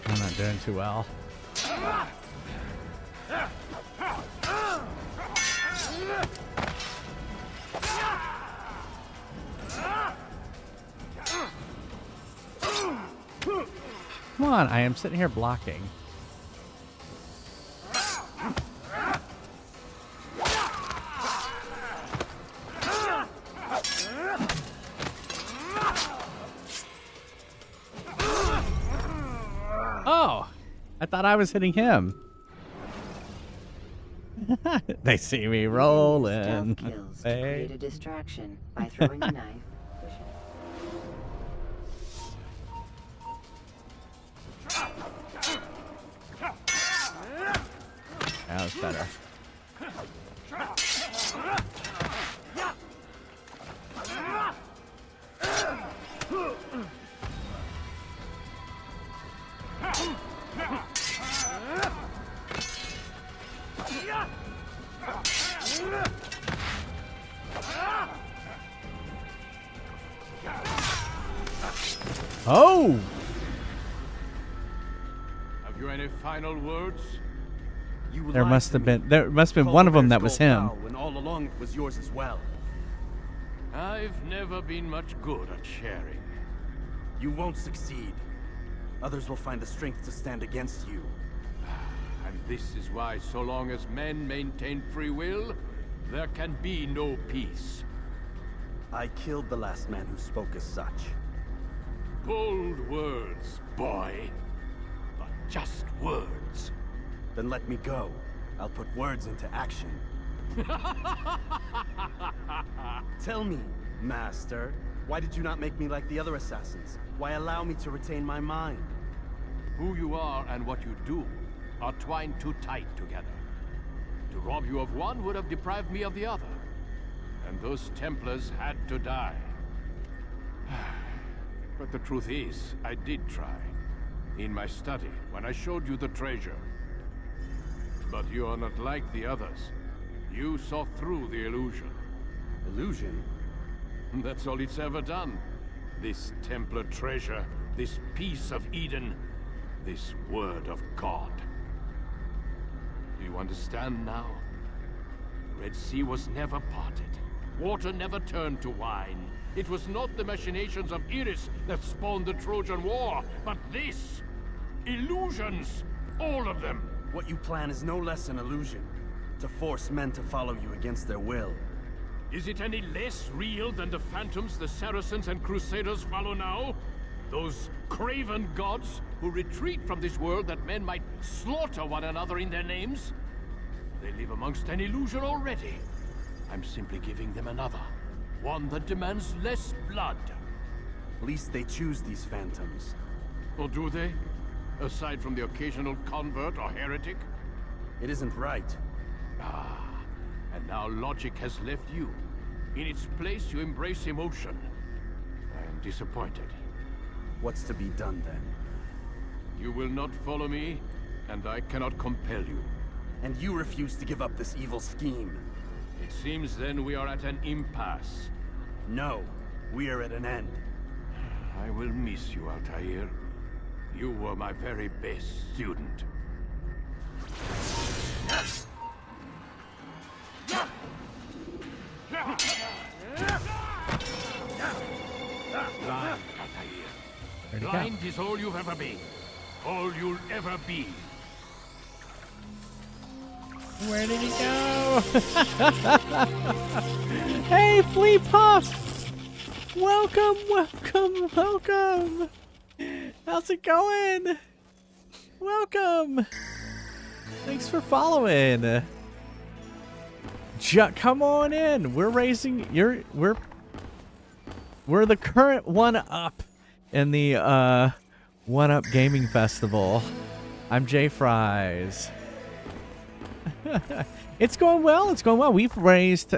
I'm not doing too well. Come on, I am sitting here blocking. Oh, I thought I was hitting him. They see me rolling. Stealth kills to create a distraction by throwing a knife. That was better. Oh! Have you any final words? You There lied must to have me. been one of them that was him. When all along it was yours as well. I've never been much good at sharing. You won't succeed. Others will find the strength to stand against you. And this is why, so long as men maintain free will, there can be no peace. I killed the last man who spoke as such. Bold words, boy. But just words. Then let me go. I'll put words into action. Tell me, Master, why did you not make me like the other assassins? Why allow me to retain my mind? Who you are and what you do are twined too tight together. To rob you of one would have deprived me of the other. And those Templars had to die. But the truth is, I did try. In my study, when I showed you the treasure. But you are not like the others. You saw through the illusion. Illusion? That's all it's ever done. This Templar treasure, this piece of Eden, this word of God. Do you understand now? The Red Sea was never parted. Water never turned to wine. It was not the machinations of Iris that spawned the Trojan War, but this! Illusions! All of them! What you plan is no less an illusion. To force men to follow you against their will. Is it any less real than the phantoms the Saracens and Crusaders follow now? Those craven gods who retreat from this world that men might slaughter one another in their names? They live amongst an illusion already. I'm simply giving them another. One that demands less blood. At least they choose these phantoms. Or do they? Aside from the occasional convert or heretic? It isn't right. Ah, and now logic has left you. In its place, you embrace emotion. I am disappointed. What's to be done then? You will not follow me, and I cannot compel you. And you refuse to give up this evil scheme. It seems then we are at an impasse. No, we are at an end. I will miss you, Altair. You were my very best student. Blind, Altair. Blind is all you've ever been. All you'll ever be. Where did he go? Hey, Flea Puff! Welcome, welcome, welcome! How's it going? Welcome! Thanks for following. Come on in. We're raising we're the current one-up in the One-Up Gaming Festival. I'm Jay Fries. It's going well. It's going well. We've raised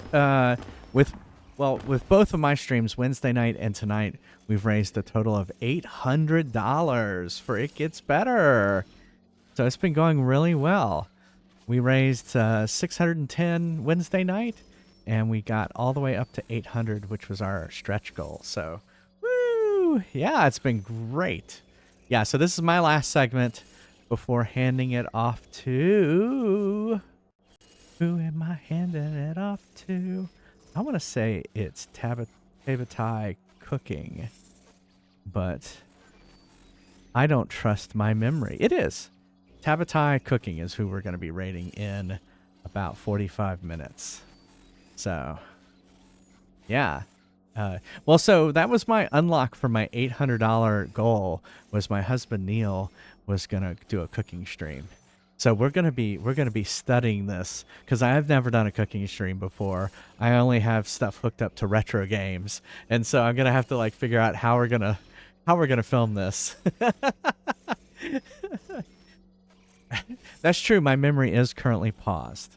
with both of my streams, Wednesday night and tonight, we've raised a total of $800 for It Gets Better. So it's been going really well. We raised 610 Wednesday night, and we got all the way up to 800, which was our stretch goal. So, woo! Yeah, it's been great. Yeah, so this is my last segment before handing it off to... Who am I handing it off to? I want to say it's Tabatai Cooking, but I don't trust my memory. It is. Tabatai Cooking is who we're going to be rating in about 45 minutes. So, yeah. Well, so that was my unlock for my $800 goal, was my husband Neil was going to do a cooking stream. So we're gonna be studying this, because I have never done a cooking stream before. I only have stuff hooked up to retro games, and so I'm gonna have to like figure out how we're gonna film this. That's true. My memory is currently paused.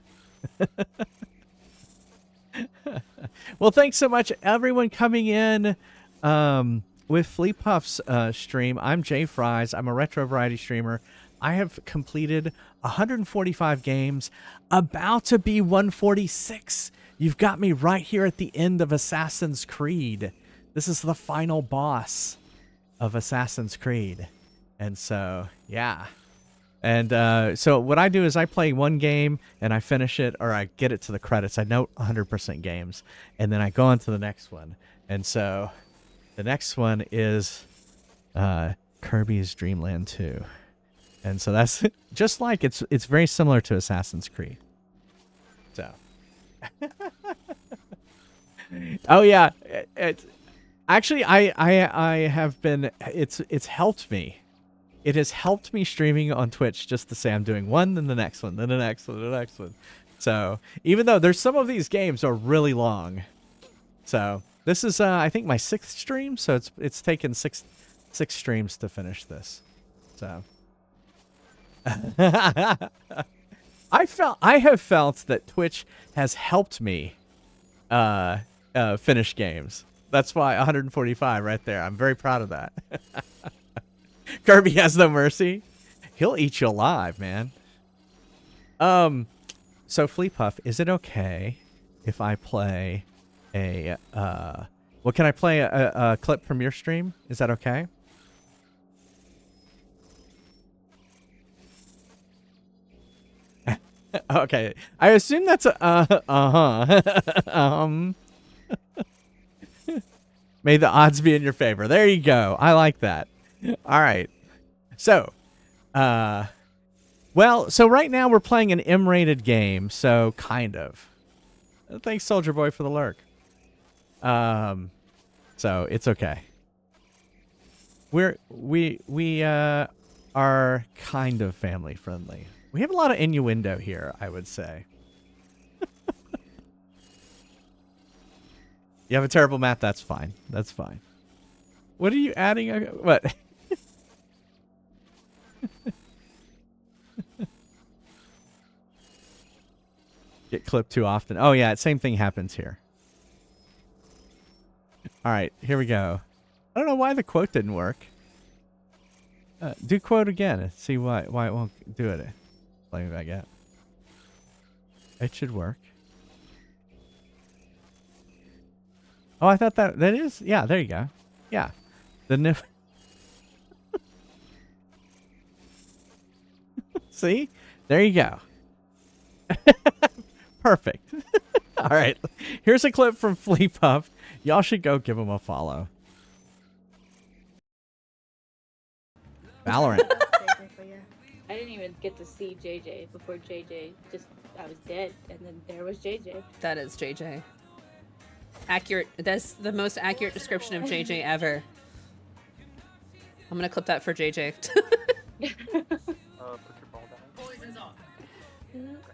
Well, thanks so much, everyone coming in with Flea Puff's stream. I'm Jay Fries. I'm a retro variety streamer. I have completed 145 games, about to be 146. You've got me right here at the end of Assassin's Creed. This is the final boss of Assassin's Creed. And so, yeah. And so what I do is I play one game and I finish it, or I get it to the credits. I know 100% games. And then I go on to the next one. And so the next one is Kirby's Dream Land 2. And so that's just like it's very similar to Assassin's Creed. So, oh yeah, it's actually I have been it's helped me. It has helped me streaming on Twitch just to say I'm doing one, then the next one, then the next one, then the next one. So even though there's some of these games are really long, so this is I think my 6th stream. So it's taken six streams to finish this. So. I have felt that Twitch has helped me finish games. That's why 145 right there. I'm very proud of that. Kirby has no mercy. He'll eat you alive, man. So Fleepuff, is it okay if I play a well, can I play a clip from your stream? Is that okay? Okay. I assume that's a May the odds be in your favor. There you go. I like that. All right. So, well, so right now we're playing an M-rated game, so kind of. Thanks, Soldier Boy, for the lurk. So it's okay. We are kind of family friendly. We have a lot of innuendo here, I would say. You have a terrible map, that's fine. That's fine. What are you adding? What? Get clipped too often. Oh yeah, same thing happens here. All right, here we go. I don't know why the quote didn't work. Do quote again and see why it won't do it. Play me back out. It should work. Oh, I thought that is. Yeah, there you go. Yeah, the nif. See, there you go. Perfect. All right, here's a clip from Fleepuff. Y'all should go give him a follow. Valorant. I didn't even get to see JJ before JJ I was dead, and then there was JJ. That is JJ. Accurate. That's the most accurate description of JJ ever. I'm gonna clip that for JJ.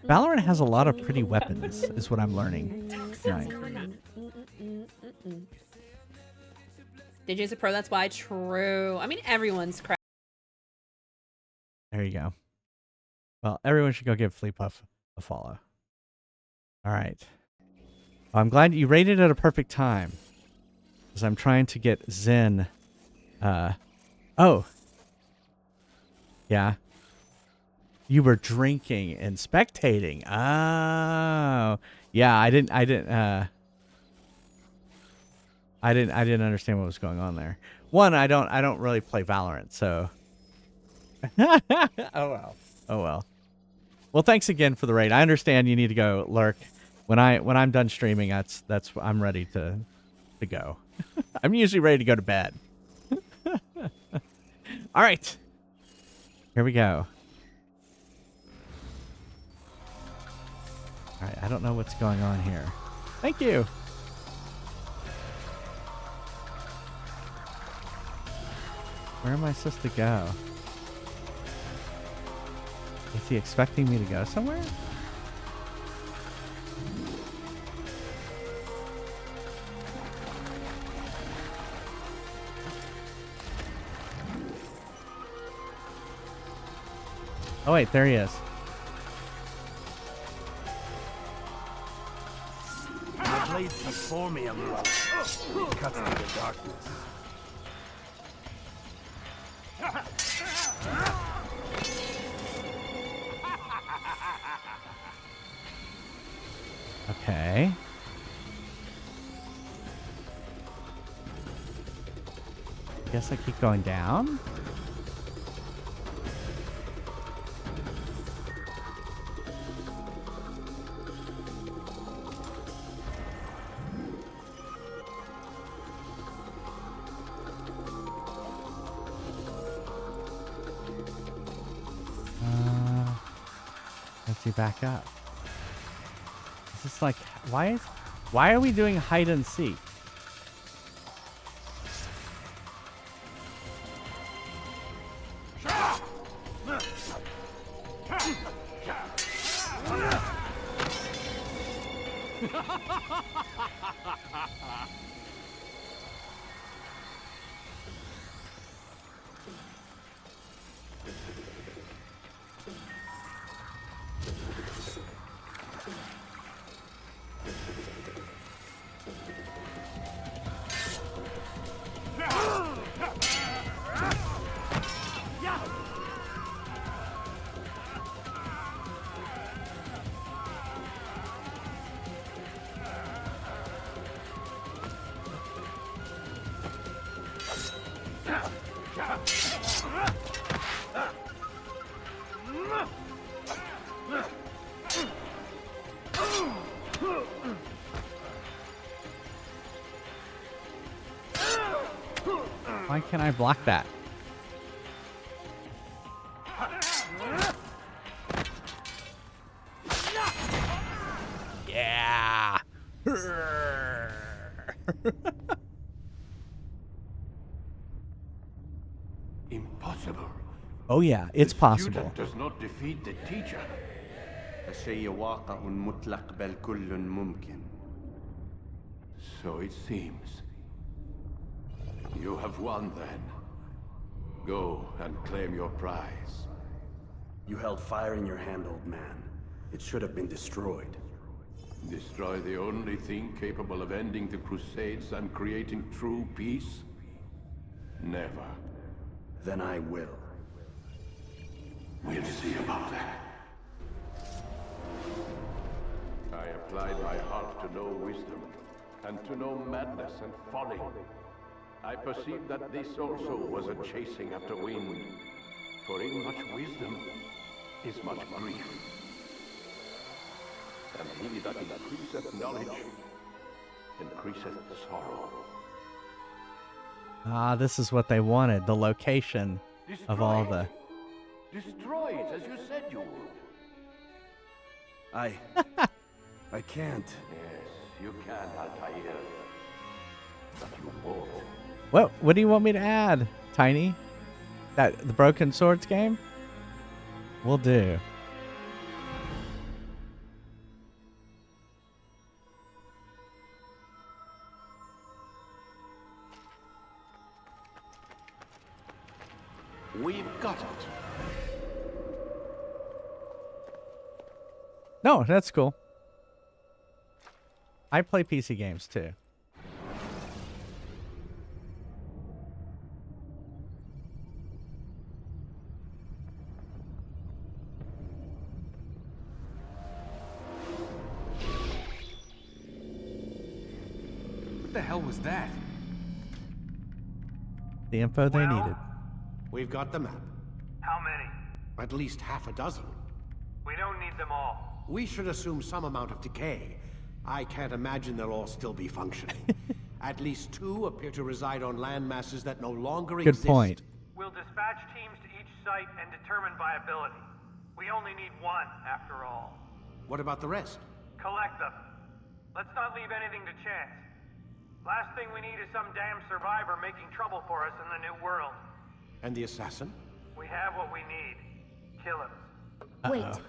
Valorant has a lot of pretty weapons, is what I'm learning. Right. JJ's a pro, that's why. True. I mean, everyone's crap. There you go. Well, everyone should go give Fleepuff a follow. All right. Well, I'm glad you rated at a perfect time, because I'm trying to get Zen. Oh. Yeah. You were drinking and spectating. Oh. Yeah, I didn't understand what was going on there. One, I don't really play Valorant, so oh well. Oh well. Well, thanks again for the raid. I understand you need to go lurk. When I'm done streaming, that's I'm ready to go. I'm usually ready to go to bed. All right. Here we go. All right, I don't know what's going on here. Thank you. Where am I supposed to go? Is he expecting me to go somewhere? Oh wait, there he is. The blades before me, Amuel. Cuts through the darkness. Okay. Guess I keep going down. Let's see, back up. Is this like, why are we doing hide and seek? Why can't I block that? Yeah. Impossible. Oh yeah, it's The possible. student does not defeat the teacher. الشيء واقع مطلق بل كل ممكن. So it seems. You have won then. Go and claim your prize. You held fire in your hand, old man. It should have been destroyed. Destroy the only thing capable of ending the Crusades and creating true peace? Never. Then I will. We'll see about that. I applied my heart to know wisdom, and to know madness and folly. I perceived that this also was a chasing after wind, for in much wisdom is much grief. And he that increaseth knowledge increaseth sorrow. Ah, this is what they wanted, the location of all the... Destroy it as you said you would. I can't. Yes, you can, Altair. But you won't. What do you want me to add, Tiny? The Broken Swords game? Will do. We've got it. No, that's cool. I play PC games too. What the hell was that? The info they needed. We've got the map. How many? At least half a dozen. We don't need them all. We should assume some amount of decay. I can't imagine they'll all still be functioning. At least 2 appear to reside on land masses that no longer Good exist. point. We'll dispatch teams to each site and determine viability. We only need 1, after all. What about the rest? Collect them. Let's not leave anything to chance. Last thing we need is some damn survivor making trouble for us in the new world. And the assassin? We have what we need. Kill him. Wait.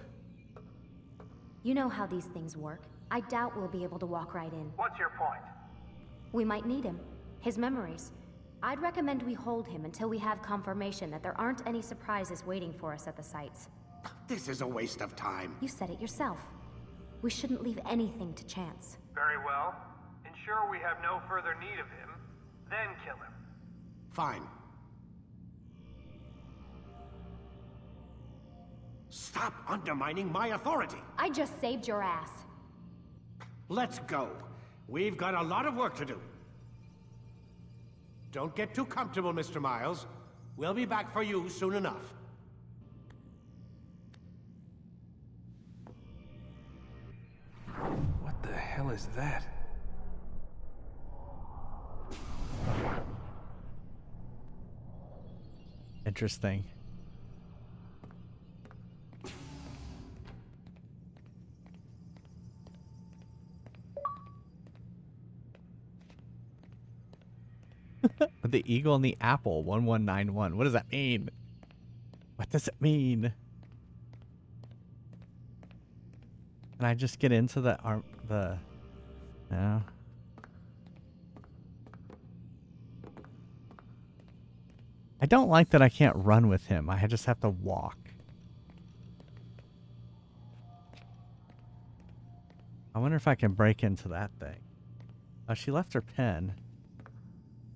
You know how these things work. I doubt we'll be able to walk right in. What's your point? We might need him. His memories. I'd recommend we hold him until we have confirmation that there aren't any surprises waiting for us at the sites. This is a waste of time. You said it yourself. We shouldn't leave anything to chance. Very well. Ensure we have no further need of him, then kill him. Fine. Stop undermining my authority! I just saved your ass. Let's go. We've got a lot of work to do. Don't get too comfortable, Mr. Miles. We'll be back for you soon enough. What the hell is that? Interesting. The eagle and the apple 1191. What does that mean? What does it mean? Can I just get into the no. I don't like that I can't run with him. I just have to walk. I wonder if I can break into that thing. Oh, she left her pen.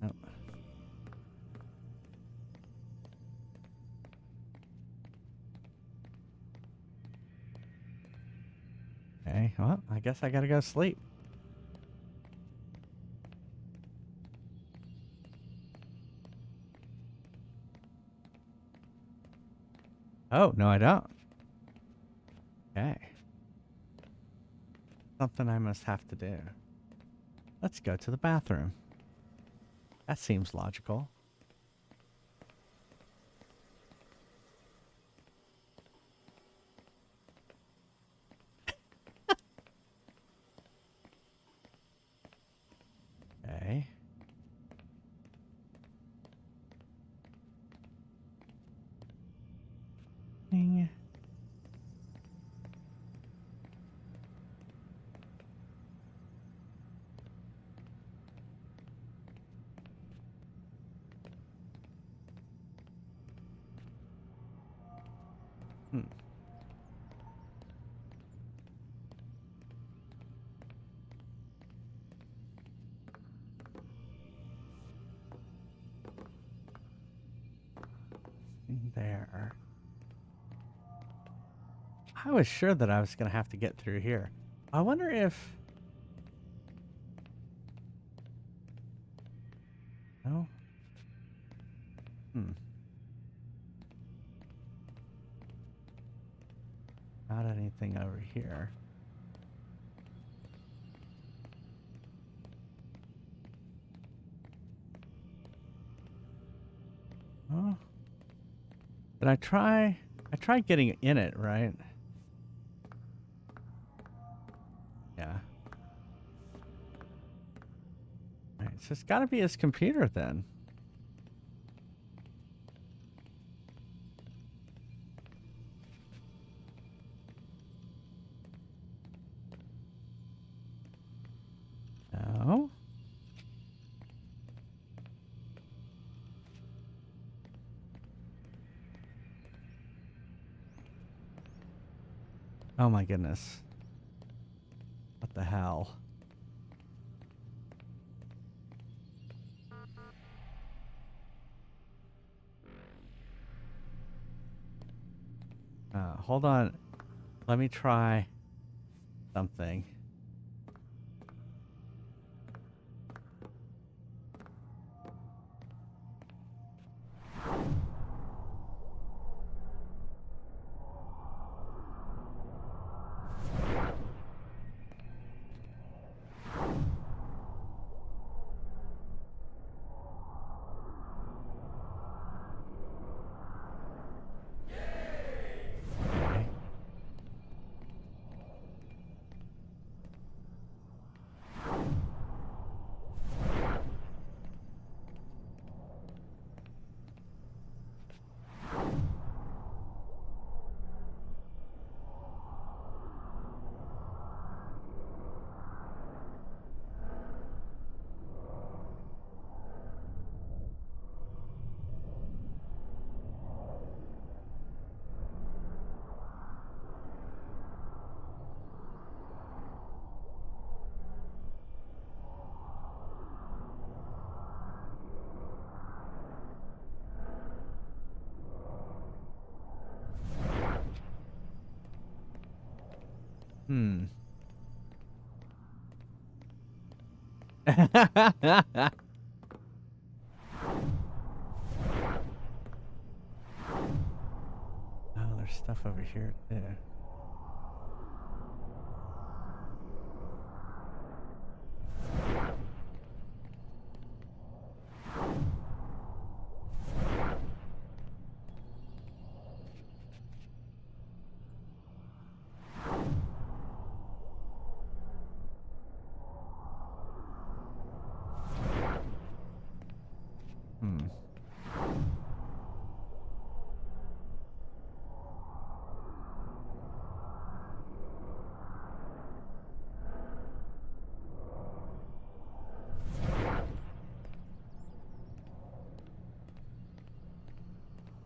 Oh. Okay, well, I guess I gotta go sleep. Oh, no, I don't. Okay. Something I must have to do. Let's go to the bathroom. That seems logical. Okay. Ding. There. I was sure that I was going to have to get through here. I wonder if... No? Not anything over here. Oh. Did I try? I tried getting in it, right? Yeah. Alright, so it's gotta be his computer then. No. Oh my goodness. What the hell? Hold on. Let me try something. Oh, there's stuff over here too.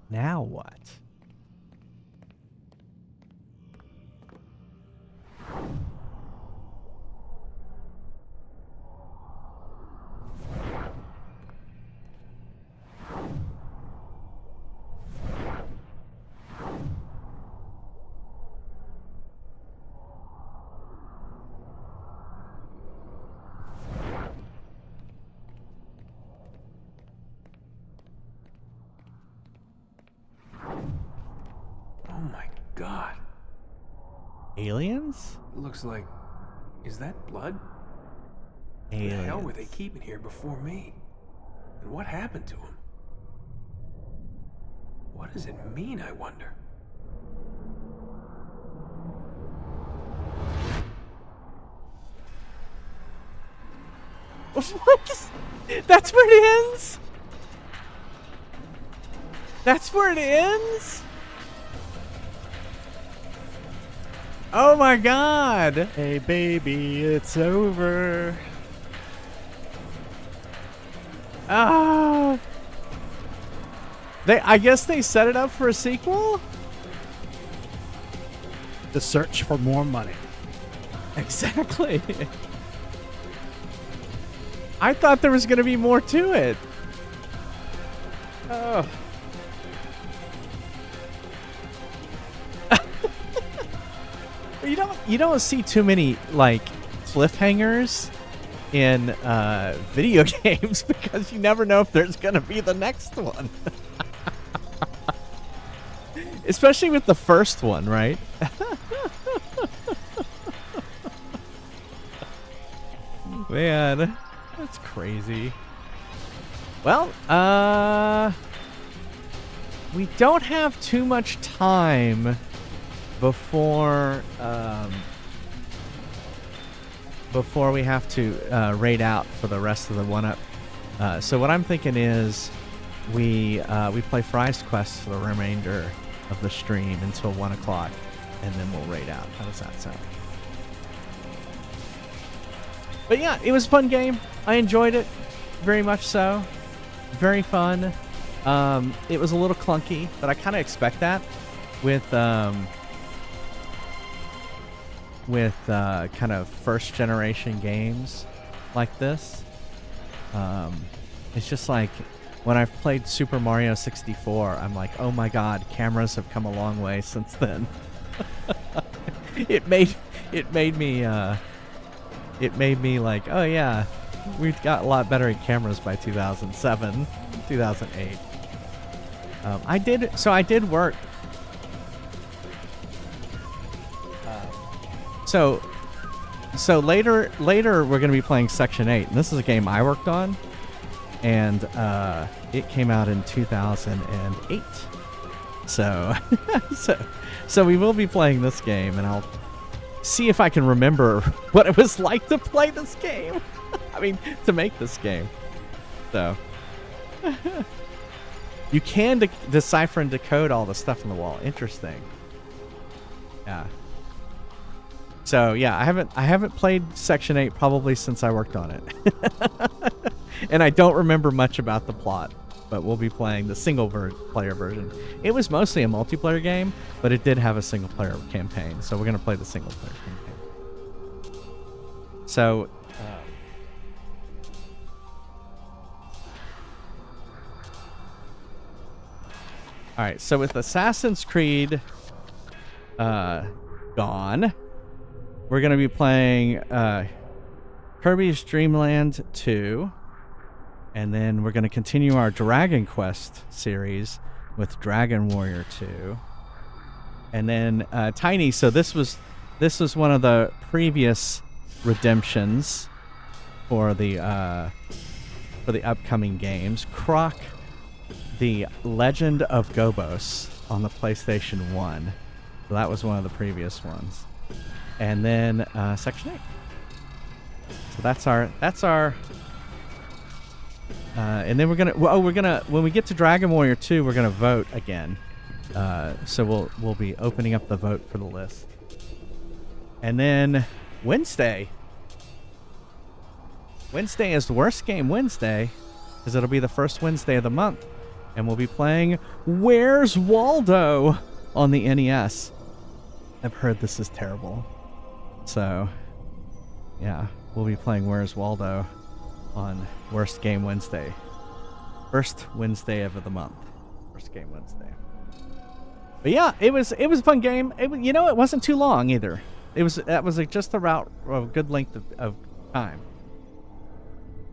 Now what? Oh my god. Aliens? Looks like Is that blood? Aliens. What the hell were they keeping here before me? And what happened to them? What does it mean, I wonder? What? That's where it ends? That's where it ends? Oh my god! Hey baby, it's over. Ah! I guess they set it up for a sequel? The search for more money. Exactly. I thought there was going to be more to it. Oh. You don't see too many like cliffhangers in video games because you never know if there's going to be the next one. Especially with the first one, right? Man, that's crazy. Well, we don't have too much time before we have to raid out for the rest of the 1-up. So what I'm thinking is we play Fry's Quest for the remainder of the stream until 1 o'clock, and then we'll raid out. How does that sound? But yeah, it was a fun game. I enjoyed it very much so. Very fun. It was a little clunky, but I kind of expect that with kind of first generation games like this. It's just like when I've played Super Mario 64, I'm like, oh my god, cameras have come a long way since then. It made me like, oh yeah, we've got a lot better at cameras by 2007, 2008. I did work. So later we're going to be playing Section 8, and this is a game I worked on, and it came out in 2008. So we will be playing this game, and I'll see if I can remember what it was like to play this game. I mean, to make this game. So you can decipher and decode all the stuff on the wall. Interesting. Yeah. So yeah, I haven't played Section 8 probably since I worked on it. And I don't remember much about the plot, but we'll be playing the single player version. It was mostly a multiplayer game, but it did have a single player campaign, so we're going to play the single player campaign. So all right, so with Assassin's Creed gone, we're going to be playing Kirby's Dream Land 2, and then we're going to continue our Dragon Quest series with Dragon Warrior 2. And then Tiny, so this was one of the previous redemptions for the upcoming games. Croc, the Legend of Gobos on the PlayStation 1. So that was one of the previous ones. And then Section 8. So that's our and then we're gonna when we get to Dragon Warrior 2, we're gonna vote again. So we'll be opening up the vote for the list. And then Wednesday is the Worst Game Wednesday, because it'll be the first Wednesday of the month, and we'll be playing Where's Waldo on the NES. I've heard this is terrible. So, yeah, we'll be playing Where's Waldo on Worst Game Wednesday. First Wednesday of the month. Worst Game Wednesday. But yeah, it was a fun game. It wasn't too long either. That was just about a good length of time.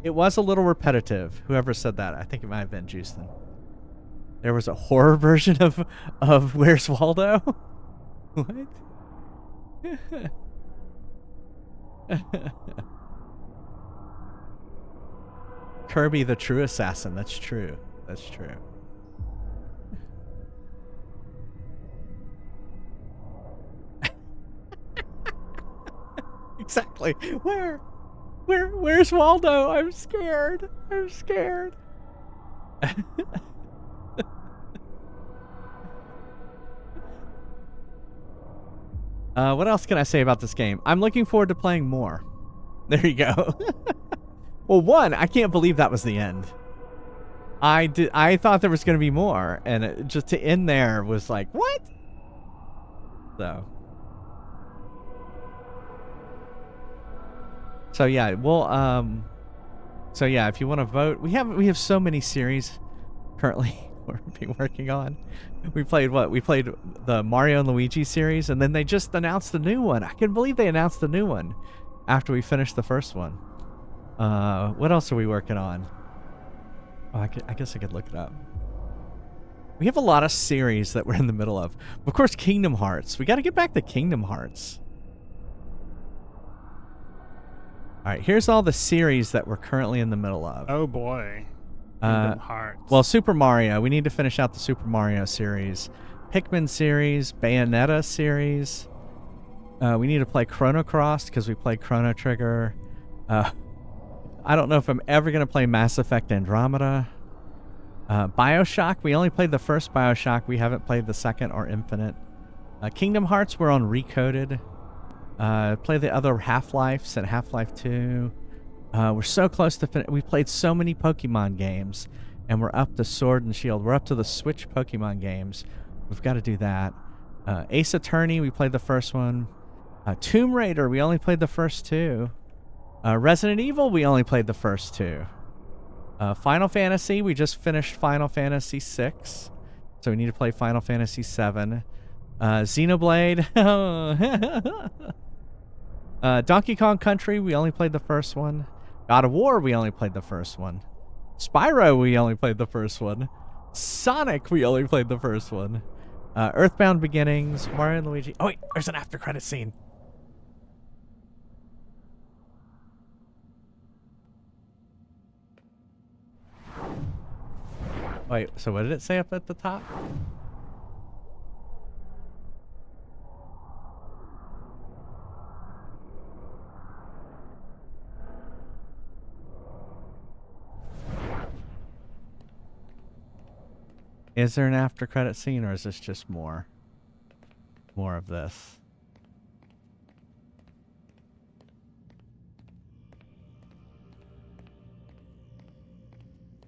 It was a little repetitive. Whoever said that, I think it might have been Justin. There was a horror version of Where's Waldo? What? Kirby the true assassin. That's true. That's true. Exactly. Where's Waldo? I'm scared. I'm scared. What else can I say about this game? I'm looking forward to playing more. There you go. Well, one, I can't believe that was the end. I thought there was going to be more, and just to end there was like, what? So yeah, well, so yeah, if you want to vote, we have so many series currently we're working on. We played what? We played the Mario and Luigi series, and then they just announced a new one. I can't believe they announced a new one after we finished the first one. What else are we working on? Oh, I guess I could look it up. We have a lot of series that we're in the middle of. Of course, Kingdom Hearts. We got to get back to Kingdom Hearts. All right, here's all the series that we're currently in the middle of. Oh boy. Kingdom Hearts. Well, Super Mario. We need to finish out the Super Mario series. Pikmin series. Bayonetta series. We need to play Chrono Cross because we played Chrono Trigger. I don't know if I'm ever going to play Mass Effect Andromeda. Bioshock. We only played the first Bioshock. We haven't played the second or Infinite. Kingdom Hearts, we're on Recoded. Play the other Half-Lifes and Half-Life 2. We're so close to finish. We played so many Pokemon games, and we're up to Sword and Shield. We're up to the Switch Pokemon games. We've got to do that. Ace Attorney, we played the first one. Tomb Raider, we only played the first two. Resident Evil, we only played the first two. Final Fantasy, we just finished Final Fantasy 6. So we need to play Final Fantasy 7. Xenoblade. Donkey Kong Country, we only played the first one. God of War, we only played the first one. Spyro, we only played the first one. Sonic, we only played the first one. Earthbound Beginnings, Mario and Luigi. Oh wait, there's an after credit scene. Wait, so what did it say up at the top? Is there an after credit scene, or is this just more of this?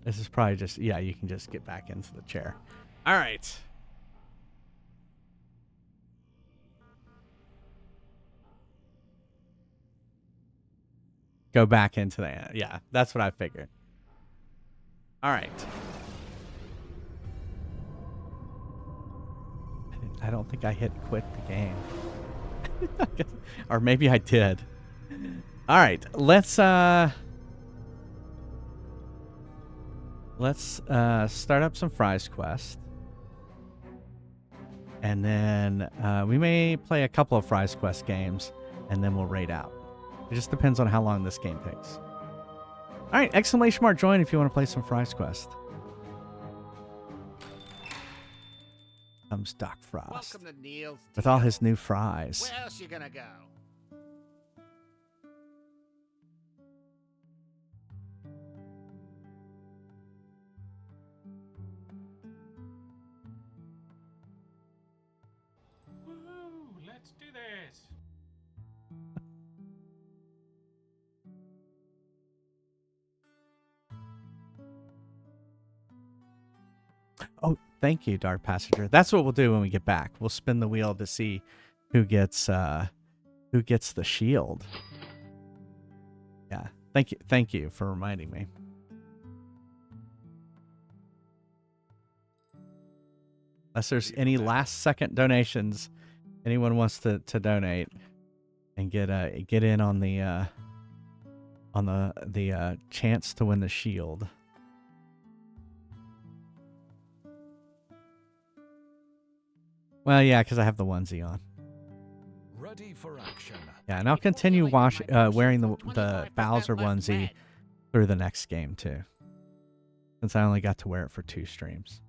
This is probably just, yeah, you can just get back into the chair. All right. Go back into the, yeah, that's what I figured. All right. I don't think I hit quit the game. Or maybe I did. All right, let's start up some Fry's Quest. And then we may play a couple of Fry's Quest games, and then we'll raid out. It just depends on how long this game takes. All right, exclamation mark join if you want to play some Fry's Quest. Comes Doc Frost with all his new fries. Where else you gonna go? Woohoo! Let's do this. Oh, thank you, Dark Passenger. That's what we'll do when we get back. We'll spin the wheel to see who gets the shield. Yeah. Thank you for reminding me. Unless there's any last second donations anyone wants to donate and get in on the chance to win the shield. Well, yeah, because I have the onesie on. Ready for action. Yeah, and I'll continue wearing the Bowser onesie through the next game too, since I only got to wear it for 2 streams.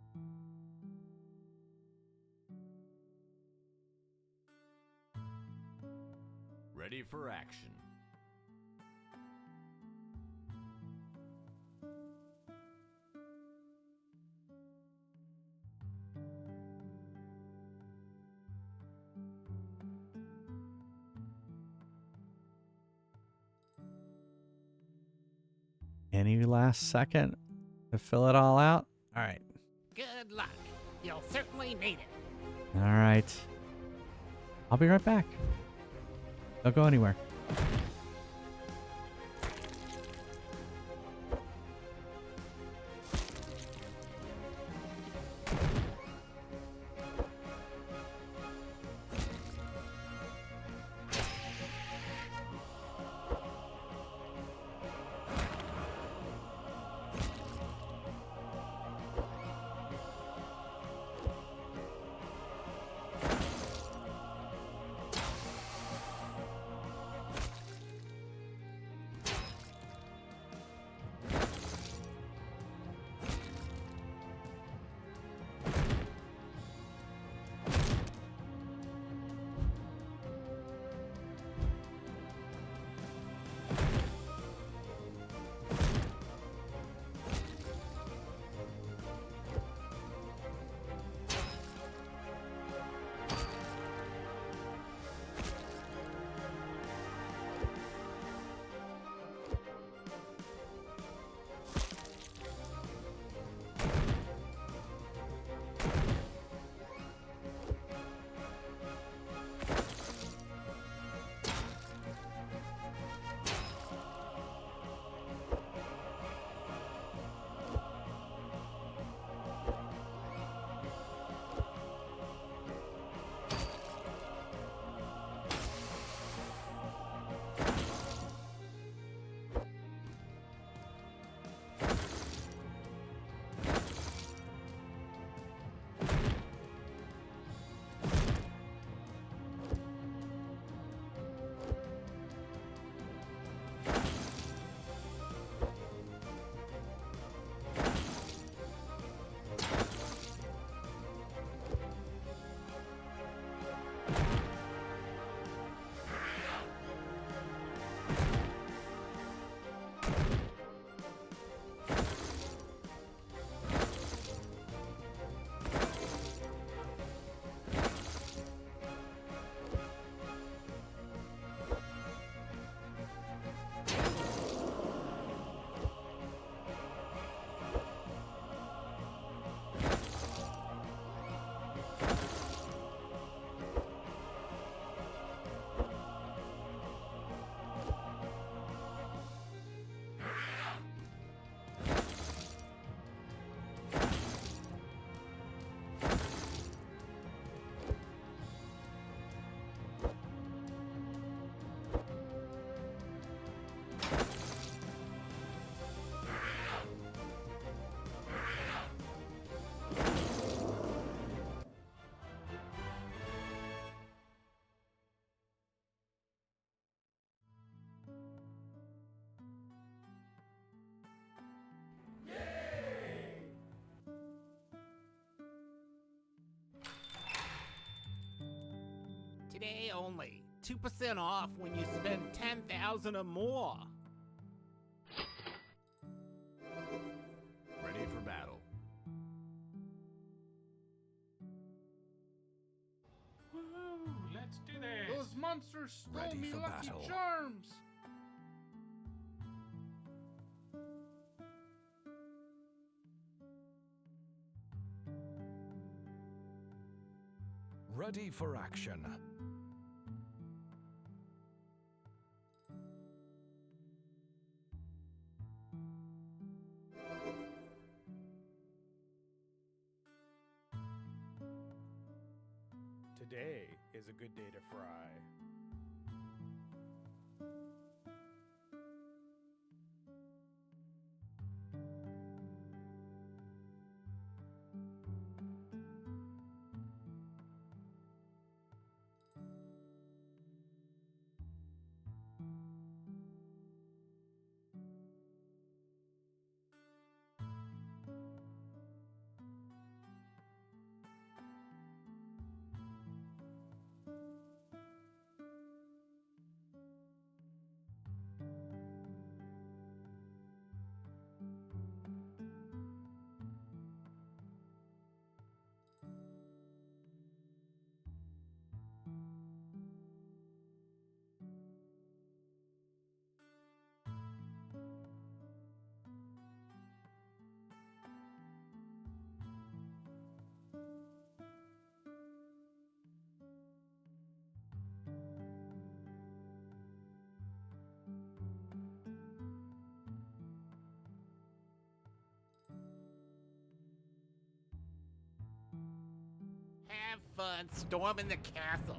Ready for action. Any last second to fill it all out? All right. Good luck. You'll certainly need it. All right. I'll be right back. Don't go anywhere. Today only. 2% off when you spend 10,000 or more. Ready for battle. Woohoo! Let's do this. Those monsters stole Ready me for lucky battle. charms. Ready for action. Today is a good day to fry. fun storming the castle.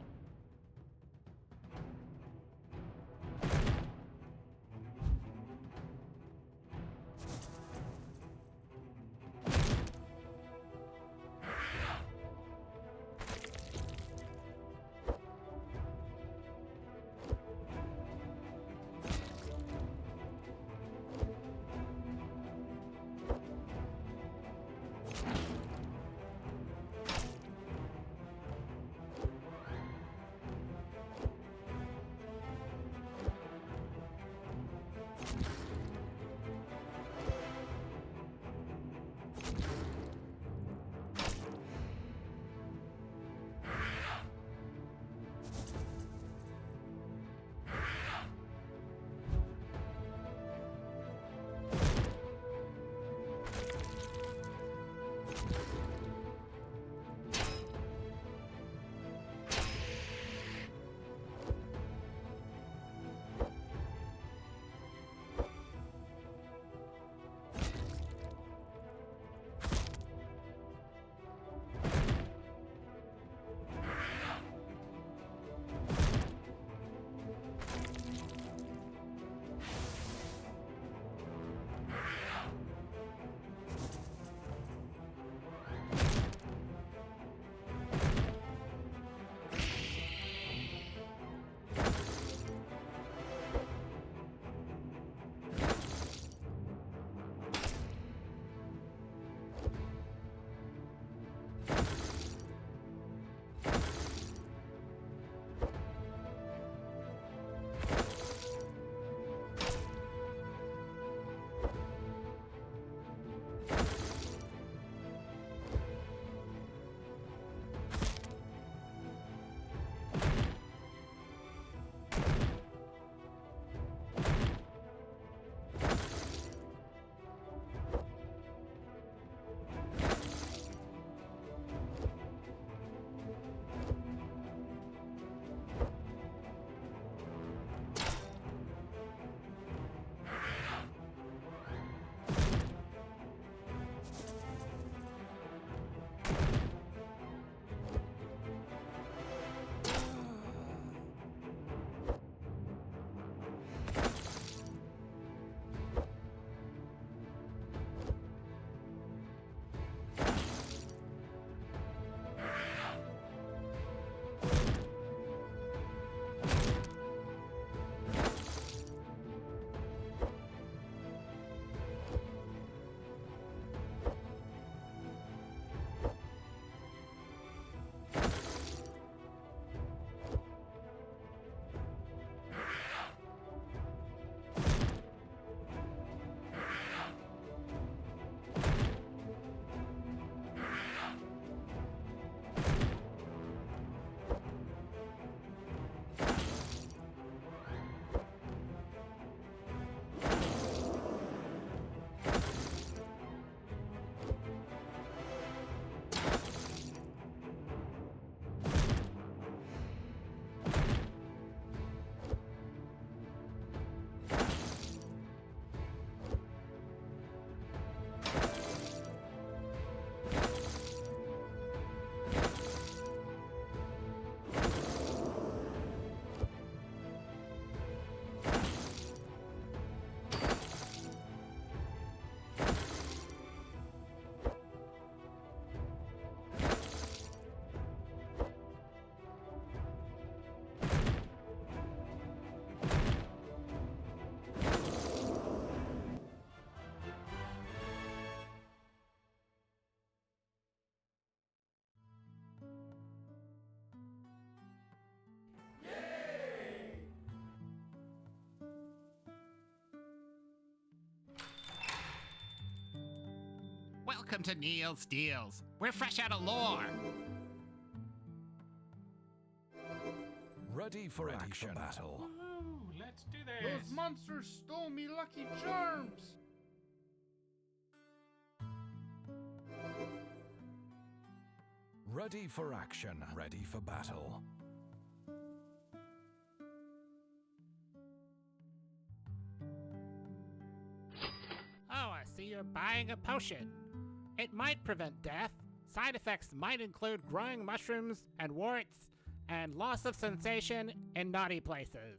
Welcome to Neil's Deals. We're fresh out of lore. Ready for battle. Woo, let's do this. Those monsters stole me Lucky Charms. Ready for action. Ready for battle. Oh, I see you're buying a potion. It might prevent death. Side effects might include growing mushrooms and warts and loss of sensation in naughty places.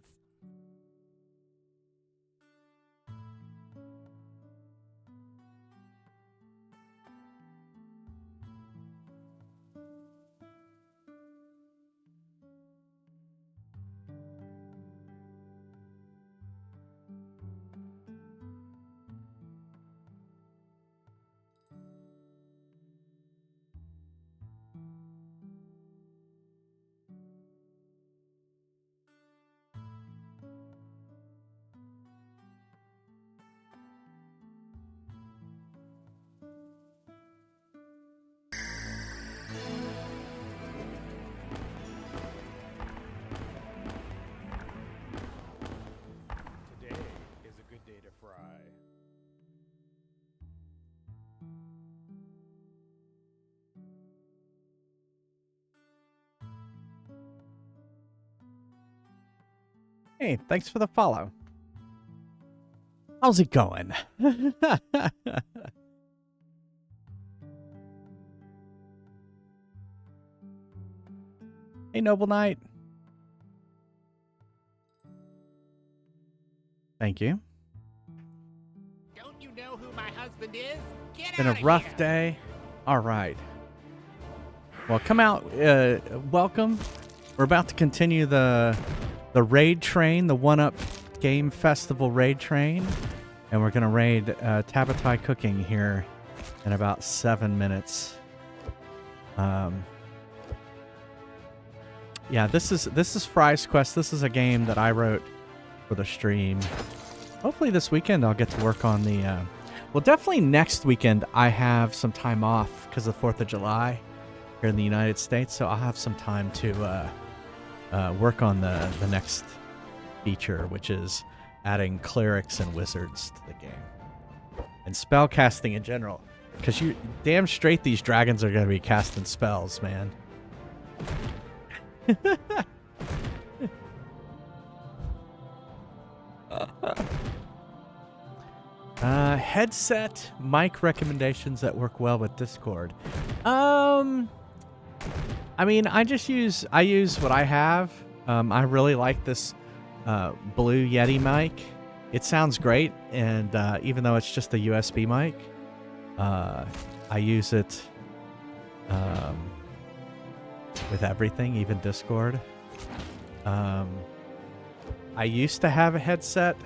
Today is a good day to fry. Hey, thanks for the follow. How's it going? Hey, Noble Knight. Thank you. Don't you know who my husband is? Get Been out a of rough here. day. All right. Well, come out. Welcome. We're about to continue the raid train, the 1UP Game Festival raid train, and we're gonna raid Tabatai Cooking here in about 7 minutes. Yeah, this is Fry's Quest. This is a game that I wrote for the stream. Hopefully this weekend I'll get to work on the. Well, definitely next weekend I have some time off because of the 4th of July here in the United States, so I'll have some time to work on the next feature, which is adding clerics and wizards to the game and spell casting in general. Because you damn straight these dragons are going to be casting spells, man. Headset mic recommendations that work well with Discord. I mean, I use what I have. I really like this Blue Yeti mic. It sounds great, and even though it's just a USB mic, I use it with everything, even Discord. I used to have a headset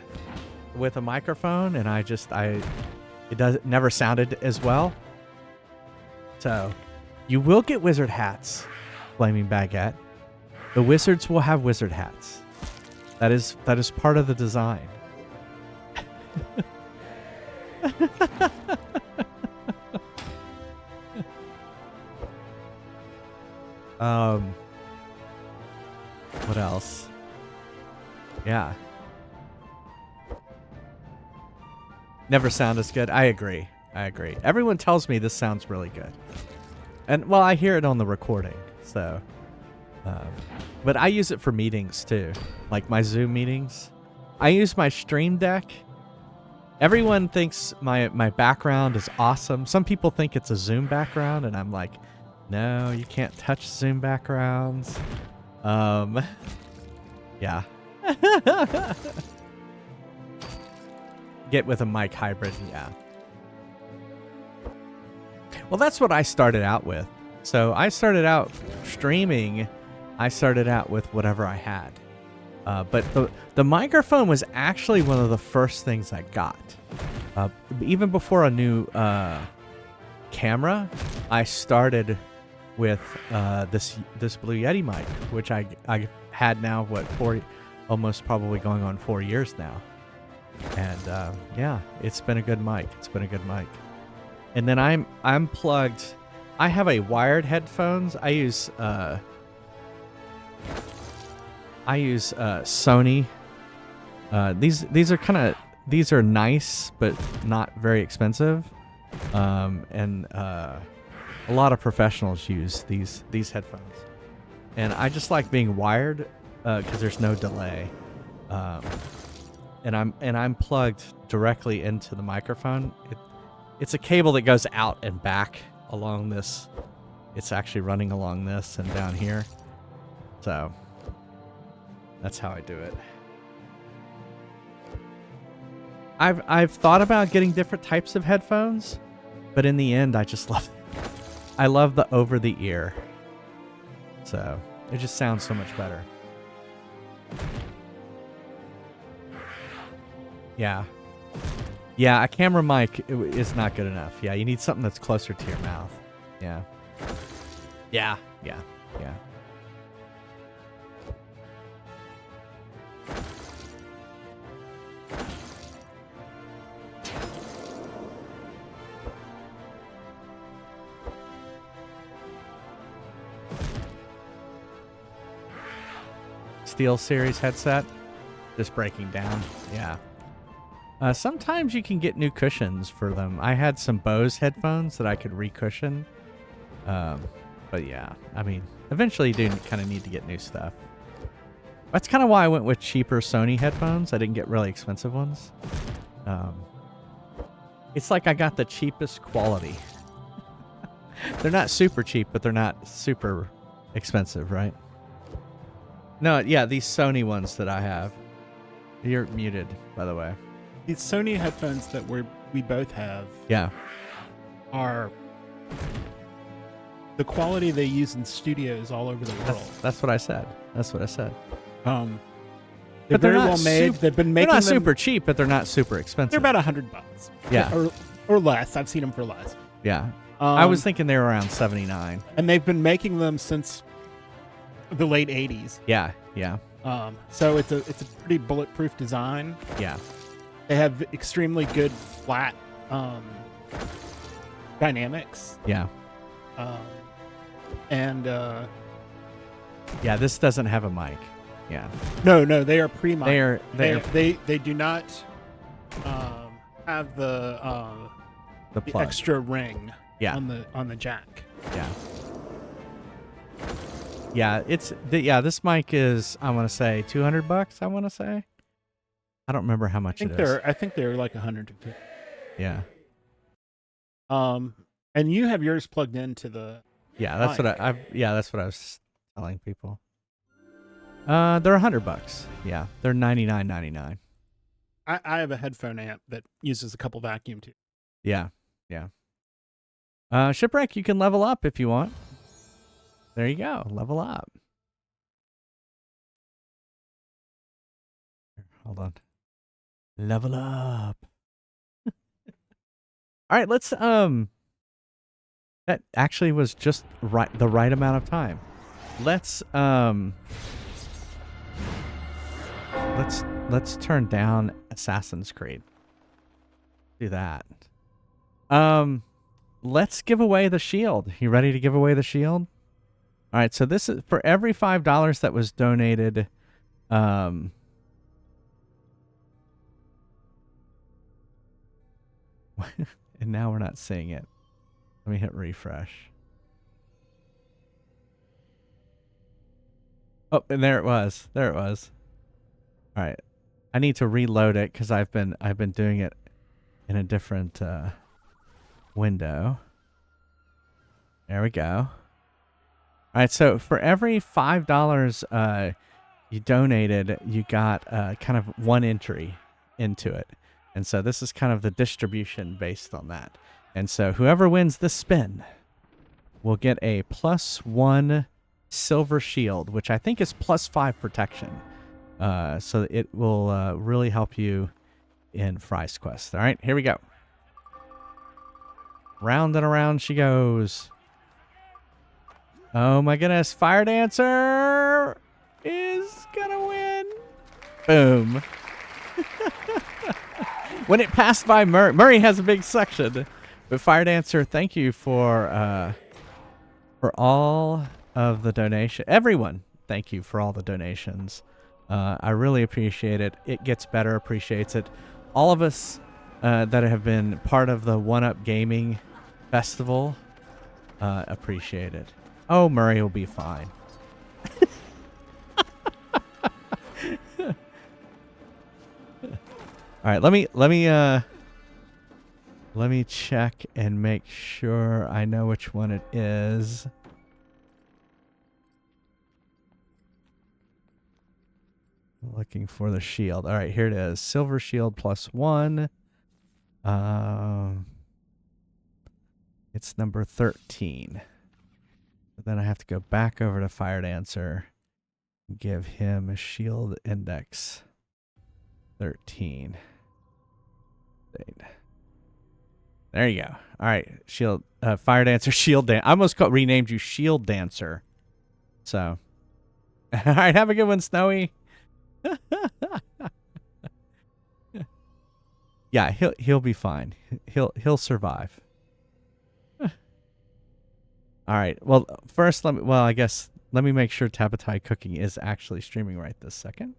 with a microphone, and it never sounded as well. So, you will get wizard hats, Flaming Baguette. The wizards will have wizard hats. That is part of the design. What else? Yeah. Never sound as good. I agree. Everyone tells me this sounds really good. And, well, I hear it on the recording, so. But I use it for meetings, too. Like my Zoom meetings. I use my Stream Deck. Everyone thinks my background is awesome. Some people think it's a Zoom background, and I'm like, no, you can't touch Zoom backgrounds. Yeah. Get with a mic hybrid, yeah. Well, that's what I started out with. So I started out streaming. I started out with whatever I had. But the microphone was actually one of the first things I got. Even before a new camera, I started with this Blue Yeti mic, which I had now, almost probably going on 4 years now. And yeah, it's been a good mic. And then I'm plugged. I have a wired headphones. I use Sony. These are nice but not very expensive. And a lot of professionals use these headphones. And I just like being wired because there's no delay. And I'm plugged directly into the microphone. It's a cable that goes out and back along this. It's actually running along this and down here. So that's how I do it. I've thought about getting different types of headphones, but in the end, I love the over the ear. So it just sounds so much better. Yeah. Yeah, a camera mic is not good enough. Yeah, you need something that's closer to your mouth. Yeah. Yeah. Steel Series headset, just breaking down. Yeah. Sometimes you can get new cushions for them. I had some Bose headphones that I could re-cushion. But yeah, I mean, eventually you do kind of need to get new stuff. That's kind of why I went with cheaper Sony headphones. I didn't get really expensive ones. It's like I got the cheapest quality. They're not super cheap, but they're not super expensive, right? No, yeah, these Sony ones that I have. You're muted, by the way. These Sony headphones that we both have. Yeah. Are the quality they use in studios all over the world. That's what I said. They're but very well made. They've been making they're not them, super cheap, but they're not super expensive. They're about $100. Yeah. Or less. I've seen them for less. Yeah. I was thinking they were around 79. And they've been making them since the late 80s. Yeah. So it's a pretty bulletproof design. Yeah. They have extremely good flat dynamics. Yeah. Yeah, this doesn't have a mic. Yeah. No, they are pre-mic. They do not have the plug. extra ring. Yeah. on the jack. Yeah. This mic is, I want to say $200. I want to say. I don't remember how much it is. I think they're like 150. Yeah. And you have yours plugged into the. Yeah, that's mic. that's what I was telling people. They're $100. Yeah, they're $99.99. I have a headphone amp that uses a couple vacuum tubes. Yeah. Shipwreck, you can level up if you want. There you go, level up. Hold on. Level up. All right, let's that actually was just the right amount of time. Let's turn down Assassin's Creed. Do that. Let's give away the shield. You ready to give away the shield? All right, so this is for every $5 that was donated. And now we're not seeing it. Let me hit refresh. Oh, and there it was. All right. I need to reload it because I've been doing it in a different window. There we go. All right, so for every $5 you donated, you got kind of one entry into it. And so this is kind of the distribution based on that. And so whoever wins this spin will get a +1 silver shield, which I think is +5 protection. So it will really help you in Fry's Quest. All right, here we go. Round and around she goes. Oh my goodness, Fire Dancer is gonna win. Boom. When it passed by Murray, Murray has a big section. But Fire Dancer, thank you for all of the donation. Everyone, thank you for all the donations. I really appreciate it. It Gets Better appreciates it. All of us that have been part of the 1UP Gaming Festival appreciate it. Oh, Murray will be fine. All right, let me Let me check and make sure I know which one it is. Looking for the shield. All right, here it is. Silver shield +1. It's number 13. Then I have to go back over to Fire Dancer and give him a shield index 13. There you go. All right, shield, Fire Dancer, Shield Dancer. I almost renamed you Shield Dancer. So, all right, have a good one, Snowy. Yeah, he'll be fine. He'll survive. All right. Well, first let me make sure Tabatai Cooking is actually streaming right this second.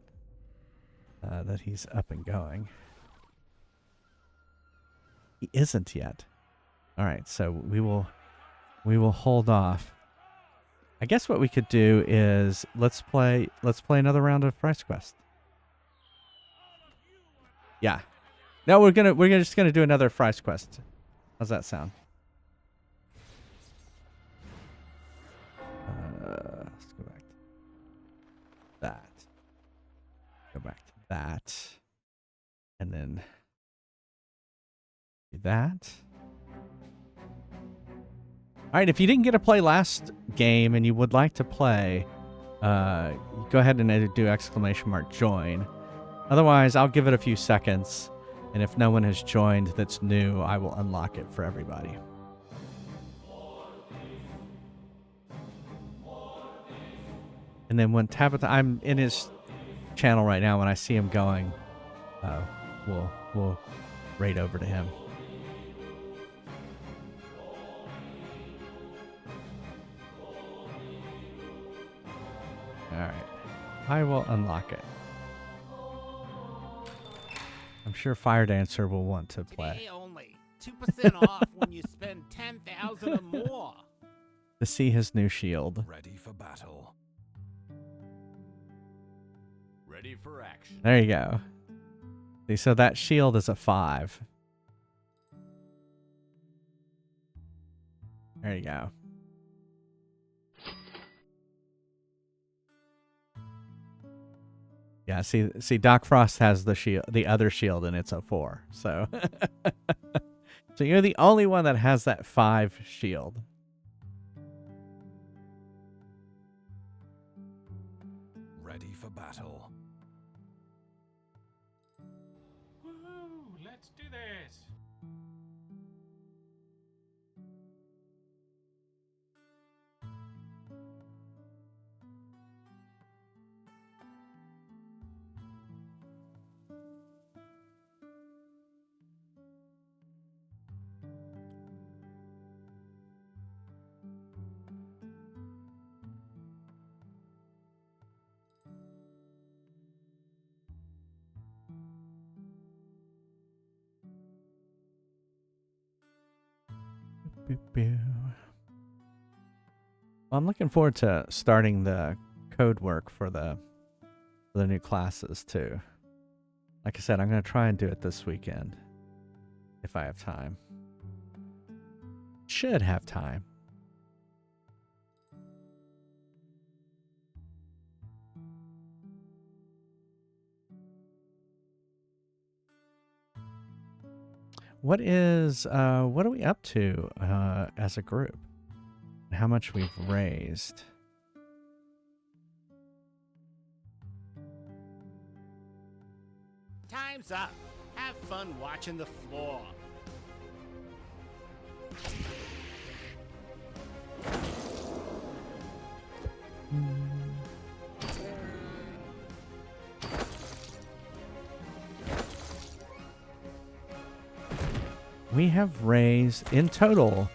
That he's up and going. He isn't yet. All right, so we will hold off. I guess what we could do is let's play another round of Price Quest. Yeah. No, we're just gonna do another Price Quest. How's that sound? Let's go back to that. Go back to that. And then do that. All right, if you didn't get to play last game and you would like to play, go ahead and do !join. Otherwise, I'll give it a few seconds, and if no one has joined that's new, I will unlock it for everybody. And then when Tabitha, I'm in his channel right now, when I see him going, we'll raid over to him. All right, I will unlock it. I'm sure Fire Dancer will want to play. Today only 2% off when you spend 10,000 or more. To see his new shield. Ready for battle. Ready for action. There you go. See, so that shield is a 5. There you go. Yeah, see, Doc Frost has the shield, the other shield, and it's a 4. So, so you're the only one that has that 5 shield. Ready for battle. Woohoo! Let's do this. Well, I'm looking forward to starting the code work for the new classes too. Like I said, I'm going to try and do it this weekend if I have time. Should have time. What are we up to as a group? How much we've raised? Time's up. Have fun watching the floor. We have raised in total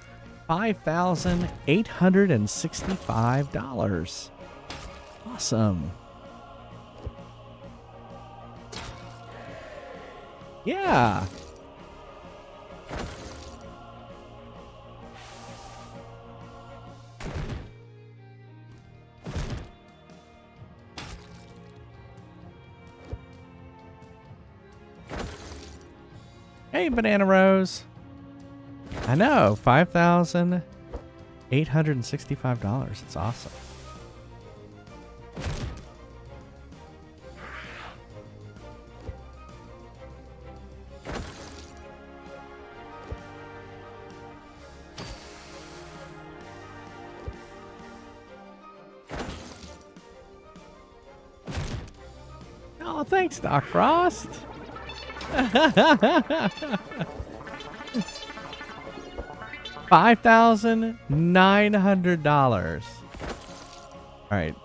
$5,865. Awesome. Yeah. Hey, Banana Rose. I know, $5,865. It's awesome. Oh, thanks, Doc Frost. $5,900. All right.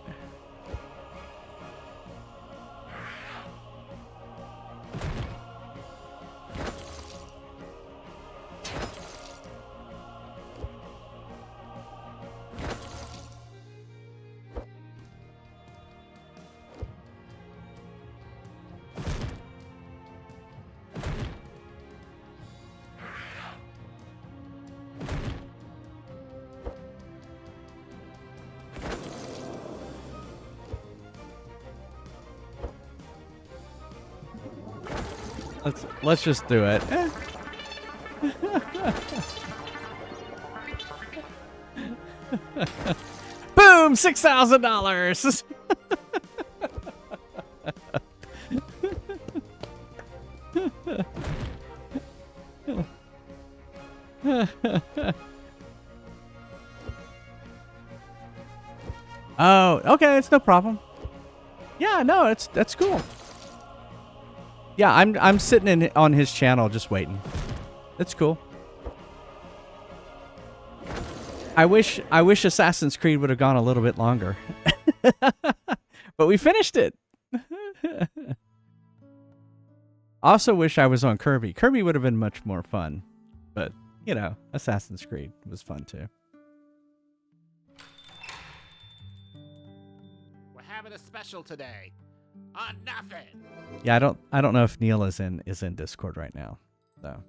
Let's just do it. Boom! $6,000. Oh, okay, it's no problem. Yeah, no, that's cool. Yeah, I'm sitting on his channel just waiting. It's cool. I wish Assassin's Creed would have gone a little bit longer. But we finished it. Also wish I was on Kirby. Kirby would have been much more fun. But, you know, Assassin's Creed was fun too. We're having a special today. On nothing. Yeah, I don't know if Neil is in Discord right now. So.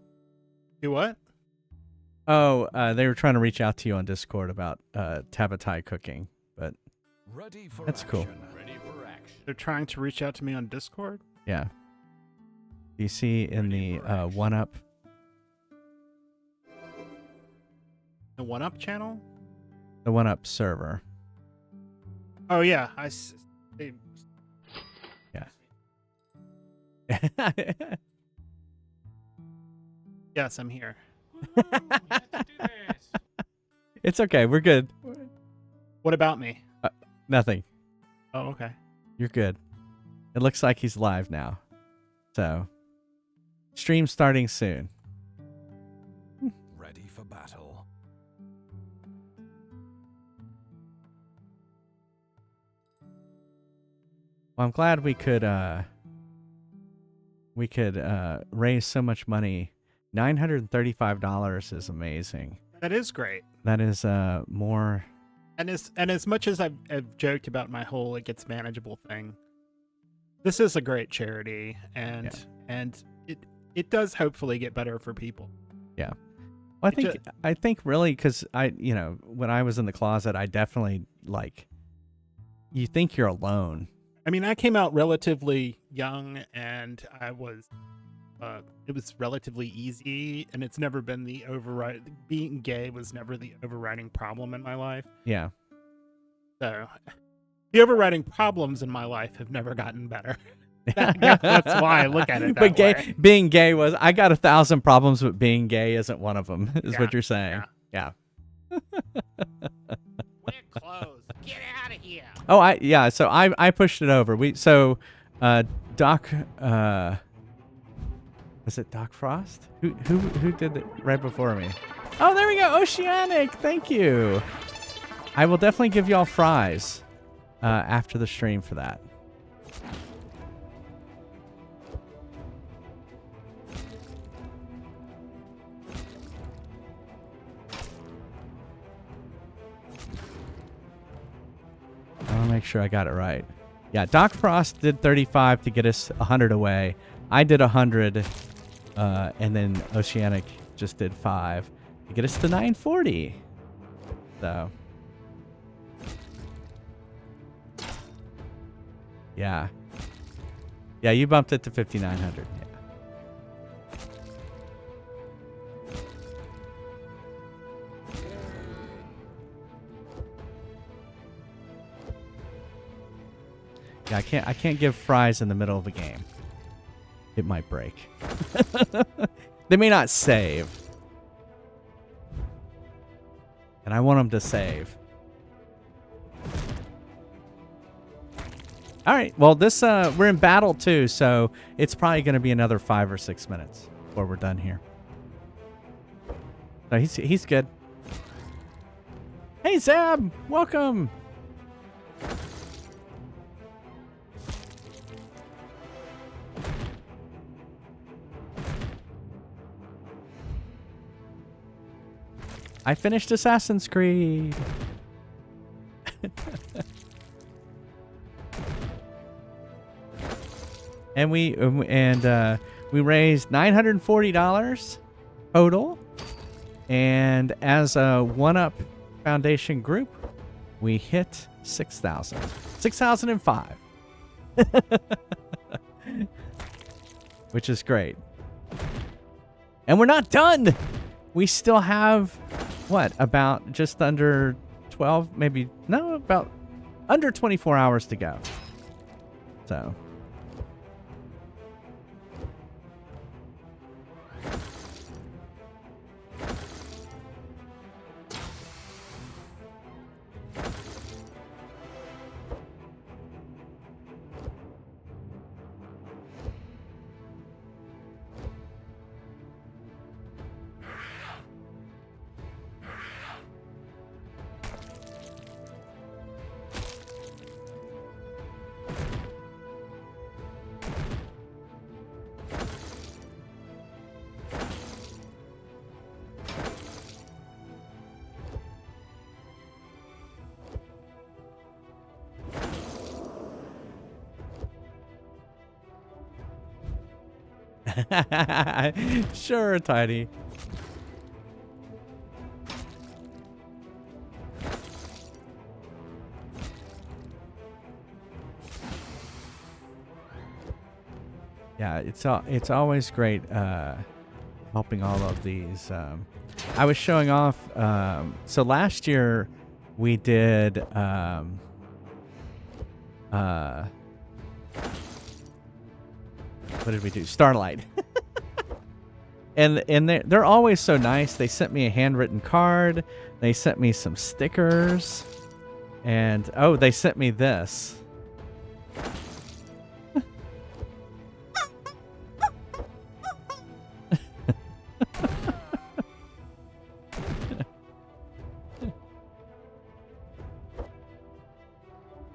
Do what? Oh, they were trying to reach out to you on Discord about Tabatai cooking, but that's cool. Ready for action. They're trying to reach out to me on Discord? Yeah. Do you see in the 1UP? The 1UP channel? The 1UP server. Oh yeah, Yeah. Yes, I'm here. It's okay. We're good. What about me? Nothing. Oh, okay. You're good. It looks like he's live now. So, stream starting soon. Ready for battle. Well, I'm glad we could raise so much money. $935 is amazing. That is great. That is more. And as much as I've joked about my whole it gets manageable thing, this is a great charity, and it does hopefully get better for people. Yeah. Well, I think really because when I was in the closet, I definitely you think you're alone. I mean, I came out relatively young, and it was relatively easy, and it's never been being gay was never the overriding problem in my life. Yeah. So the overriding problems in my life have never gotten better. That's why I look at it that way. Being gay was, I got 1,000 problems, but being gay isn't one of them, is what you're saying. Yeah. We're closed. Get out of here. Oh, so I pushed it over. Doc, was it Doc Frost? Who did it right before me? Oh, there we go. Oceanic. Thank you. I will definitely give y'all fries after the stream for that. I'll make sure I got it right. Yeah, Doc Frost did 35 to get us 100 away. I did 100, and then Oceanic just did 5 to get us to 940. So, yeah. Yeah, you bumped it to 5,900. Yeah. Yeah, I can't give fries in the middle of a game. It might break. They may not save. And I want them to save. All right. Well, this we're in battle too, so it's probably going to be another 5 or 6 minutes before we're done here. No, he's good. Hey, Zab, welcome. I finished Assassin's Creed. And we raised $940 total. And as a One-Up Foundation group, we hit 6,000. 6,005. Which is great. And we're not done. We still have, what, about just under 12, maybe, no, about under 24 hours to go. So. Sure, Tiny. Yeah, it's always great helping all of these. I was showing off. So last year we did. What did we do? Starlight. and they're always so nice. They sent me a handwritten card. They sent me some stickers. And oh, they sent me this.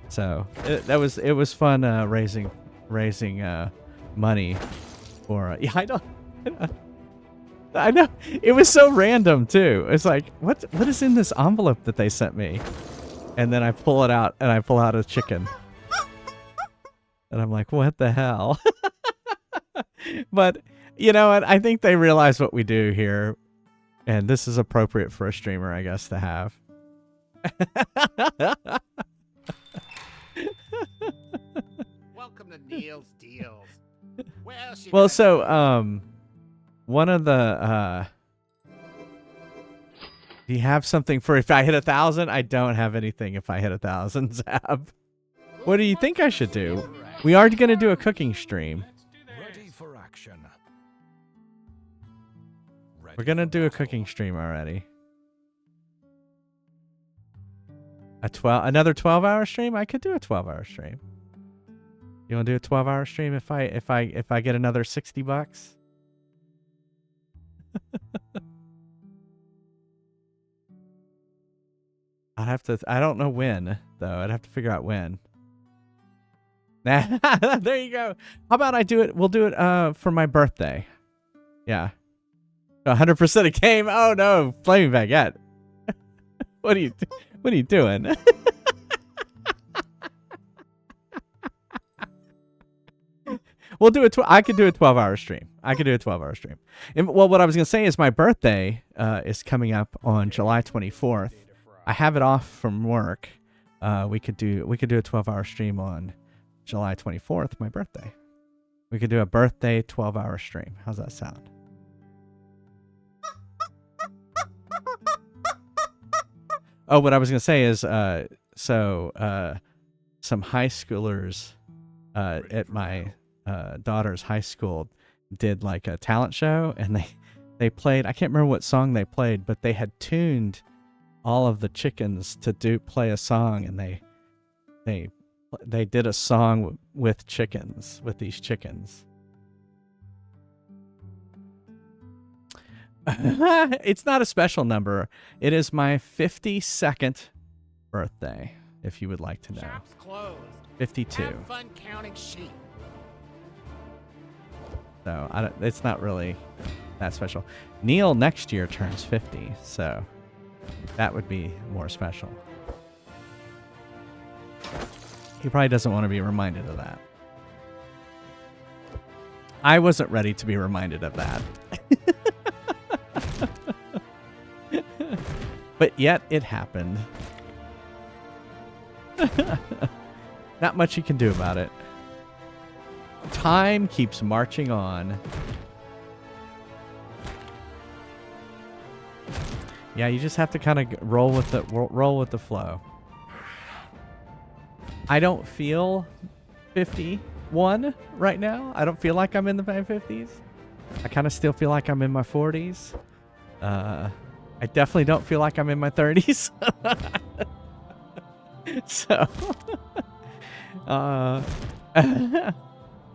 So it was fun raising money for yeah, I know it was so random too. It's like what is in this envelope that they sent me, and then I pull it out and I pull out a chicken, and I'm like, what the hell? But you know what? I think they realize what we do here, and this is appropriate for a streamer, I guess, to have. Welcome to Neil's Deals. Well, so one of the do you have something for if I hit 1,000? I don't have anything if I hit 1,000, Zab. What do you think I should do? We are going to do a cooking stream. Ready for action. We're going to do a cooking stream already. Another 12-hour stream? I could do a 12-hour stream. You want to do a 12-hour stream if I get another $60? I'd have to. I don't know when though. I'd have to figure out when. There you go. How about I do it? We'll do it for my birthday. Yeah. 100% a game. Oh no, Flaming Baguette. What are you doing? We'll do it. I could do a 12-hour stream. And, well, what I was gonna say is my birthday is coming up on July 24th. I have it off from work. We could do a 12-hour stream on July 24th, my birthday. We could do a birthday 12-hour stream. How's that sound? Oh, what I was gonna say is, some high schoolers at my daughter's high school did like a talent show, and they played, I can't remember what song they played, but they had tuned all of the chickens to play a song, and they did a song with chickens, with these chickens. It's not a special number. It is my 52nd birthday, if you would like to know. Shop's closed. 52. Have fun counting sheep. So it's not really that special. Neil next year turns 50, so that would be more special. He probably doesn't want to be reminded of that. I wasn't ready to be reminded of that. But yet it happened. Not much you can do about it. Time keeps marching on. Yeah, you just have to kind of roll with the flow. I don't feel 51 right now. I don't feel like I'm in the 50s. I kind of still feel like I'm in my 40s. I definitely don't feel like I'm in my 30s. So, oh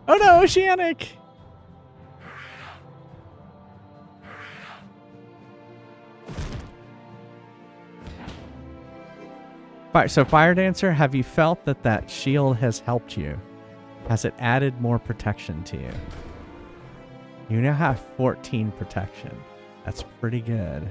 no, Oceanic! So Fire Dancer, have you felt that shield has helped you? Has it added more protection to you? You now have 14 protection. That's pretty good.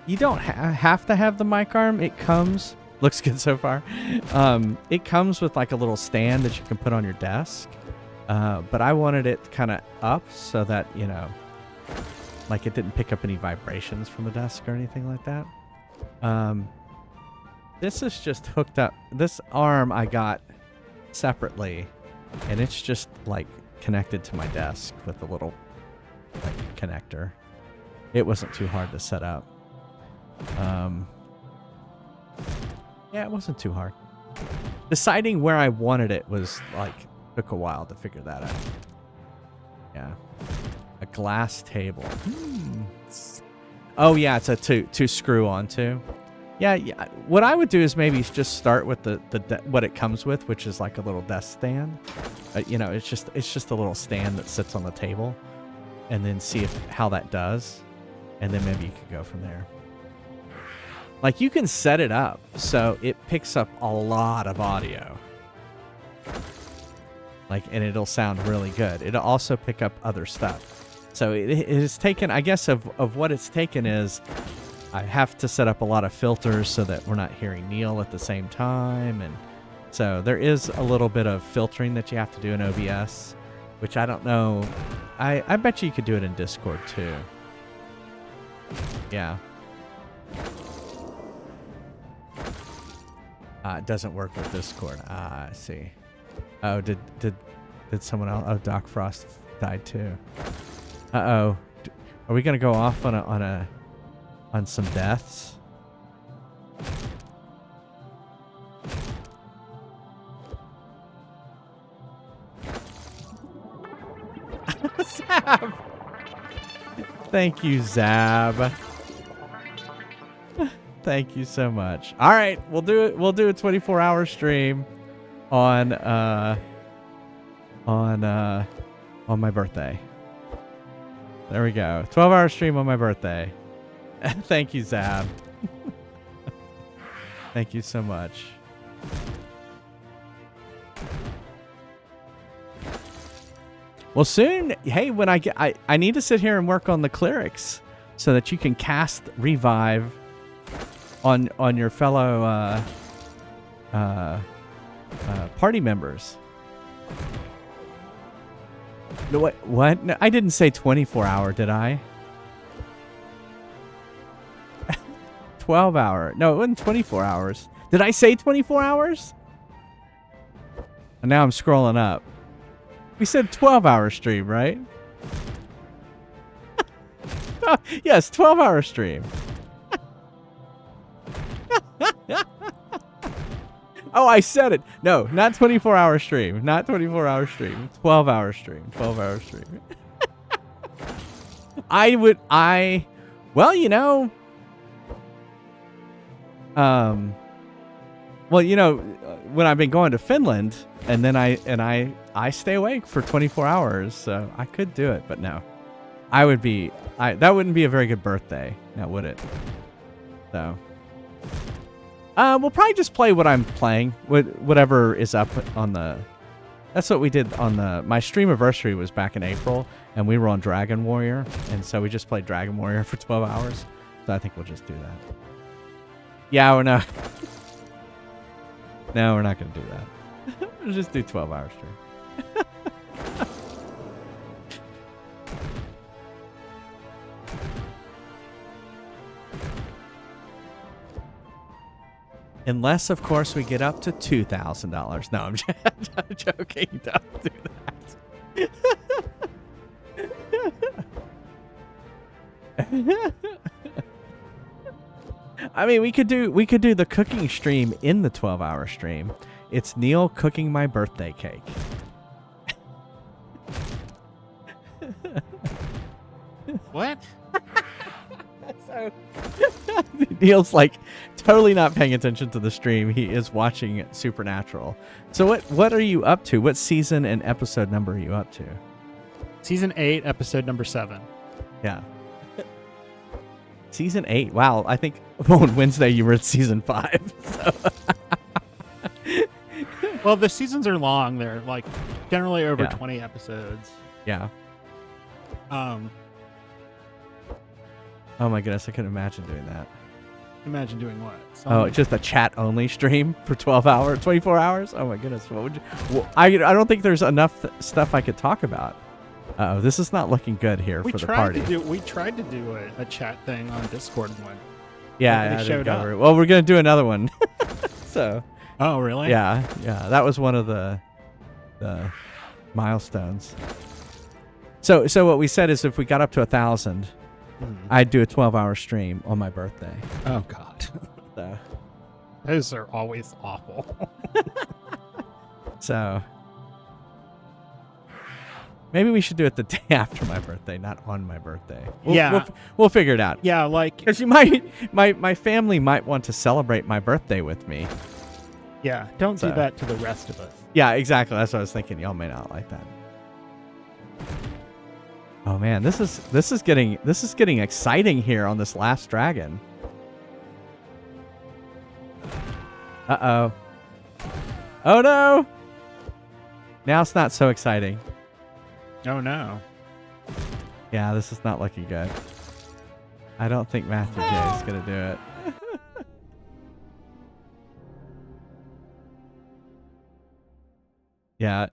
You don't have to have the mic arm. It comes, looks good so far. It comes with like a little stand that you can put on your desk. But I wanted it kind of up so that, you know, like it didn't pick up any vibrations from the desk or anything like that. This is just hooked up. This arm I got separately, and it's just like connected to my desk with a little like connector. It wasn't too hard to set up. Yeah, it wasn't too hard. Deciding where I wanted it was like, took a while to figure that out. Yeah. A glass table. Oh yeah, it's a to screw onto. Yeah. What I would do is maybe just start with the what it comes with, which is like a little desk stand. You know, it's just a little stand that sits on the table, and then see how that does, and then maybe you could go from there. Like you can set it up so it picks up a lot of audio. Like, and it'll sound really good. It'll also pick up other stuff. So it is taken, I guess of what it's taken is I have to set up a lot of filters so that we're not hearing Neil at the same time. And so there is a little bit of filtering that you have to do in OBS, which I don't know. I bet you could do it in Discord too. Yeah. It doesn't work with Discord. I see. Oh, did someone else? Oh, Doc Frost died too. Uh-oh. Are we gonna go off on some deaths? Zab! Thank you, Zab. Thank you so much. All right, we'll do it. We'll do a 24-hour stream on my birthday. There we go. 12-hour stream on my birthday. Thank you, Zab. Thank you so much. Well, soon, hey, when I need to sit here and work on the clerics so that you can cast revive on your fellow party members. No, what? No, I didn't say 24-hour, did I? 12-hour. No, it wasn't 24 hours. Did I say 24 hours? And now I'm scrolling up. We said 12-hour stream, right? Yes, 12-hour stream. Oh, I said it. No, not 24-hour stream. Not 24-hour stream. 12-hour stream. 12-hour stream. Well, you know, when I've been going to Finland and then I stay awake for 24 hours, so I could do it, but no. That wouldn't be a very good birthday, now would it? So we'll probably just play what I'm playing, whatever is up on the. That's what we did on my stream anniversary was back in April, and we were on Dragon Warrior, and so we just played Dragon Warrior for 12 hours. So I think we'll just do that. Yeah, we're not. No, we're not going to do that. We'll just do 12-hour stream. Unless, of course, we get up to $2,000. No, I'm joking. Don't do that. I mean, we could do the cooking stream in the 12-hour stream. It's Neil cooking my birthday cake. What? So Neil's like totally not paying attention to the stream. He is watching Supernatural. So what are you up to? What season and episode number are you up to? Season 8, episode number 7. Yeah. Season 8. Wow, I think on Wednesday you were at season 5. So. Well, the seasons are long. They're like generally over Yeah. 20 episodes. Yeah. Oh my goodness, I couldn't imagine doing that. Imagine doing what? Oh, just a chat-only stream for 24 hours? Oh my goodness, what would you... Well, I don't think there's enough stuff I could talk about. Uh-oh, this is not looking good here for the party. We tried to do a chat thing on Discord one. Yeah, Nobody I showed didn't go up. very- Well, we're going to do another one. So... Oh, really? Yeah, that was one of the milestones. So what we said is if we got up to 1,000... I'd do a 12-hour stream on my birthday. Oh, God. So. Those are always awful. So maybe we should do it the day after my birthday, not on my birthday. We'll figure it out. Yeah, like... Because you might, my family might want to celebrate my birthday with me. Yeah, don't do that to the rest of us. Yeah, exactly. That's what I was thinking. Y'all may not like that. Oh man, this is getting exciting here on this last dragon. Uh-oh. Oh no! Now it's not so exciting. Oh no. Yeah, this is not looking good. I don't think Matthew J is gonna do it. Yeah,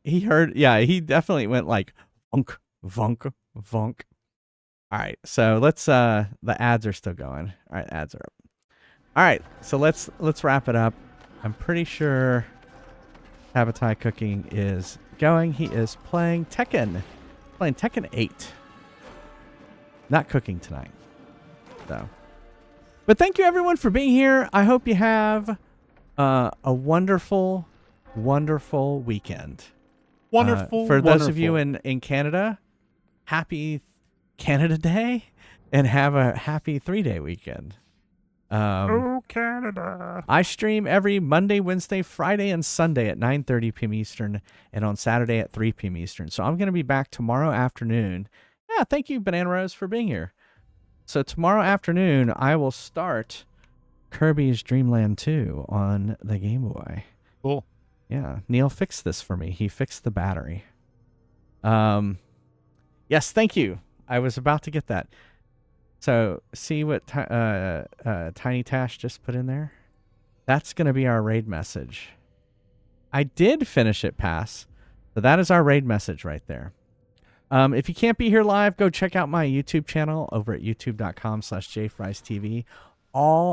he definitely went like vunk, vunk, vunk. All right, so let's the ads are still going. All right, ads are up. All right, so let's wrap it up. I'm pretty sure Sabotage Cooking is going. He is playing Tekken 8. Not cooking tonight. So, but thank you everyone for being here. I hope you have a wonderful weekend. Wonderful. For those of you in Canada, happy Canada Day, and have a happy 3-day weekend. Oh, Canada. I stream every Monday, Wednesday, Friday, and Sunday at 9:30 p.m. Eastern, and on Saturday at 3 p.m. Eastern. So I'm going to be back tomorrow afternoon. Yeah, thank you, Banana Rose, for being here. So tomorrow afternoon, I will start Kirby's Dream Land 2 on the Game Boy. Cool. Yeah, Neil fixed this for me. He fixed the battery. Yes, thank you. I was about to get that. So, see what Tiny Tash just put in there? That's going to be our raid message. I did finish it, Pass. So that is our raid message right there. If you can't be here live, go check out my YouTube channel over at youtube.com/jfriestv.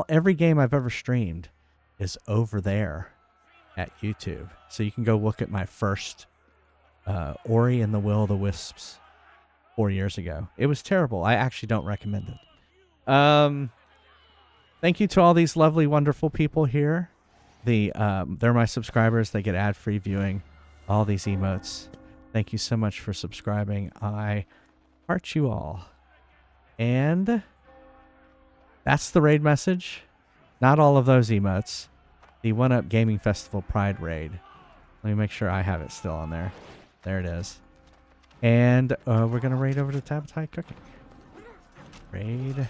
Every game I've ever streamed is over there. at YouTube. So you can go look at my first Ori and the Will of the Wisps 4 years ago. It was terrible. I actually don't recommend it. Thank you to all these lovely, wonderful people here. They're my subscribers. They get ad-free viewing, all these emotes. Thank you so much for subscribing. I heart you all. And that's the raid message. Not all of those emotes. The 1UP Gaming Festival Pride raid. Let me make sure I have it still on there. There it is. And we're going to raid over to Tabatai Cooking. Raid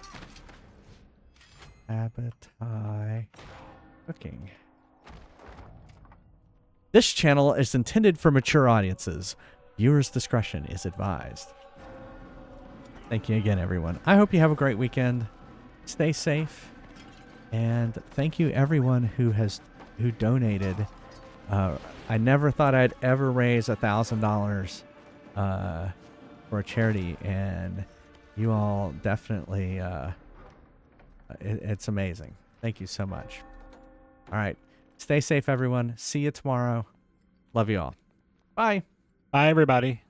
Tabatai Cooking. This channel is intended for mature audiences. Viewers' discretion is advised. Thank you again, everyone. I hope you have a great weekend. Stay safe. And thank you, everyone who donated. I never thought I'd ever raise $1,000 for a charity, and you all definitely, it's amazing. Thank you so much. All right. Stay safe, everyone. See you tomorrow. Love you all. Bye. Bye, everybody.